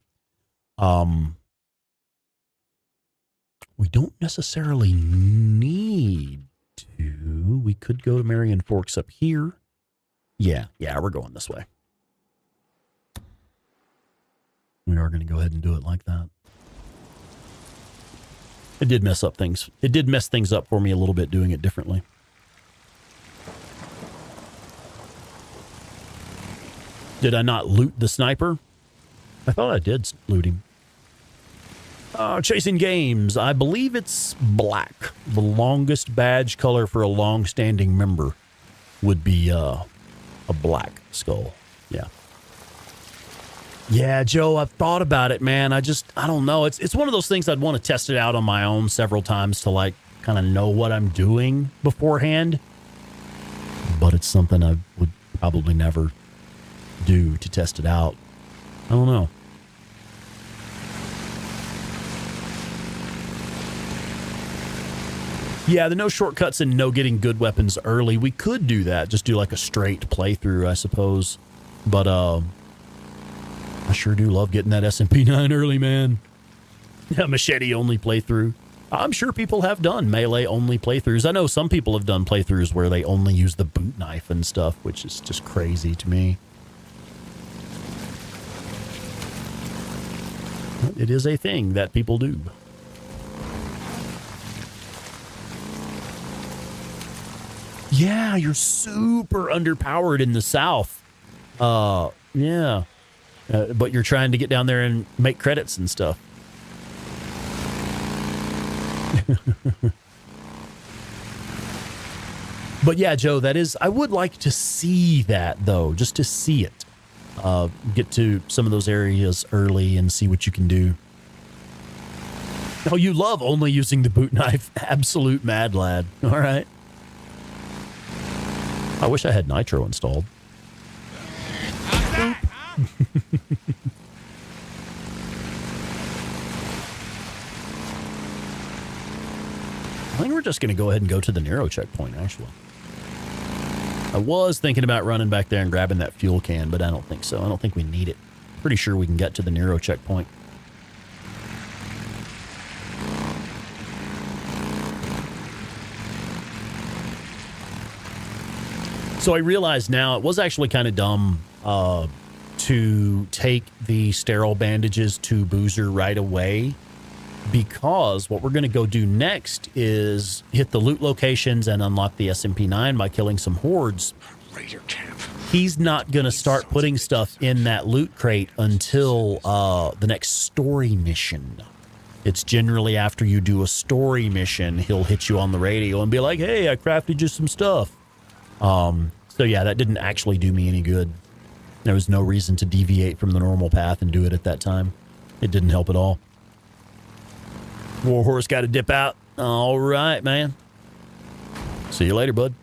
We don't necessarily need to. We could go to Marion Forks up here. Yeah, we're going this way. We are going to go ahead and do it like that. It did mess up things. It did mess things up for me a little bit doing it differently. Did I not loot the sniper? I thought I did loot him. Chasing games. I believe it's black. The longest badge color for a long-standing member would be a black skull. Yeah. Yeah, Joe, I've thought about it, man. I don't know. It's one of those things I'd want to test it out on my own several times to, like, kind of know what I'm doing beforehand. But it's something I would probably never do to test it out. I don't know. Yeah, the no shortcuts and no getting good weapons early. We could do that. Just do like a straight playthrough, I suppose. But, I sure do love getting that SMP9 early, man. Yeah, machete-only playthrough. I'm sure people have done melee-only playthroughs. I know some people have done playthroughs where they only use the boot knife and stuff, which is just crazy to me. It is a thing that people do. Yeah, you're super underpowered in the south. Yeah. But you're trying to get down there and make credits and stuff. But yeah, Joe, that is, I would like to see that, though, just to see it. Get to some of those areas early and see what you can do. Oh, you love only using the boot knife. Absolute mad lad. All right. I wish I had nitro installed. I think we're just going to go ahead and go to the Nero checkpoint, actually. I was thinking about running back there and grabbing that fuel can, but I don't think so. I don't think we need it. Pretty sure we can get to the Nero checkpoint. So I realize now it was actually kind of dumb to take the sterile bandages to Boozer right away, because what we're going to go do next is hit the loot locations and unlock the SMP9 by killing some hordes. Raider camp. He's not going to start putting stuff in that loot crate until the next story mission. It's generally after you do a story mission, he'll hit you on the radio and be like, hey, I crafted you some stuff. So yeah, that didn't actually do me any good. There was no reason to deviate from the normal path and do it at that time. It didn't help at all. Warhorse got to dip out. All right, man. See you later, bud.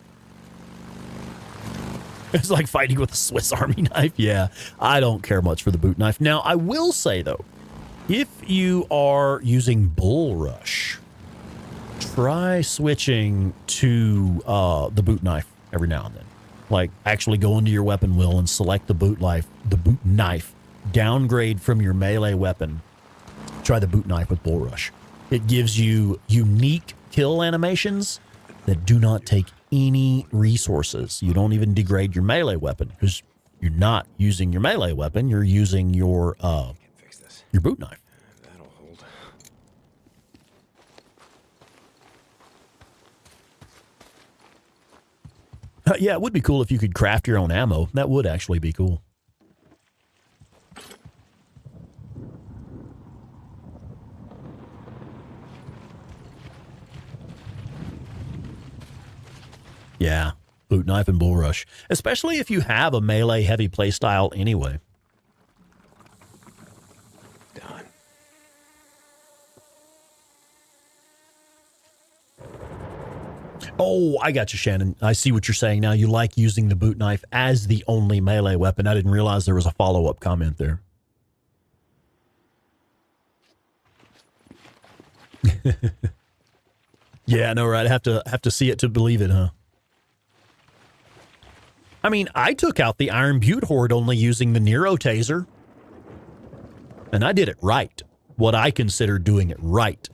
It's like fighting with a Swiss Army knife. Yeah, I don't care much for the boot knife. Now, I will say, though, if you are using Bull Rush, try switching to the boot knife every now and then. Like, actually go into your weapon wheel and select the boot knife. Downgrade from your melee weapon. Try the boot knife with Bull Rush. It gives you unique kill animations that do not take any resources. You don't even degrade your melee weapon because you're not using your melee weapon. You're using your boot knife. That'll hold. Yeah, it would be cool if you could craft your own ammo. That would actually be cool. Yeah, boot knife and Bull Rush. Especially if you have a melee heavy playstyle anyway. Done. Oh, I got you, Shannon. I see what you're saying now. You like using the boot knife as the only melee weapon. I didn't realize there was a follow-up comment there. Yeah, I know, right? I have to see it to believe it, huh? I mean, I took out the Iron Butte Horde only using the Nero taser. And I did it right. What I consider doing it right.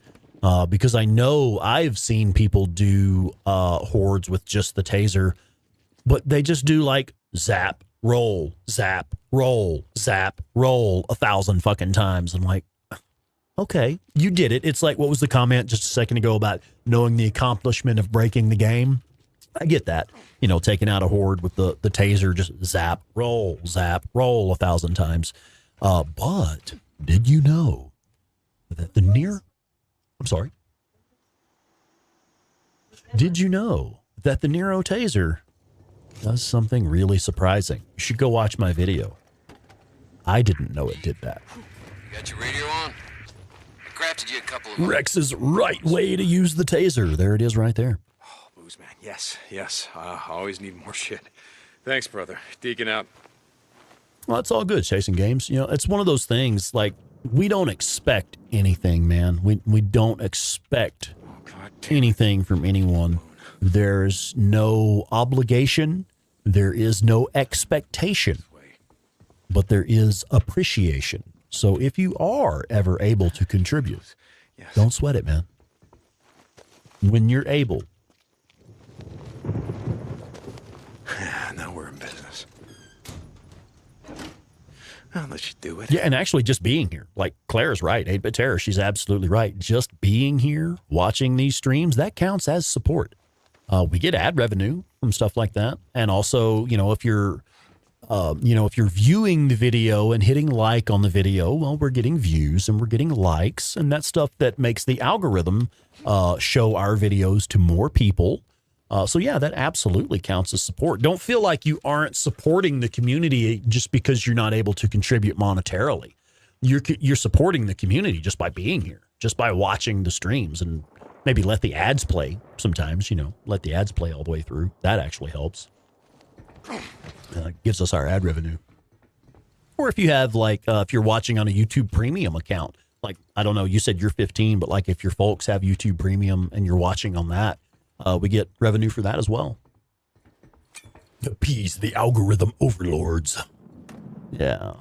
Because I know I've seen people do hordes with just the taser, but they just do like zap, roll, zap, roll, zap, roll 1,000 fucking times. I'm like, okay, you did it. It's like, what was the comment just a second ago about knowing the accomplishment of breaking the game? I get that. You know, taking out a horde with the taser, just zap, roll, 1,000 times. But did you know that the Nero... I'm sorry. Did you know that the Nero taser does something really surprising? You should go watch my video. I didn't know it did that. You got your radio on? I crafted you a couple of... Rex's right way to use the taser. There it is right there. Oh, booze man. Yes. I always need more shit. Thanks, brother. Deacon out. Well, it's all good, Chasing Games. You know, it's one of those things, like, we don't expect anything, man. We don't expect anything from anyone. There's no obligation. There is no expectation. But there is appreciation. So if you are ever able to contribute, don't sweat it, man. When you're able. Now we're in business. I'll let you do it. Yeah, and actually just being here, like Claire's right, 8-Bit Terror, she's absolutely right. Just being here, watching these streams, that counts as support. We get ad revenue from stuff like that. And also, you know, if you're viewing the video and hitting like on the video, well, we're getting views and we're getting likes, and that's stuff that makes the algorithm show our videos to more people. So yeah, that absolutely counts as support. Don't feel like you aren't supporting the community just because you're not able to contribute monetarily. You're supporting the community just by being here, just by watching the streams, and maybe let the ads play sometimes, you know, let the ads play all the way through. That actually helps. Gives us our ad revenue. Or if you have like, if you're watching on a YouTube Premium account, like, I don't know, you said you're 15, but like if your folks have YouTube Premium and you're watching on that, we get revenue for that as well. Appease the algorithm overlords. Yeah.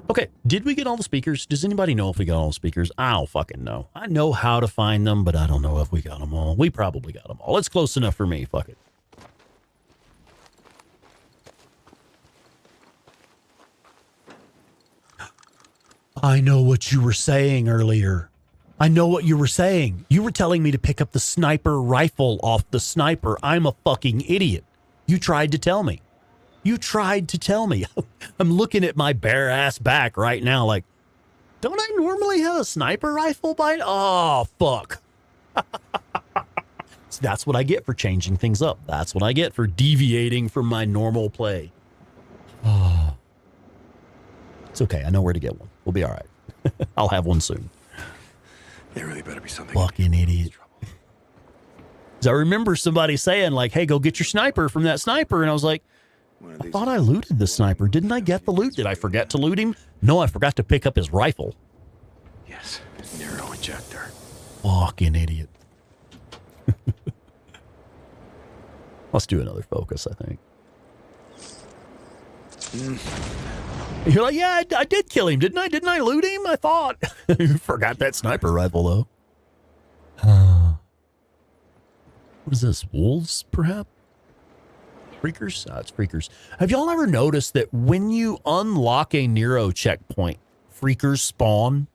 Okay, did we get all the speakers? Does anybody know if we got all the speakers? I don't fucking know. I know how to find them, but I don't know if we got them all. We probably got them all. It's close enough for me. Fuck it. I know what you were saying earlier. I know what you were saying. You were telling me to pick up the sniper rifle off the sniper. I'm a fucking idiot. You tried to tell me. You tried to tell me. I'm looking at my bare ass back right now like, don't I normally have a sniper rifle by... Oh, fuck. So that's what I get for changing things up. That's what I get for deviating from my normal play. Oh. It's okay. I know where to get one. We'll be all right. I'll have one soon. There really better be something. Fucking idiot. I remember somebody saying like, hey, go get your sniper from that sniper. And I was like, I thought I looted the sniper. Didn't I get the loot? Did I forget to loot him? No, I forgot to pick up his rifle. Yes, Nero injector. Fucking idiot. Let's do another focus, I think. You're like, yeah, I did kill him, didn't I? Didn't I loot him? I thought. Forgot that sniper rifle, though. What is this? Wolves, perhaps? Freakers? It's freakers. Have y'all ever noticed that when you unlock a Nero checkpoint, freakers spawn?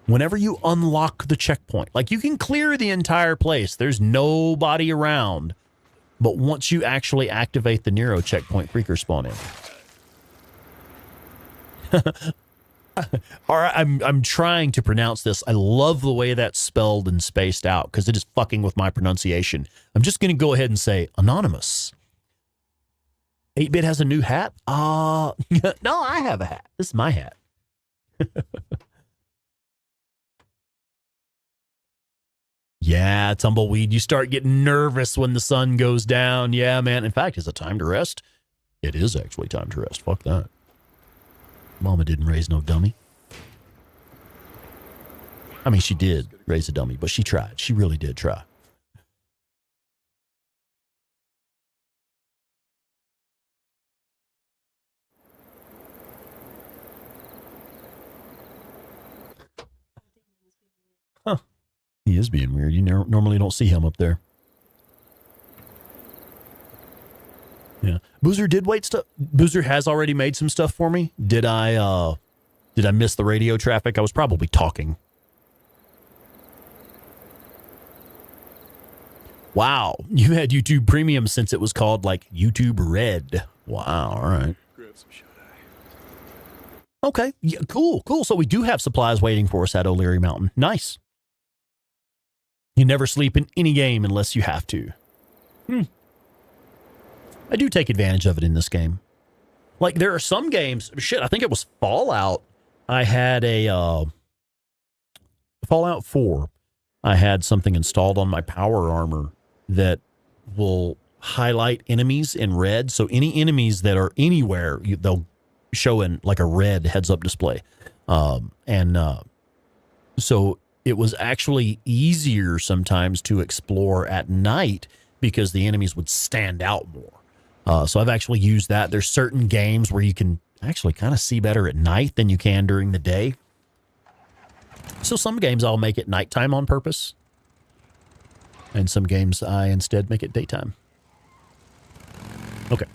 Whenever you unlock the checkpoint, like you can clear the entire place. There's nobody around. But once you actually activate the Nero checkpoint, freakers spawn in. All right, I'm trying to pronounce this. I love the way that's spelled and spaced out because it is fucking with my pronunciation. I'm just going to go ahead and say anonymous. 8-Bit has a new hat? No, I have a hat. This is my hat. Yeah, tumbleweed. You start getting nervous when the sun goes down. Yeah, man. In fact, is it time to rest? It is actually time to rest. Fuck that. Mama didn't raise no dummy. I mean, she did raise a dummy, but she tried. She really did try. Huh. He is being weird. You normally don't see him up there. Yeah. Boozer did wait stuff. Boozer has already made some stuff for me. Did I miss the radio traffic? I was probably talking. Wow. You had YouTube Premium since it was called like YouTube Red. Wow. All right. Grab some shut-eye. Okay. Yeah, cool. Cool. So we do have supplies waiting for us at O'Leary Mountain. Nice. You never sleep in any game unless you have to. I do take advantage of it in this game. Like, there are some games... Shit, I think it was Fallout. I had a... Fallout 4. I had something installed on my power armor that will highlight enemies in red. So any enemies that are anywhere, they'll show in like a red heads-up display. So it was actually easier sometimes to explore at night because the enemies would stand out more. So I've actually used that. There's certain games where you can actually kind of see better at night than you can during the day. So some games I'll make it nighttime on purpose. And some games I instead make it daytime. Okay.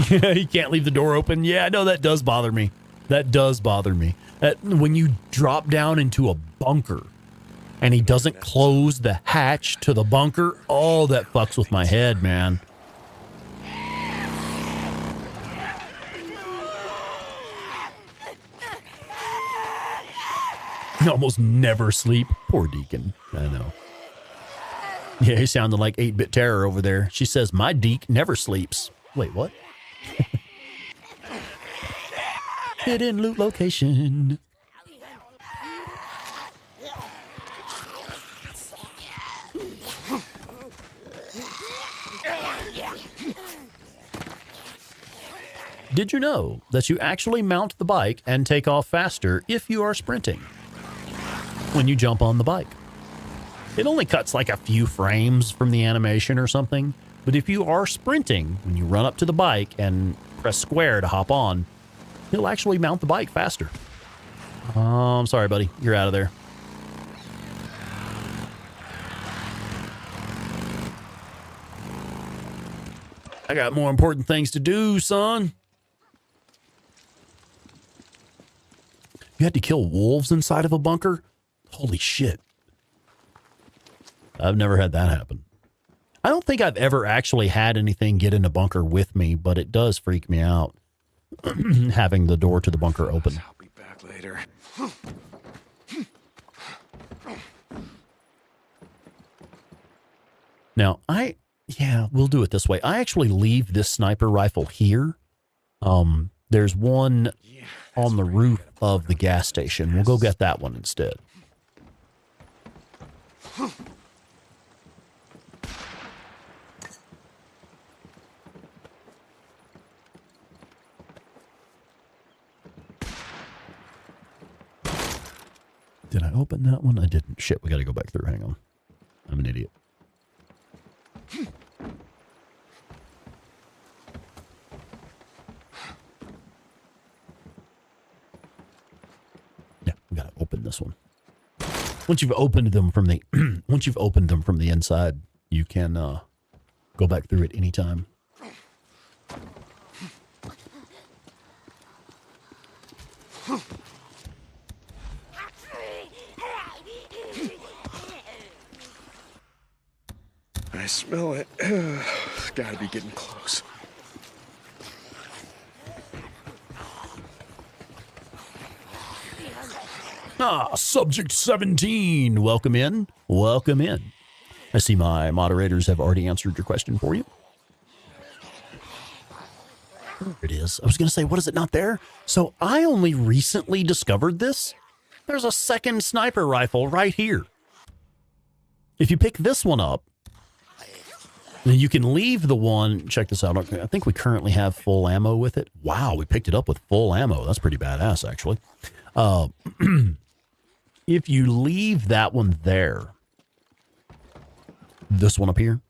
You can't leave the door open. Yeah, no, that does bother me. That does bother me. When you drop down into a bunker and he doesn't close the hatch to the bunker, oh, that fucks with my head, man. You almost never sleep. Poor Deacon. I know. Yeah, he sounded like 8-Bit Terror over there. She says, my Deke never sleeps. Wait, what? Hidden loot location. Did you know that you actually mount the bike and take off faster if you are sprinting when you jump on the bike? It only cuts like a few frames from the animation or something, but if you are sprinting, when you run up to the bike and press square to hop on, you'll actually mount the bike faster. Oh, I'm sorry, buddy. You're out of there. I got more important things to do, son. You had to kill wolves inside of a bunker? Holy shit. I've never had that happen. I don't think I've ever actually had anything get in a bunker with me, but it does freak me out having the door to the bunker open. I'll be back later. Now, we'll do it this way. I actually leave this sniper rifle here. There's one on the roof of the gas station. We'll go get that one instead. Did I open that one? I didn't. Shit, we got to go back through. Hang on. I'm an idiot. Yeah, we got to open this one. Once you've opened them from the inside, you can go back through it anytime. I smell it. Gotta be getting close. Subject 17. Welcome in. Welcome in. I see my moderators have already answered your question for you. There it is. I was going to say, what is it not there? So I only recently discovered this. There's a second sniper rifle right here. If you pick this one up, then you can leave the one. Check this out. I think we currently have full ammo with it. Wow, we picked it up with full ammo. That's pretty badass, actually. If you leave that one there, this one up here,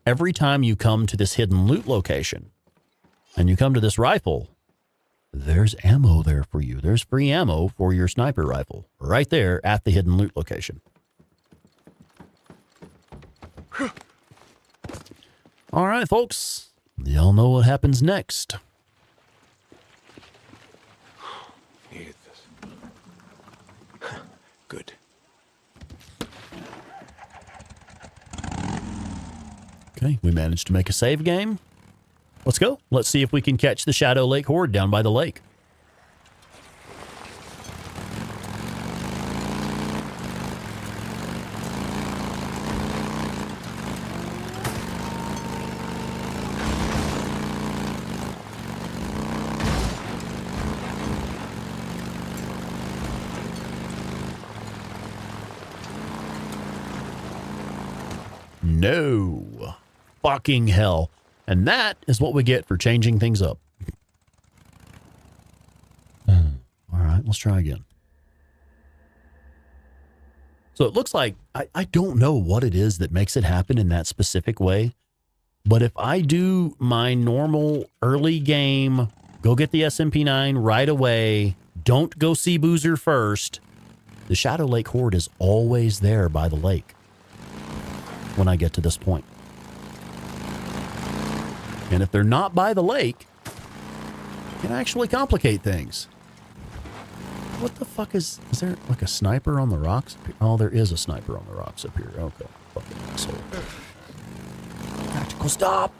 every time you come to this hidden loot location and you come to this rifle, there's ammo there for you. There's free ammo for your sniper rifle right there at the hidden loot location. All right, folks. Y'all know what happens next. Need this. Good. Okay, we managed to make a save game. Let's go. Let's see if we can catch the Shadow Lake Horde down by the lake. No. Fucking hell. And that is what we get for changing things up. All right, let's try again. So it looks like, I don't know what it is that makes it happen in that specific way. But if I do my normal early game, go get the SMP9 right away, don't go see Boozer first, the Shadow Lake Horde is always there by the lake when I get to this point. And if they're not by the lake, it can actually complicate things. What the fuck is there like a sniper on the rocks? Oh, there is a sniper on the rocks up here. Okay. Fucking asshole. Tactical stop.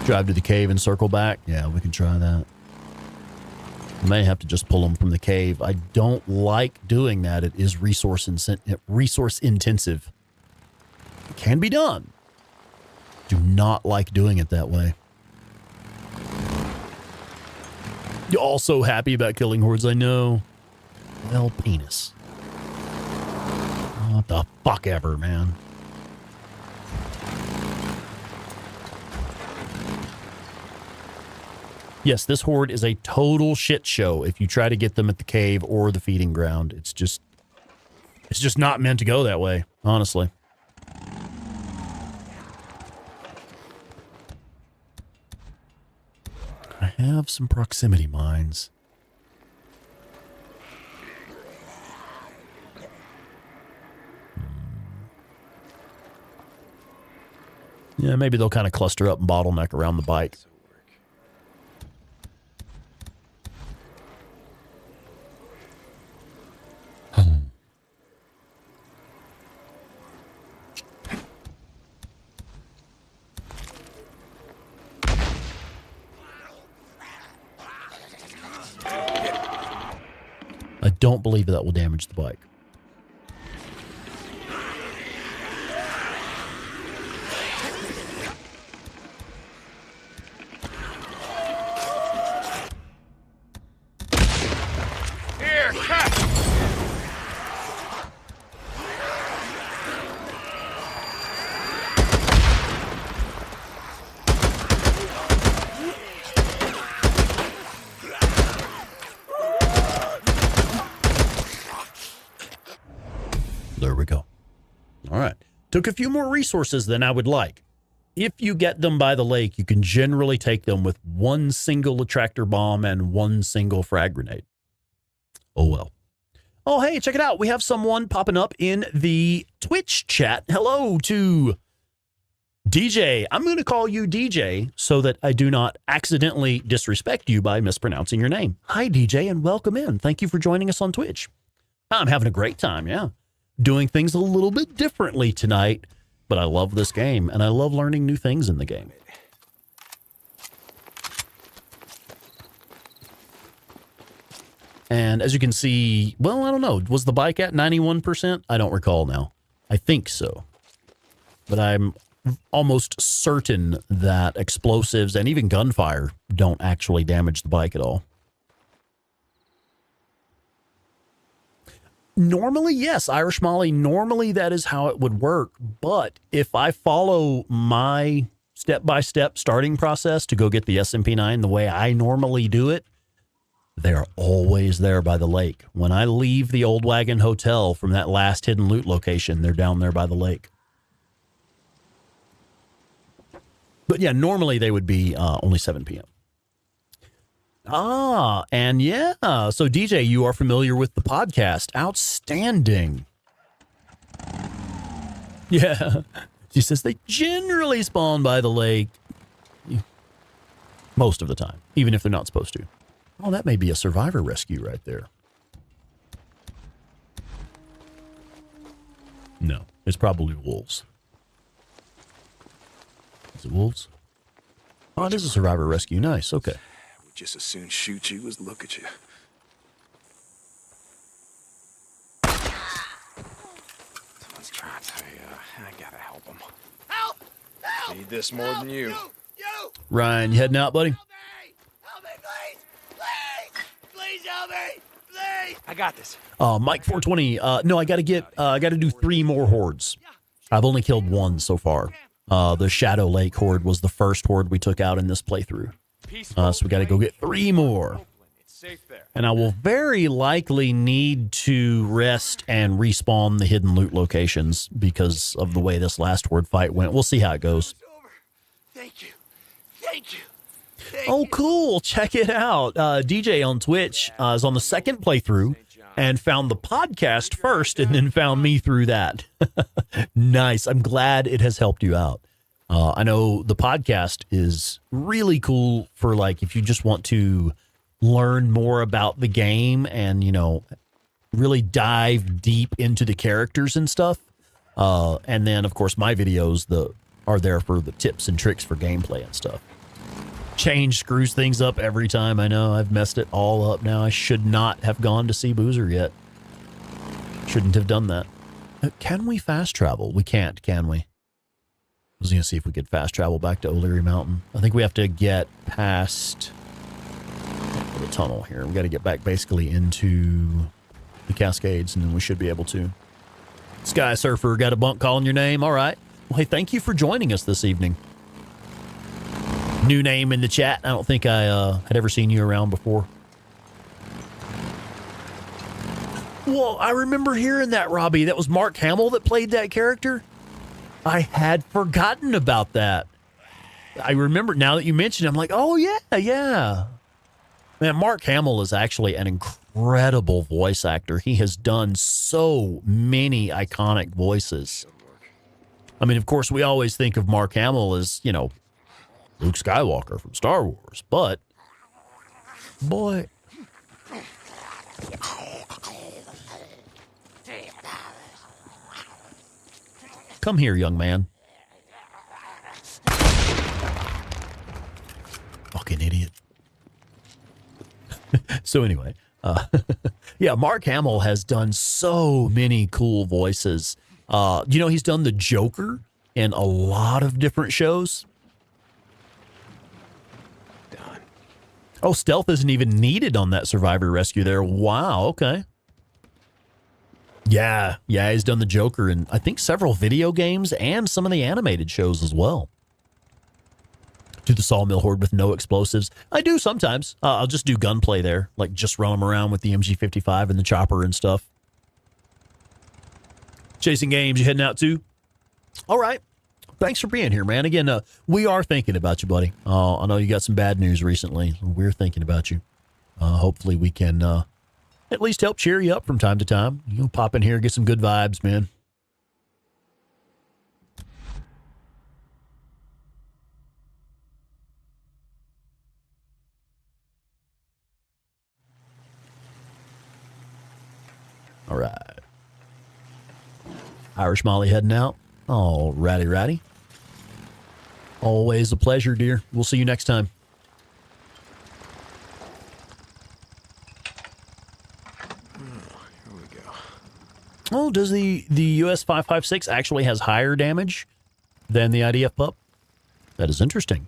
Drive to the cave and circle back. Yeah, we can try that. I may have to just pull them from the cave. I don't like doing that. It is resource intensive. It can be done. Do not like doing it that way. You're also happy about killing hordes, I know. Well, penis. What the fuck ever, man. Yes, this horde is a total shit show if you try to get them at the cave or the feeding ground. It's just not meant to go that way, honestly. I have some proximity mines. Yeah, maybe they'll kind of cluster up and bottleneck around the bike. I don't believe that will damage the bike. Here, cut! There we go. All right. Took a few more resources than I would like. If you get them by the lake, you can generally take them with one single attractor bomb and one single frag grenade. Oh, well. Oh, hey, check it out. We have someone popping up in the Twitch chat. Hello to DJ. I'm going to call you DJ so that I do not accidentally disrespect you by mispronouncing your name. Hi, DJ, and welcome in. Thank you for joining us on Twitch. I'm having a great time, yeah. Doing things a little bit differently tonight, but I love this game, and I love learning new things in the game. And as you can see, well, I don't know. Was the bike at 91%? I don't recall now. I think so. But I'm almost certain that explosives and even gunfire don't actually damage the bike at all. Normally, yes, Irish Molly, normally that is how it would work. But if I follow my step-by-step starting process to go get the SMP9 the way I normally do it, they're always there by the lake. When I leave the Old Wagon Hotel from that last hidden loot location, they're down there by the lake. But yeah, normally they would be only 7 p.m. Ah, and yeah, so DJ, you are familiar with the podcast. Outstanding. Yeah. She says they generally spawn by the lake. Most of the time, even if they're not supposed to. Oh, that may be a survivor rescue right there. No, it's probably wolves. Is it wolves? Oh, it is a survivor rescue. Nice, okay. We'd just as soon shoot you as look at you. Let's try to tell you, I gotta help him. Help! Help! Need this more than you. You! Ryan, you heading out, buddy? Help me, please! Please! Please help me! Please! I got this. Mike 420. No, I gotta do 3 more hordes. I've only killed 1 so far. The Shadow Lake horde was the first horde we took out in this playthrough. So we gotta go get 3 more. And I will very likely need to rest and respawn the hidden loot locations because of the way this last horde fight went. We'll see how it goes. Thank you. Thank you. Oh, cool. Check it out. DJ on Twitch is on the second playthrough and found the podcast first and then found me through that. Nice. I'm glad it has helped you out. I know the podcast is really cool for, like, if you just want to learn more about the game and, you know, really dive deep into the characters and stuff. And then, of course, my videos are there for the tips and tricks for gameplay and stuff. Change screws things up every time. I know I've messed it all up now. I should not have gone to see Boozer yet. Shouldn't have done that. Can we fast travel? We can't, can we? I was going to see if we could fast travel back to O'Leary Mountain. I think we have to get past the tunnel here. We got to get back basically into the Cascades, and then we should be able to. Sky Surfer, got a bunk calling your name. All right. Well, hey, thank you for joining us this evening. New name in the chat. I don't think I had ever seen you around before. Well, I remember hearing that, Robbie. That was Mark Hamill that played that character. I had forgotten about that. I remember now that you mentioned it, I'm like, oh, yeah. Man, Mark Hamill is actually an incredible voice actor. He has done so many iconic voices. I mean, of course, we always think of Mark Hamill as, you know, Luke Skywalker from Star Wars, but boy, come here, young man. Fucking idiot. So anyway, yeah, Mark Hamill has done so many cool voices. You know, he's done the Joker in a lot of different shows. Oh, stealth isn't even needed on that survivor rescue there. Wow, okay. Yeah, he's done the Joker in, I think, several video games and some of the animated shows as well. Do the Sawmill Horde with no explosives? I do sometimes. I'll just do gunplay there, like just run them around with the MG55 and the chopper and stuff. Chasing Games, you heading out too? All right. Thanks for being here, man. Again, we are thinking about you, buddy. I know you got some bad news recently. We're thinking about you. Hopefully we can at least help cheer you up from time to time. You know, pop in here, get some good vibes, man. All right. Irish Molly heading out. Oh, ratty. Always a pleasure, dear. We'll see you next time. Here we go. Oh, does the US 556 actually has higher damage than the IDF pup. That is interesting.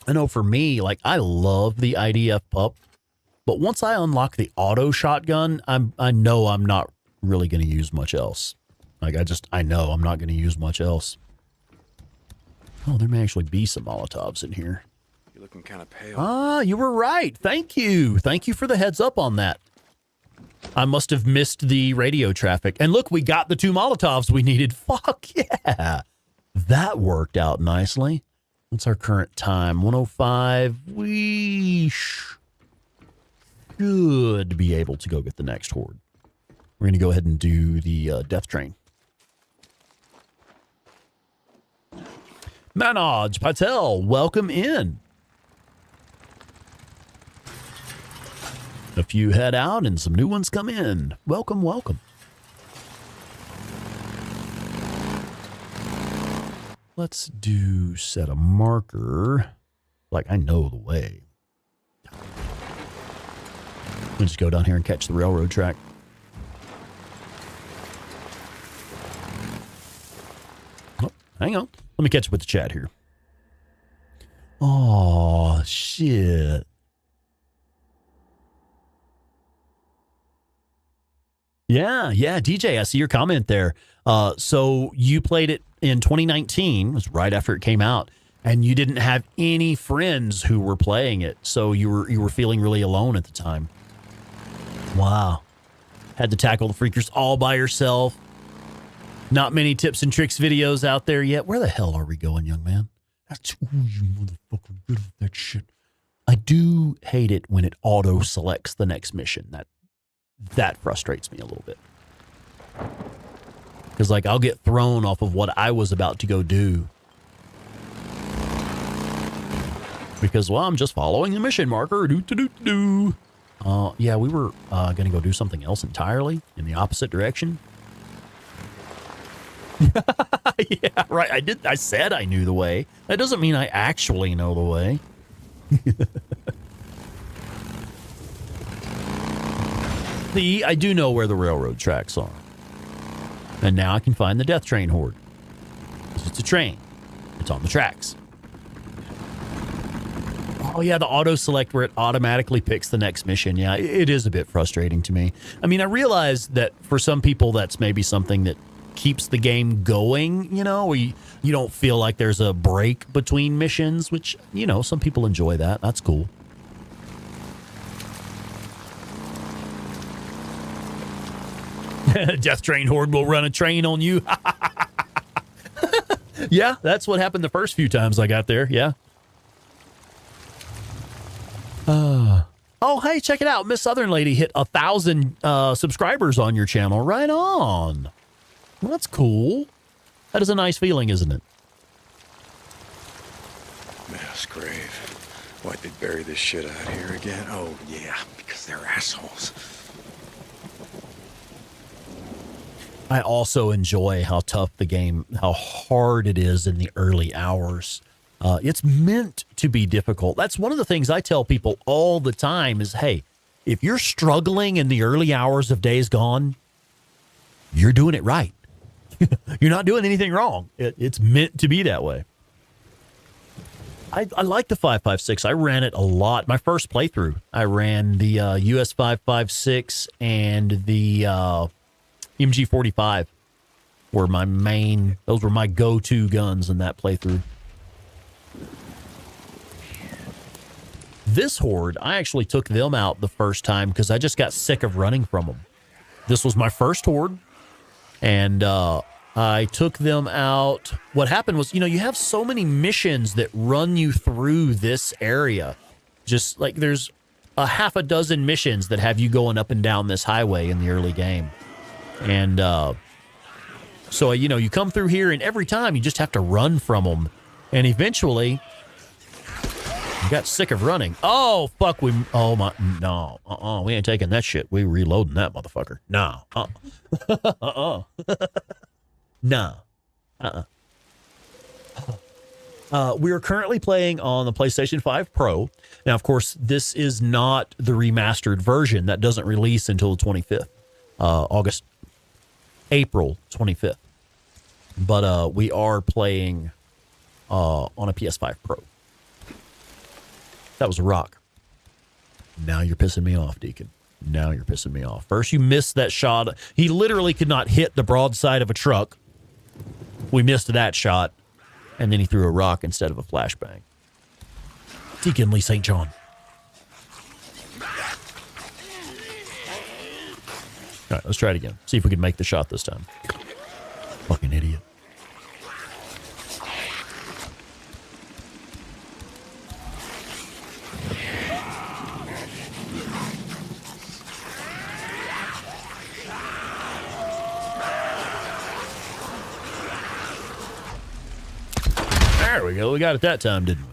I know for me, like, I love the IDF pup, but once I unlock the auto shotgun, I know I'm not really going to use much else. Like, I know I'm not going to use much else. Oh, there may actually be some Molotovs in here. You're looking kind of pale. Ah, you were right. Thank you. Thank you for the heads up on that. I must have missed the radio traffic. And look, we got the 2 Molotovs we needed. Fuck yeah. That worked out nicely. What's our current time? 1:05. We should be able to go get the next horde. We're going to go ahead and do the death train. Manoj Patel, welcome in. A few head out and some new ones come in. Welcome, welcome. Let's do set a marker. Like, I know the way. We'll just go down here and catch the railroad track. Oh, hang on. Let me catch up with the chat here. Oh, shit. Yeah, DJ, I see your comment there. So you played it in 2019, it was right after it came out, and you didn't have any friends who were playing it, so you were feeling really alone at the time. Wow. Had to tackle the freakers all by yourself. Not many tips and tricks videos out there yet. Where the hell are we going, young man? Ooh, you motherfucker, good with that shit. I do hate it when it auto selects the next mission. That frustrates me a little bit. Because, like, I'll get thrown off of what I was about to go do. Because, well, I'm just following the mission marker. Yeah, we were going to go do something else entirely in the opposite direction. Yeah, right. I said I knew the way. That doesn't mean I actually know the way. See, I do know where the railroad tracks are. And now I can find the death train horde. It's a train. It's on the tracks. Oh, yeah, the auto select where it automatically picks the next mission. Yeah, it is a bit frustrating to me. I mean, I realize that for some people, that's maybe something that keeps the game going, you know, where you don't feel like there's a break between missions, which, you know, some people enjoy that. That's cool. Death train horde will run a train on you. Yeah, that's what happened the first few times I got there. Yeah. Oh, hey, check it out. Miss Southern Lady hit 1,000 subscribers on your channel. Right on. Well, that's cool. That is a nice feeling, isn't it? Mass grave. Why'd they bury this shit out here again? Oh, yeah, because they're assholes. I also enjoy how tough the game, how hard it is in the early hours. It's meant to be difficult. That's one of the things I tell people all the time is, hey, if you're struggling in the early hours of Days Gone, you're doing it right. You're not doing anything wrong. It's meant to be that way. I like the 5.56. I ran it a lot. My first playthrough, I ran the US 5.56 and the MG45 were my main, those were my go-to guns in that playthrough. This horde, I actually took them out the first time because I just got sick of running from them. This was my first horde, and I took them out. What happened was, you know, you have so many missions that run you through this area. Just like there's a half a dozen missions that have you going up and down this highway in the early game. And so, you know, you come through here, and every time you just have to run from them. And eventually, I got sick of running. Oh, fuck. No. We ain't taking that shit. We reloading that motherfucker. No. No. We are currently playing on the PlayStation 5 Pro. Now, of course, this is not the remastered version. That doesn't release until the 25th, April 25th. But we are playing on a PS5 Pro. That was a rock. Now you're pissing me off, Deacon. Now you're pissing me off. First, you missed that shot. He literally could not hit the broadside of a truck. We missed that shot. And then he threw a rock instead of a flashbang. Deacon Lee St. John. All right, let's try it again. See if we can make the shot this time. Fucking idiot. There we go. We got it that time, didn't we?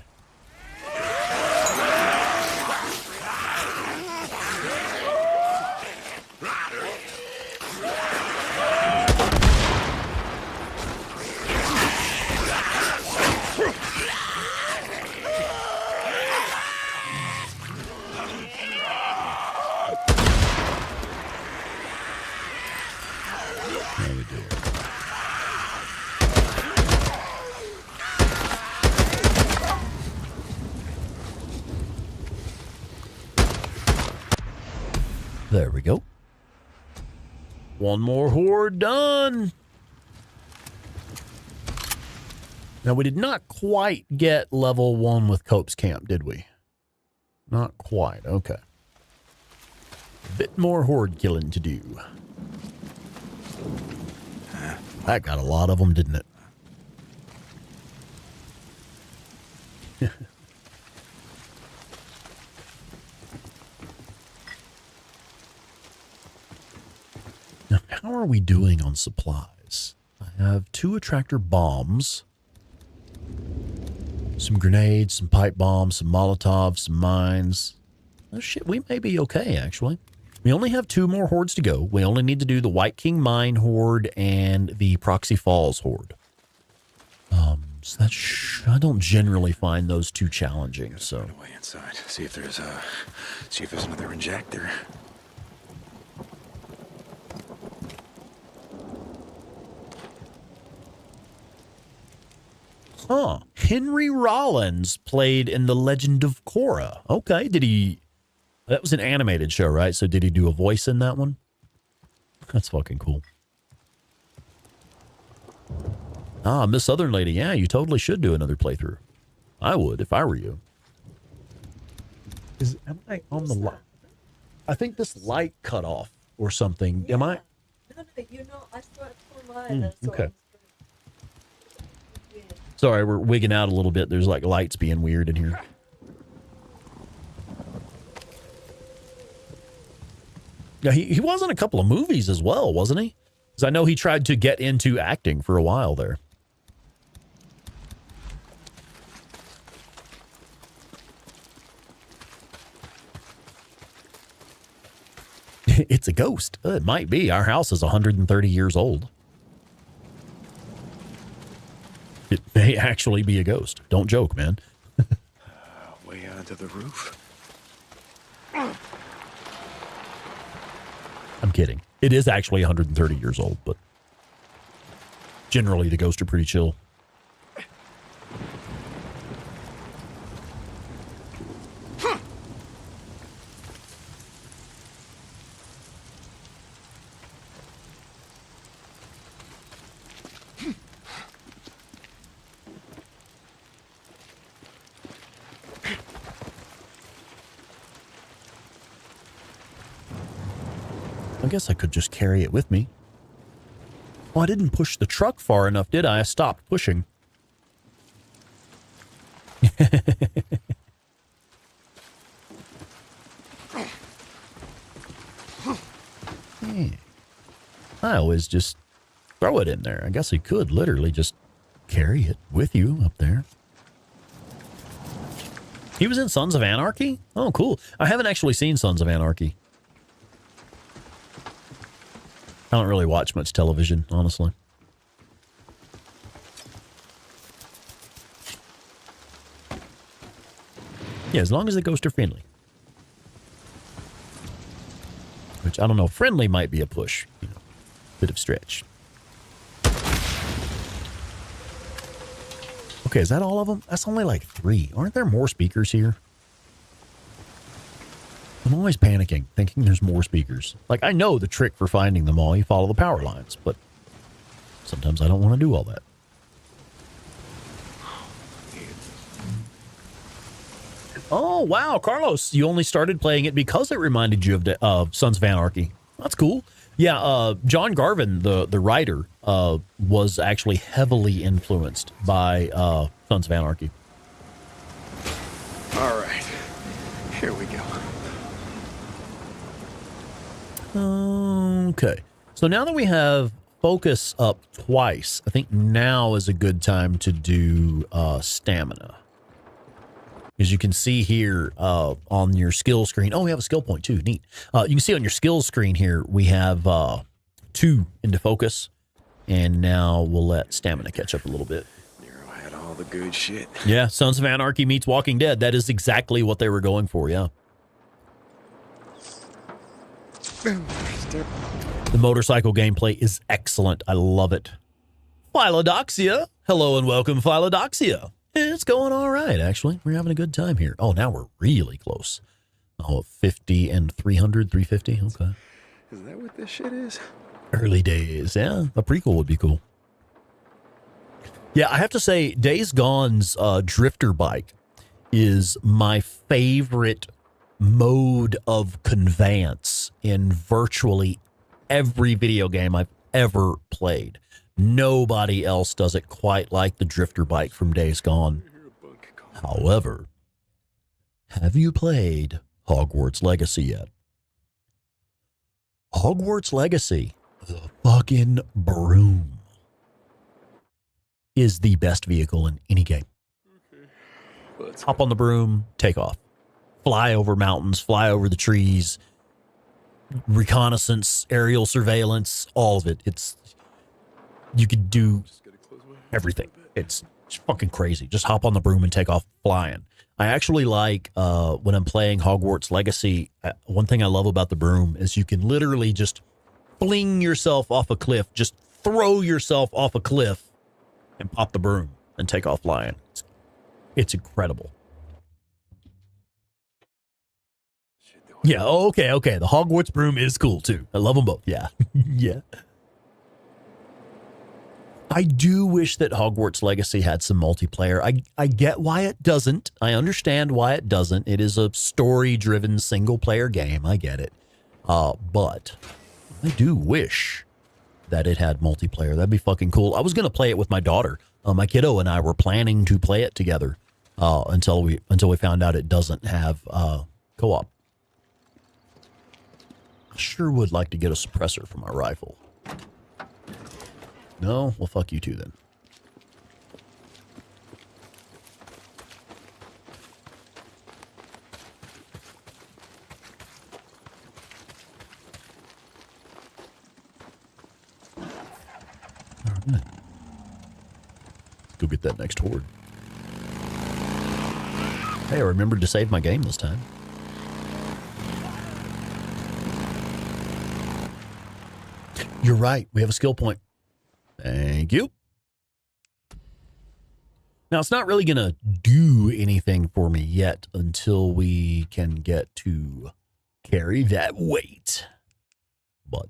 There we go. One more horde done. Now, we did not quite get level 1 with Cope's Camp, did we? Not quite. Okay. A bit more horde killing to do. That got a lot of them, didn't it? Now, how are we doing on supplies? I have 2 attractor bombs, some grenades, some pipe bombs, some Molotovs, some mines. Oh shit, we may be okay, actually. We only have 2 more hordes to go. We only need to do the White King Mine Horde and the Proxy Falls Horde. So that's I don't generally find those too challenging. So find a way inside. See if there's another injector. Huh. Henry Rollins played in The Legend of Korra. Okay. Did he... That was an animated show, right? So did he do a voice in that one? That's fucking cool. Ah, Miss Southern Lady. Yeah, you totally should do another playthrough. I would if I were you. Am I on the light? I think this light cut off or something. Yeah. Am I? No, you're not. I started to line. Okay. Sorry, we're wigging out a little bit. There's like lights being weird in here. Yeah, he was in a couple of movies as well, wasn't he? Because I know he tried to get into acting for a while there. It's a ghost. It might be. Our house is 130 years old. It may actually be a ghost. Don't joke, man. Way onto the roof. I'm kidding. It is actually 130 years old, but generally the ghosts are pretty chill. I guess I could just carry it with me. Oh, I didn't push the truck far enough, did I? I stopped pushing. I always just throw it in there. I guess I could literally just carry it with you up there. He was in Sons of Anarchy? Oh, cool. I haven't actually seen Sons of Anarchy. I don't really watch much television, honestly. Yeah, as long as the ghosts are friendly. Which, I don't know, friendly might be a push. You know, bit of stretch. Okay, is that all of them? That's only like 3. Aren't there more speakers here? I'm always panicking, thinking there's more speakers. Like, I know the trick for finding them all. You follow the power lines, but sometimes I don't want to do all that. Oh, wow, Carlos, you only started playing it because it reminded you of Sons of Anarchy. That's cool. Yeah, John Garvin, the writer, was actually heavily influenced by Sons of Anarchy. All right, here we go. Okay, so now that we have focus up twice, I think now is a good time to do stamina. As you can see here on your skill screen. Oh, we have a skill point too. Neat. You can see on your skills screen here, we have 2 into focus. And now we'll let stamina catch up a little bit. Nero had all the good shit. Yeah, Sons of Anarchy meets Walking Dead. That is exactly what they were going for, yeah. The motorcycle gameplay is excellent. I love it. Philodoxia. Hello and welcome, Philodoxia. It's going all right, actually. We're having a good time here. Oh, now we're really close. Oh, 50 and 300, 350. Okay. Is that what this shit is? Early days. Yeah, a prequel would be cool. Yeah, I have to say, Days Gone's drifter bike is my favorite mode of conveyance in virtually every video game I've ever played. Nobody else does it quite like the drifter bike from Days Gone. However, have you played Hogwarts Legacy yet? Hogwarts Legacy, the fucking broom, is the best vehicle in any game. Hop on the broom, take off. Fly over mountains, fly over the trees, reconnaissance, aerial surveillance, all of it. You could do everything. It's fucking crazy. Just hop on the broom and take off flying. I actually like, when I'm playing Hogwarts Legacy, one thing I love about the broom is you can literally just fling yourself off a cliff, just throw yourself off a cliff and pop the broom and take off flying. It's incredible. Yeah, okay. The Hogwarts broom is cool, too. I love them both. Yeah. Yeah. I do wish that Hogwarts Legacy had some multiplayer. I get why it doesn't. I understand why it doesn't. It is a story-driven single-player game. I get it. But I do wish that it had multiplayer. That'd be fucking cool. I was going to play it with my daughter. My kiddo and I were planning to play it together until we found out it doesn't have co-op. I sure would like to get a suppressor for my rifle. No? Well, fuck you too, then. All right. Let's go get that next horde. Hey, I remembered to save my game this time. You're right. We have a skill point. Thank you. Now, it's not really going to do anything for me yet until we can get to carry that weight. But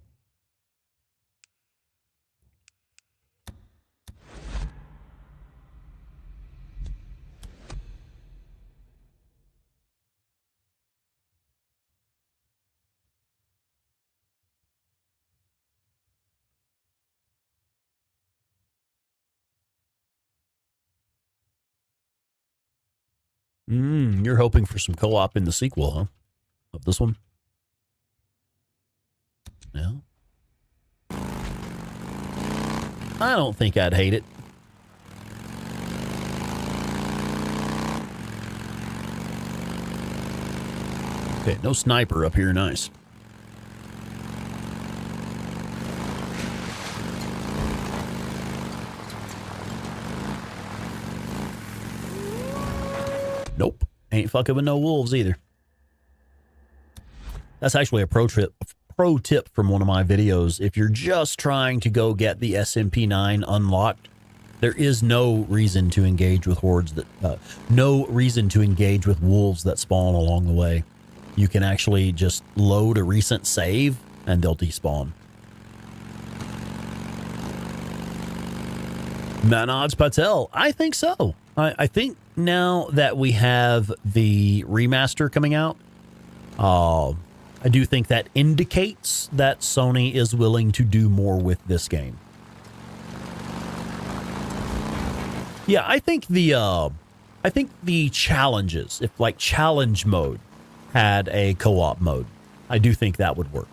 you're hoping for some co-op in the sequel, huh? Of this one? No? I don't think I'd hate it. Okay, no sniper up here. Nice. Nope. Ain't fucking with no wolves either. That's actually a pro tip from one of my videos. If you're just trying to go get the SMP9 unlocked, there is no reason to engage with hordes no reason to engage with wolves that spawn along the way. You can actually just load a recent save and they'll despawn. Manoj Patel, I think so. I think now that we have the remaster coming out, I do think that indicates that Sony is willing to do more with this game. Yeah, I think the challenges, if like challenge mode had a co-op mode, I do think that would work.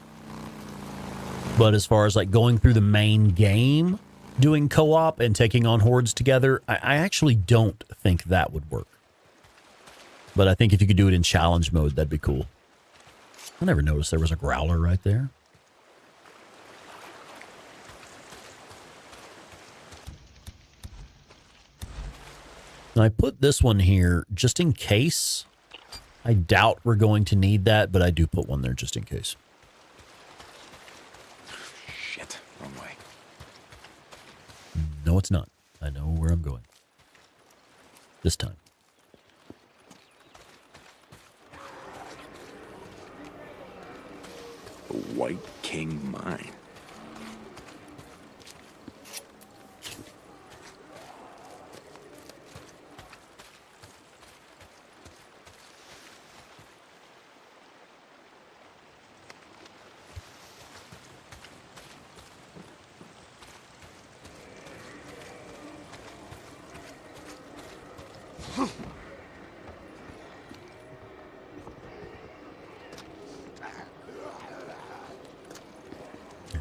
But as far as like going through the main game, doing co-op and taking on hordes together, I actually don't think that would work. But I think if you could do it in challenge mode, that'd be cool. I never noticed there was a growler right there. And I put this one here just in case. I doubt we're going to need that, but I do put one there just in case. Shit, wrong way. No, it's not. I know where I'm going. This time. The White King Mine.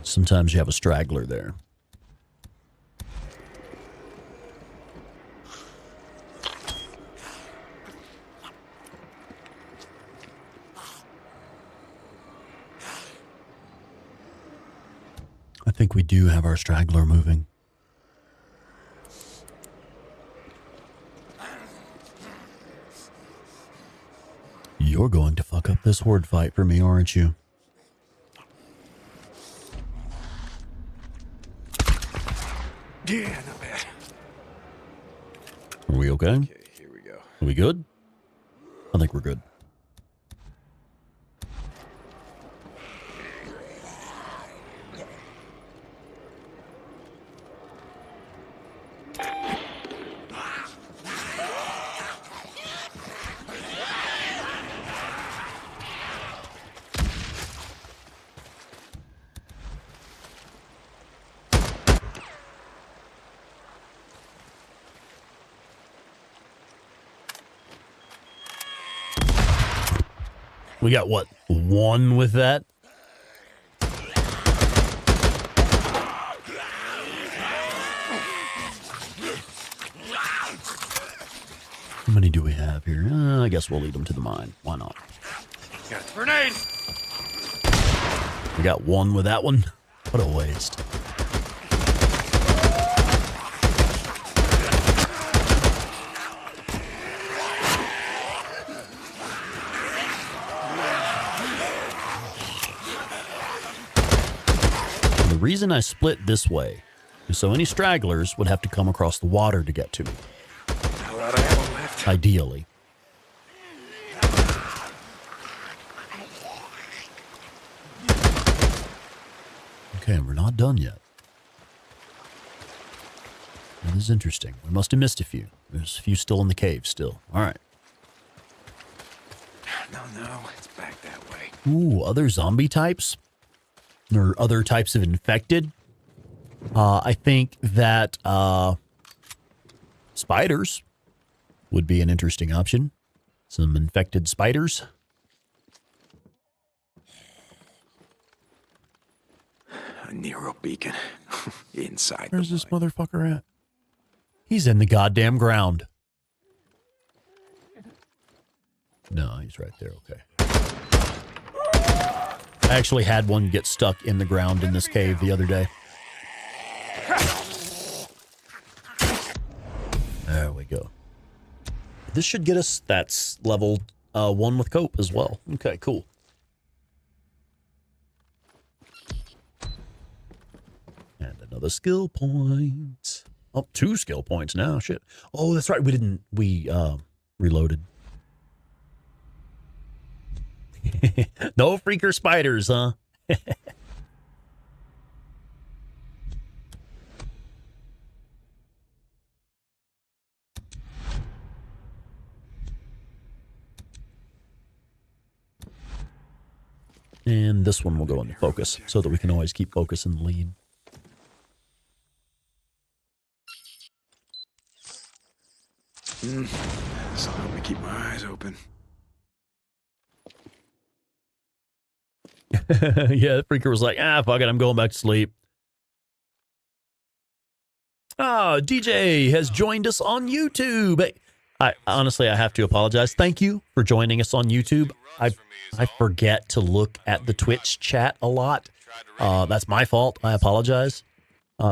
Sometimes you have a straggler there. I think we do have our straggler moving. You're going to fuck up this horde fight for me, aren't you? Yeah, not bad. Are we okay? Okay, here we go. Are we good? I think we're good. We got, what, one with that? How many do we have here? I guess we'll lead them to the mine. Why not? Grenade! We got one with that one. What a waste. The reason I split this way is so any stragglers would have to come across the water to get to me. Ideally. Okay, we're not done yet. That is interesting. We must have missed a few. There's a few still in the cave still. All right. No, it's back that way. Ooh, other zombie types? Or other types of infected? I think that spiders would be an interesting option. Some infected spiders. A Nero beacon inside. Where's this motherfucker at? He's in the goddamn ground. No, he's right there. Okay. I actually had one get stuck in the ground in this cave the other day. There we go. This should get us that's level 1 with cope as well. Okay, cool. And another skill point. Oh, 2 skill points now. Shit. Oh, that's right. We reloaded. No freaker spiders, huh? And this one will go into focus so that we can always keep focus in the lead. This'll help me keep my eyes open. Yeah, the freaker was like, fuck it, I'm going back to sleep. Oh, DJ has joined us on YouTube. I honestly, I have to apologize. Thank you for joining us on YouTube. I forget to look at the Twitch chat a lot. That's my fault. I apologize.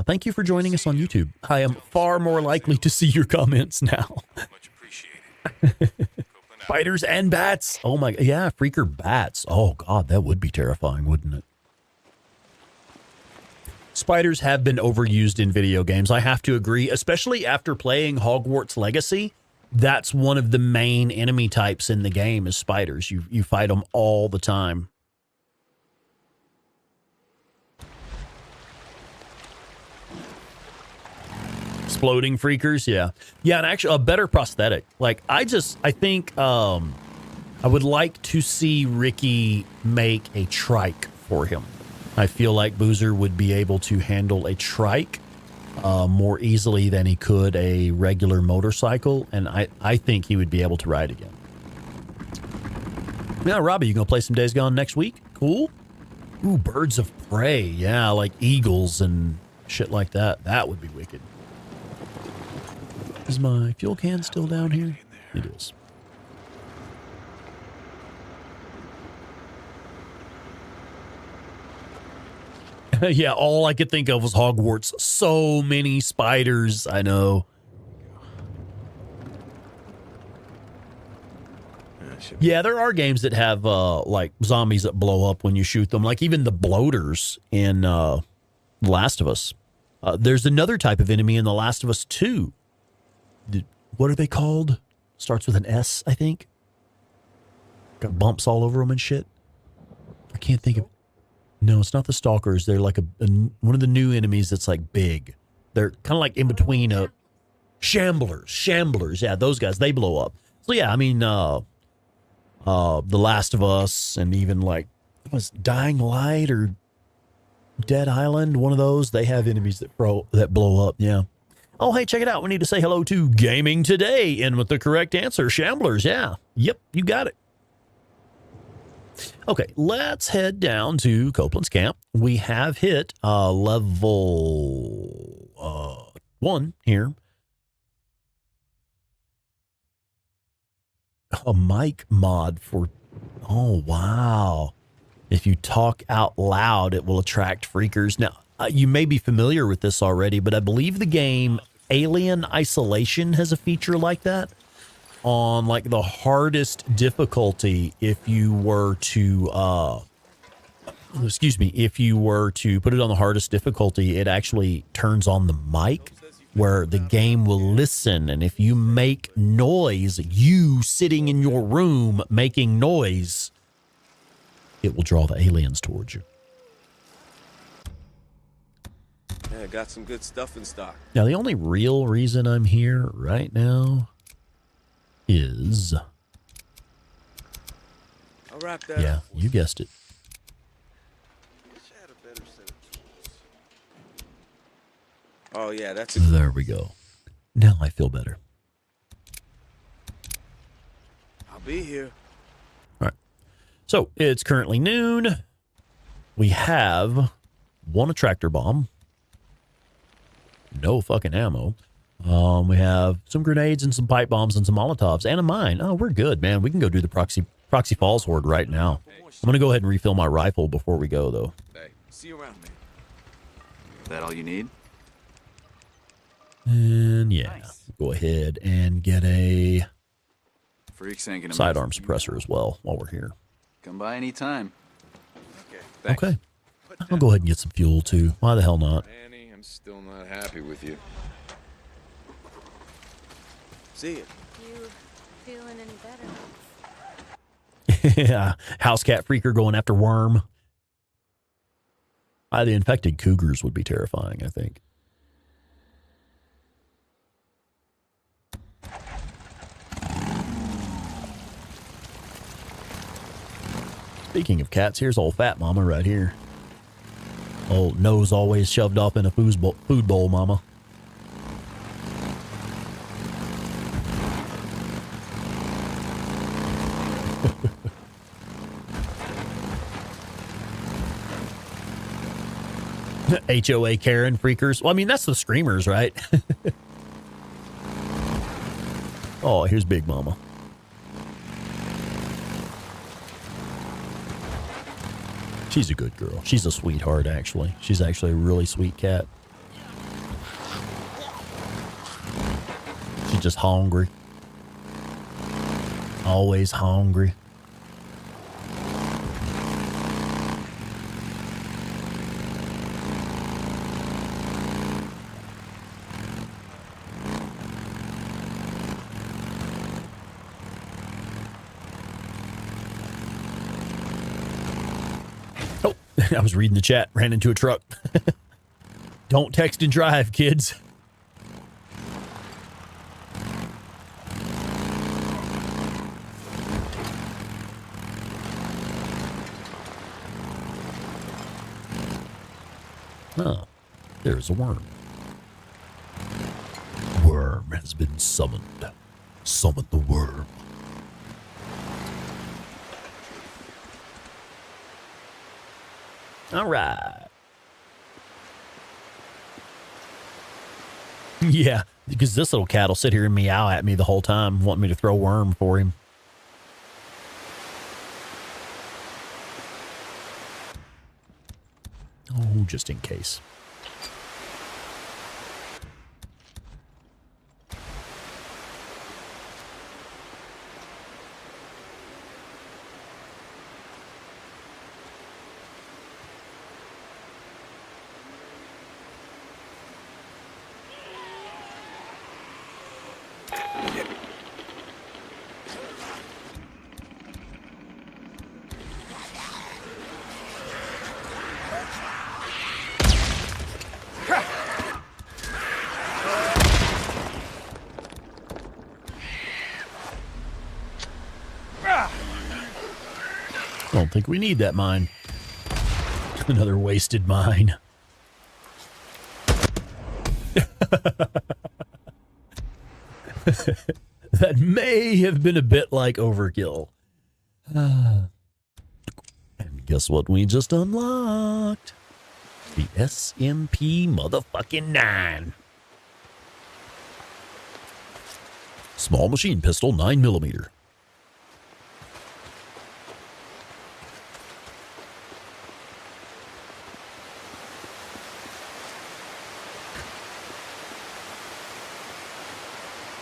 Thank you for joining us on YouTube. I am far more likely to see your comments now. Much appreciated. Spiders and bats. Oh my, yeah, freaker bats. Oh God, that would be terrifying, wouldn't it? Spiders have been overused in video games. I have to agree, especially after playing Hogwarts Legacy. That's one of the main enemy types in the game is spiders. You fight them all the time. Exploding freakers, yeah. Yeah, and actually a better prosthetic. Like, I think I would like to see Ricky make a trike for him. I feel like Boozer would be able to handle a trike more easily than he could a regular motorcycle, and I think he would be able to ride again. Now, Robbie, you gonna play some Days Gone next week? Cool. Ooh, Birds of Prey. Yeah, like eagles and shit like that. That would be wicked. Is my fuel can still down here? It is. Yeah, all I could think of was Hogwarts. So many spiders. I know. Yeah, there are games that have like zombies that blow up when you shoot them. Like even the bloaters in The Last of Us. There's another type of enemy in The Last of Us 2. What are they called? Starts with an S, I think. Got bumps all over them and shit. I can't think of. No, it's not the stalkers. They're like one of the new enemies that's like big. They're kind of like in between shamblers. Yeah, those guys, they blow up. So yeah, I mean, The Last of Us and even like, was Dying Light or Dead Island, one of those, they have enemies that blow up. Yeah. Oh, hey, check it out. We need to say hello to Gaming Today. And with the correct answer, Shamblers. Yeah. Yep, you got it. Okay, let's head down to Copeland's camp. We have hit level 1 here. A mic mod for... Oh, wow. If you talk out loud, it will attract freakers. Now, you may be familiar with this already, but I believe the game Alien Isolation has a feature like that. On like the hardest difficulty, if you were to if you were to put it on the hardest difficulty, it actually turns on the mic where the game will listen, and if you make noise, you sitting in your room making noise, it will draw the aliens towards you. Yeah, I got some good stuff in stock. Now, the only real reason I'm here right now is... I'll wrap that yeah, up. you guessed it. Oh, yeah, that's a... There we go. Now I feel better. I'll be here. All right. So, it's currently noon. We have one attractor bomb. No fucking ammo. We have some grenades and some pipe bombs and some Molotovs and a mine. Oh, we're good, man. We can go do the Proxy Falls Horde right now. I'm going to go ahead and refill my rifle before we go, though. Hey, see you around, man. That all you need? And yeah, go ahead and get a Freaks ain't gonna sidearm suppressor as well while we're here. come by any time. Okay. I'll go ahead and get some fuel too. Why the hell not? Annie, I'm still not happy with you. See ya. You feeling any better? Yeah. House cat freaker going after worm. The infected cougars would be terrifying, I think. Speaking of cats, here's old fat mama right here. Old nose always shoved off in a food bowl mama. HOA Karen freakers. Well, I mean, that's the screamers, right? Oh, here's Big Mama. She's a good girl. She's a sweetheart, actually. She's actually a really sweet cat. She's just hungry. Always hungry. I was reading the chat, ran into a truck. Don't text and drive, kids. Oh, there's a worm. Worm has been summoned. Summon the worm. All right. Yeah, because this little cat will sit here and meow at me the whole time, wanting me to throw worm for him. Oh, just in case. I don't think we need that mine. Another wasted mine. That may have been a bit like overkill. And guess what we just unlocked? The SMP motherfucking 9. Small machine pistol, 9mm.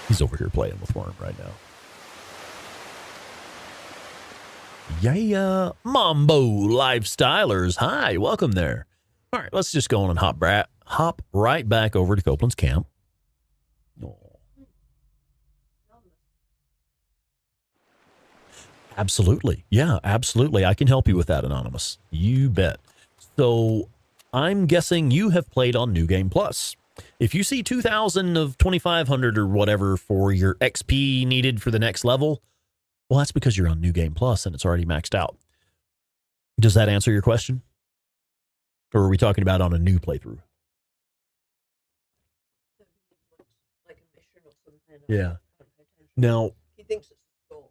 He's over here playing with worm right now. Yeah, Mambo Lifestylers. Hi, welcome there. All right, let's just go on and hop right back over to Copeland's camp. Oh. Absolutely. Yeah, absolutely. I can help you with that, Anonymous. You bet. So I'm guessing you have played on New Game Plus. If you see 2,000 of 2,500 or whatever for your XP needed for the next level, well, that's because you're on New Game Plus and it's already maxed out. Does that answer your question? Or are we talking about on a new playthrough? Like a mission or something. Yeah. Now, He thinks it's a score.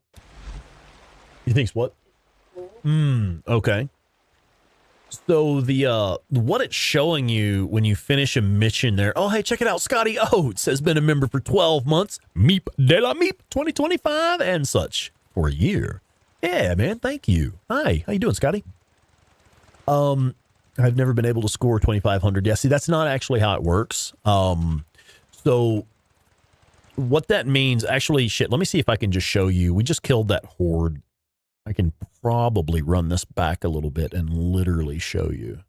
he thinks what? Okay. So the what it's showing you when you finish a mission there. Oh, hey, check it out. Scotty Oates has been a member for 12 months. Meep de la Meep 2025 and such for a year. Yeah, man. Thank you. Hi. How you doing, Scotty? I've never been able to score 2,500. Yeah, see, that's not actually how it works. So what that means, actually, shit, let me see if I can just show you. We just killed that horde. I can probably run this back a little bit and literally show you.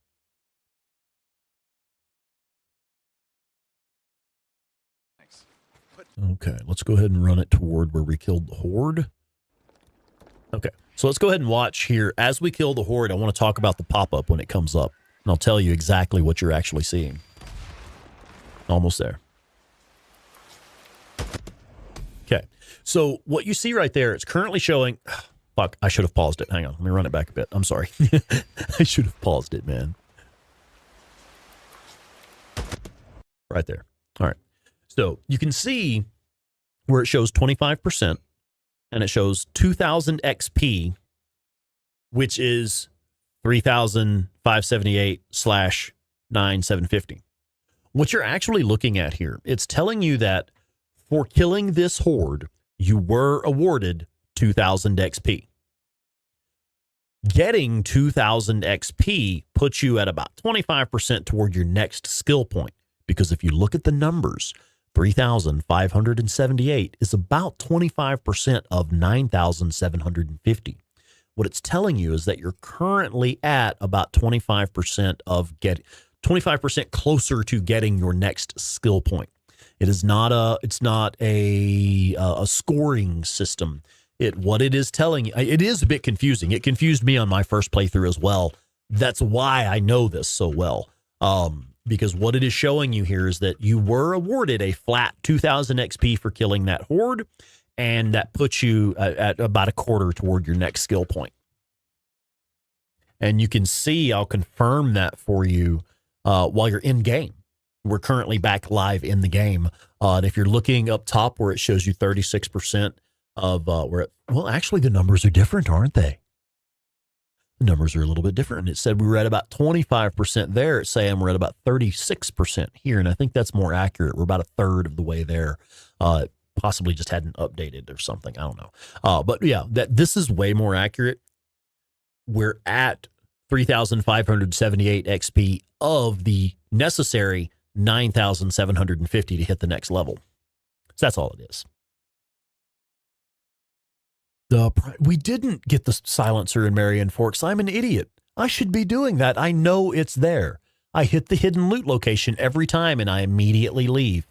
Okay, let's go ahead and run it toward where we killed the horde. Okay, so let's go ahead and watch here. As we kill the horde, I want to talk about the pop-up when it comes up. And I'll tell you exactly what you're actually seeing. Almost there. Okay, so what you see right there, it's currently showing... Fuck, I should have paused it. Hang on, let me run it back a bit. I'm sorry. I should have paused it, man. Right there. All right. So you can see where it shows 25% and it shows 2,000 XP, which is 3,578/9,750. What you're actually looking at here, it's telling you that for killing this horde, you were awarded 2,000 XP. Getting 2,000 XP puts you at about 25% toward your next skill point. Because if you look at the numbers, 3,578 is about 25% of 9,750. What it's telling you is that you're currently at about 25% of 25% closer to getting your next skill point. It is not a scoring system. What it is telling you, it is a bit confusing. It confused me on my first playthrough as well. That's why I know this so well. Because what it is showing you here is that you were awarded a flat 2,000 XP for killing that horde, and that puts you at about a quarter toward your next skill point. And you can see, I'll confirm that for you while you're in game. We're currently back live in the game. And if you're looking up top where it shows you 36% of well, actually the numbers are different, aren't they? The numbers are a little bit different. It said we were at about 25% there. It's saying we're at about 36% here. And I think that's more accurate. We're about a third of the way there. Possibly just hadn't updated or something. I don't know. But yeah, this is way more accurate. We're at 3,578 XP of the necessary 9,750 to hit the next level. So that's all it is. We didn't get the silencer in Marion Forks. I'm an idiot. I should be doing that. I know it's there. I hit the hidden loot location every time and I immediately leave.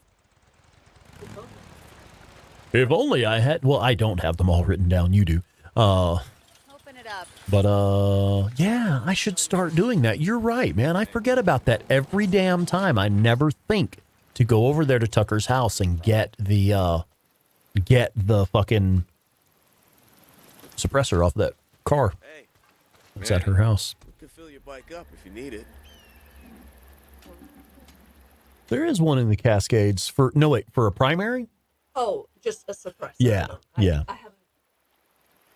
If only I had... Well, I don't have them all written down. You do. Open it up. But, yeah, I should start doing that. You're right, man. I forget about that every damn time. I never think to go over there to Tucker's house and get the fucking suppressor off that car. Hey, it's at her house. We can fill your bike up if you need it. There is one in the Cascades for a primary? Oh, just a suppressor. Yeah, yeah. I haven't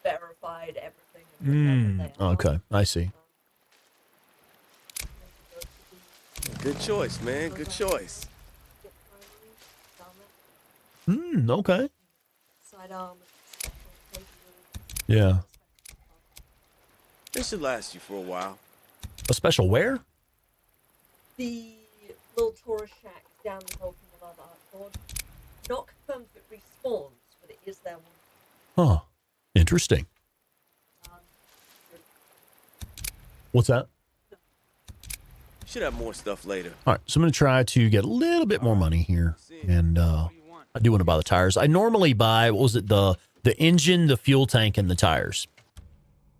verified everything. Okay, I see. Good choice, man. Good choice. Okay. Sidearm. Yeah. This should last you for a while. A special where? The little tourist shack down the hill from the Lava Art Horde. Not confirmed if it respawns, but it is there one. Huh. Interesting. What's that? Should have more stuff later. All right, so I'm going to try to get a little bit more money here, and I do want to buy the tires. I normally buy, what was it, the engine, the fuel tank, and the tires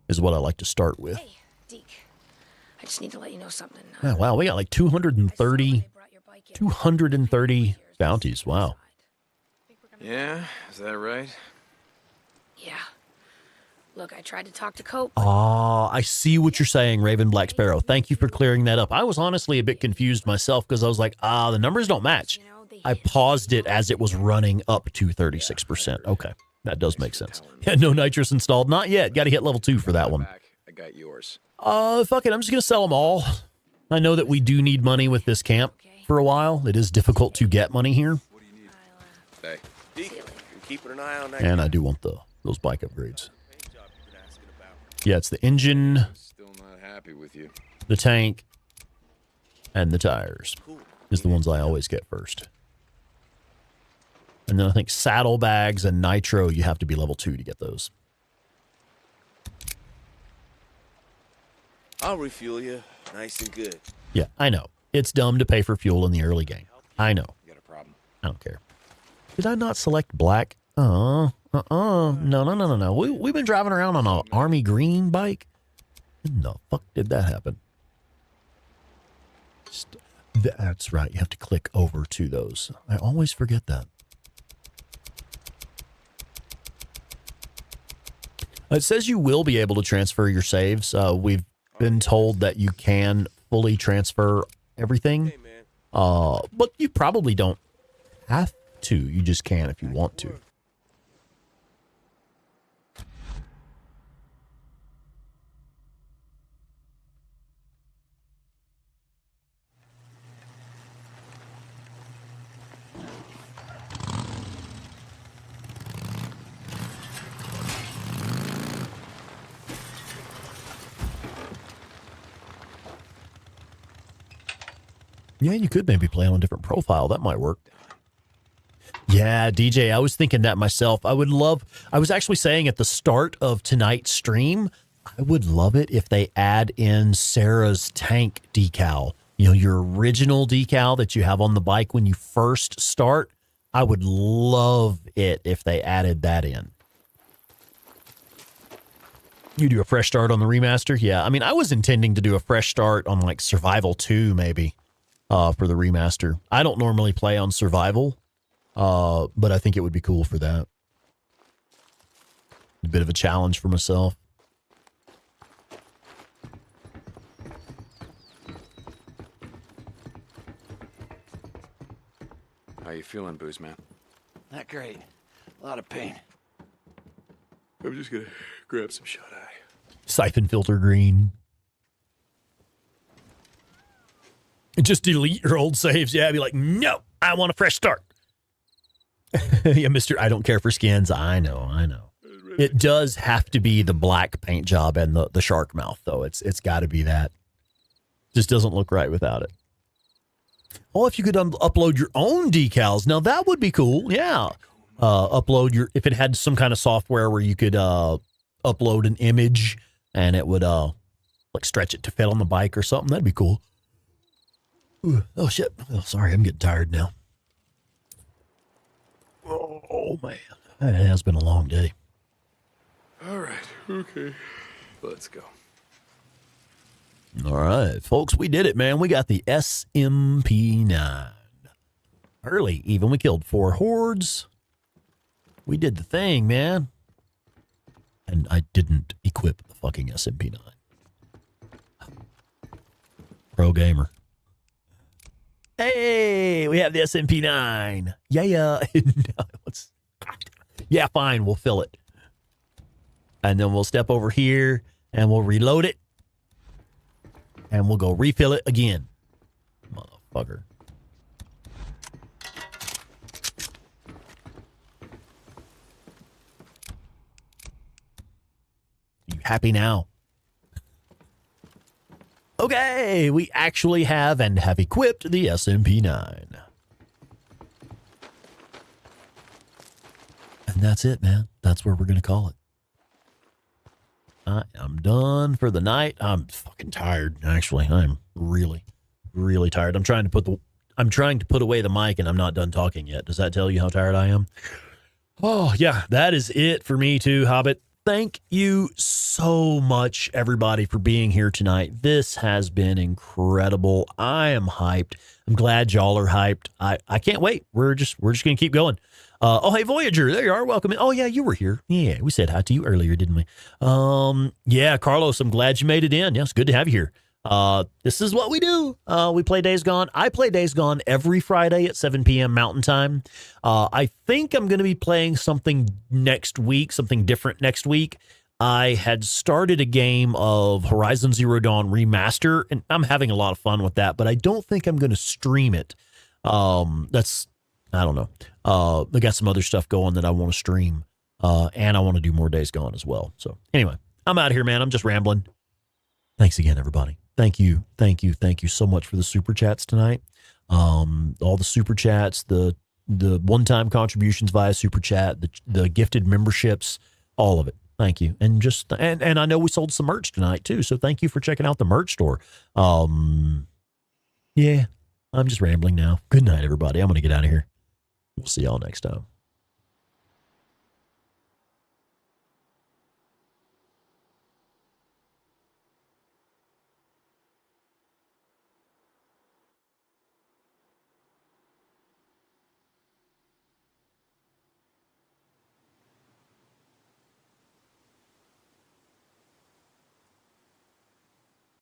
is what I like to start with. Hey, Deke. I just need to let you know something. Oh, wow, we got like 230 bounties. Wow. Yeah, is that right? Yeah. Look, I tried to talk to Cope. I see what you're saying, Raven Black Sparrow. Thank you for clearing that up. I was honestly a bit confused myself because I was like, the numbers don't match. I paused it as it was running up to 36%. Okay, that does make sense. Yeah, no nitrous installed. Not yet. Got to hit level 2 for that one. I got yours. Fuck it. I'm just going to sell them all. I know that we do need money with this camp for a while. It is difficult to get money here. Hey, Deke, keeping an eye on that. And I do want those bike upgrades. Yeah, it's the engine, Still not happy with you. the tank, and the tires is the ones I always get first. And then I think saddlebags and nitro, you have to be level 2 to get those. I'll refuel you, nice and good. Yeah, I know. It's dumb to pay for fuel in the early game. I know. You got a problem? I don't care. Did I not select black? No. We've been driving around on an army green bike. When the fuck did that happen? That's right. You have to click over to those. I always forget that. It says you will be able to transfer your saves. We've been told that you can fully transfer everything. But you probably don't have to. You just can if you want to. Yeah, you could maybe play on a different profile. That might work. Yeah, DJ, I was thinking that myself. I was actually saying at the start of tonight's stream, I would love it if they add in Sarah's tank decal. You know, your original decal that you have on the bike when you first start. I would love it if they added that in. You do a fresh start on the remaster? Yeah, I mean, I was intending to do a fresh start on like Survival 2 maybe. For the remaster. I don't normally play on survival, but I think it would be cool for that. A bit of a challenge for myself. How you feeling, Booze Man? Not great. A lot of pain. I'm just gonna grab some shut-eye. Siphon filter green. Just delete your old saves. Yeah, be like, no, I want a fresh start. Yeah, Mr. I don't care for skins. I know. It does have to be the black paint job and the shark mouth, though. It's got to be that. Just doesn't look right without it. Oh, if you could upload your own decals. Now, that would be cool. Yeah. If it had some kind of software where you could upload an image and it would like stretch it to fit on the bike or something, that'd be cool. Ooh, oh, shit. Oh, sorry. I'm getting tired now. Oh, man. It has been a long day. All right. Okay. Let's go. All right, folks. We did it, man. We got the SMP9. Early, even. We killed 4 hordes. We did the thing, man. And I didn't equip the fucking SMP9. Pro gamer. Hey, we have the SMP9. Yeah. Yeah, fine. We'll fill it. And then we'll step over here and we'll reload it. And we'll go refill it again. Motherfucker. You happy now? Okay, we actually have and have equipped the SMP9. And that's it, man. That's where we're going to call it. I'm done for the night. I'm fucking tired, actually. I'm really, really tired. I'm trying to put away the mic and I'm not done talking yet. Does that tell you how tired I am? Oh, yeah, that is it for me too, Hobbit. Thank you so much, everybody, for being here tonight. This has been incredible. I am hyped. I'm glad y'all are hyped. I can't wait. We're just going to keep going. Oh, hey, Voyager. There you are. Welcome in. Oh, yeah, you were here. Yeah, we said hi to you earlier, didn't we? Yeah, Carlos, I'm glad you made it in. Yeah, it's good to have you here. This is what we do. We play Days Gone. I play Days Gone every Friday at 7 p.m. Mountain Time. I think I'm going to be playing something next week, something different next week. I had started a game of Horizon Zero Dawn Remaster, and I'm having a lot of fun with that, but I don't think I'm going to stream it. I don't know. I got some other stuff going that I want to stream, and I want to do more Days Gone as well. So anyway, I'm out of here, man. I'm just rambling. Thanks again, everybody. Thank you so much for the super chats tonight. All the super chats, the the one-time contributions via Super Chat, the gifted memberships, all of it. Thank you. And just and I know we sold some merch tonight too, so thank you for checking out the merch store. Yeah, I'm just rambling now. Good night, everybody. I'm going to get out of here. We'll see y'all next time.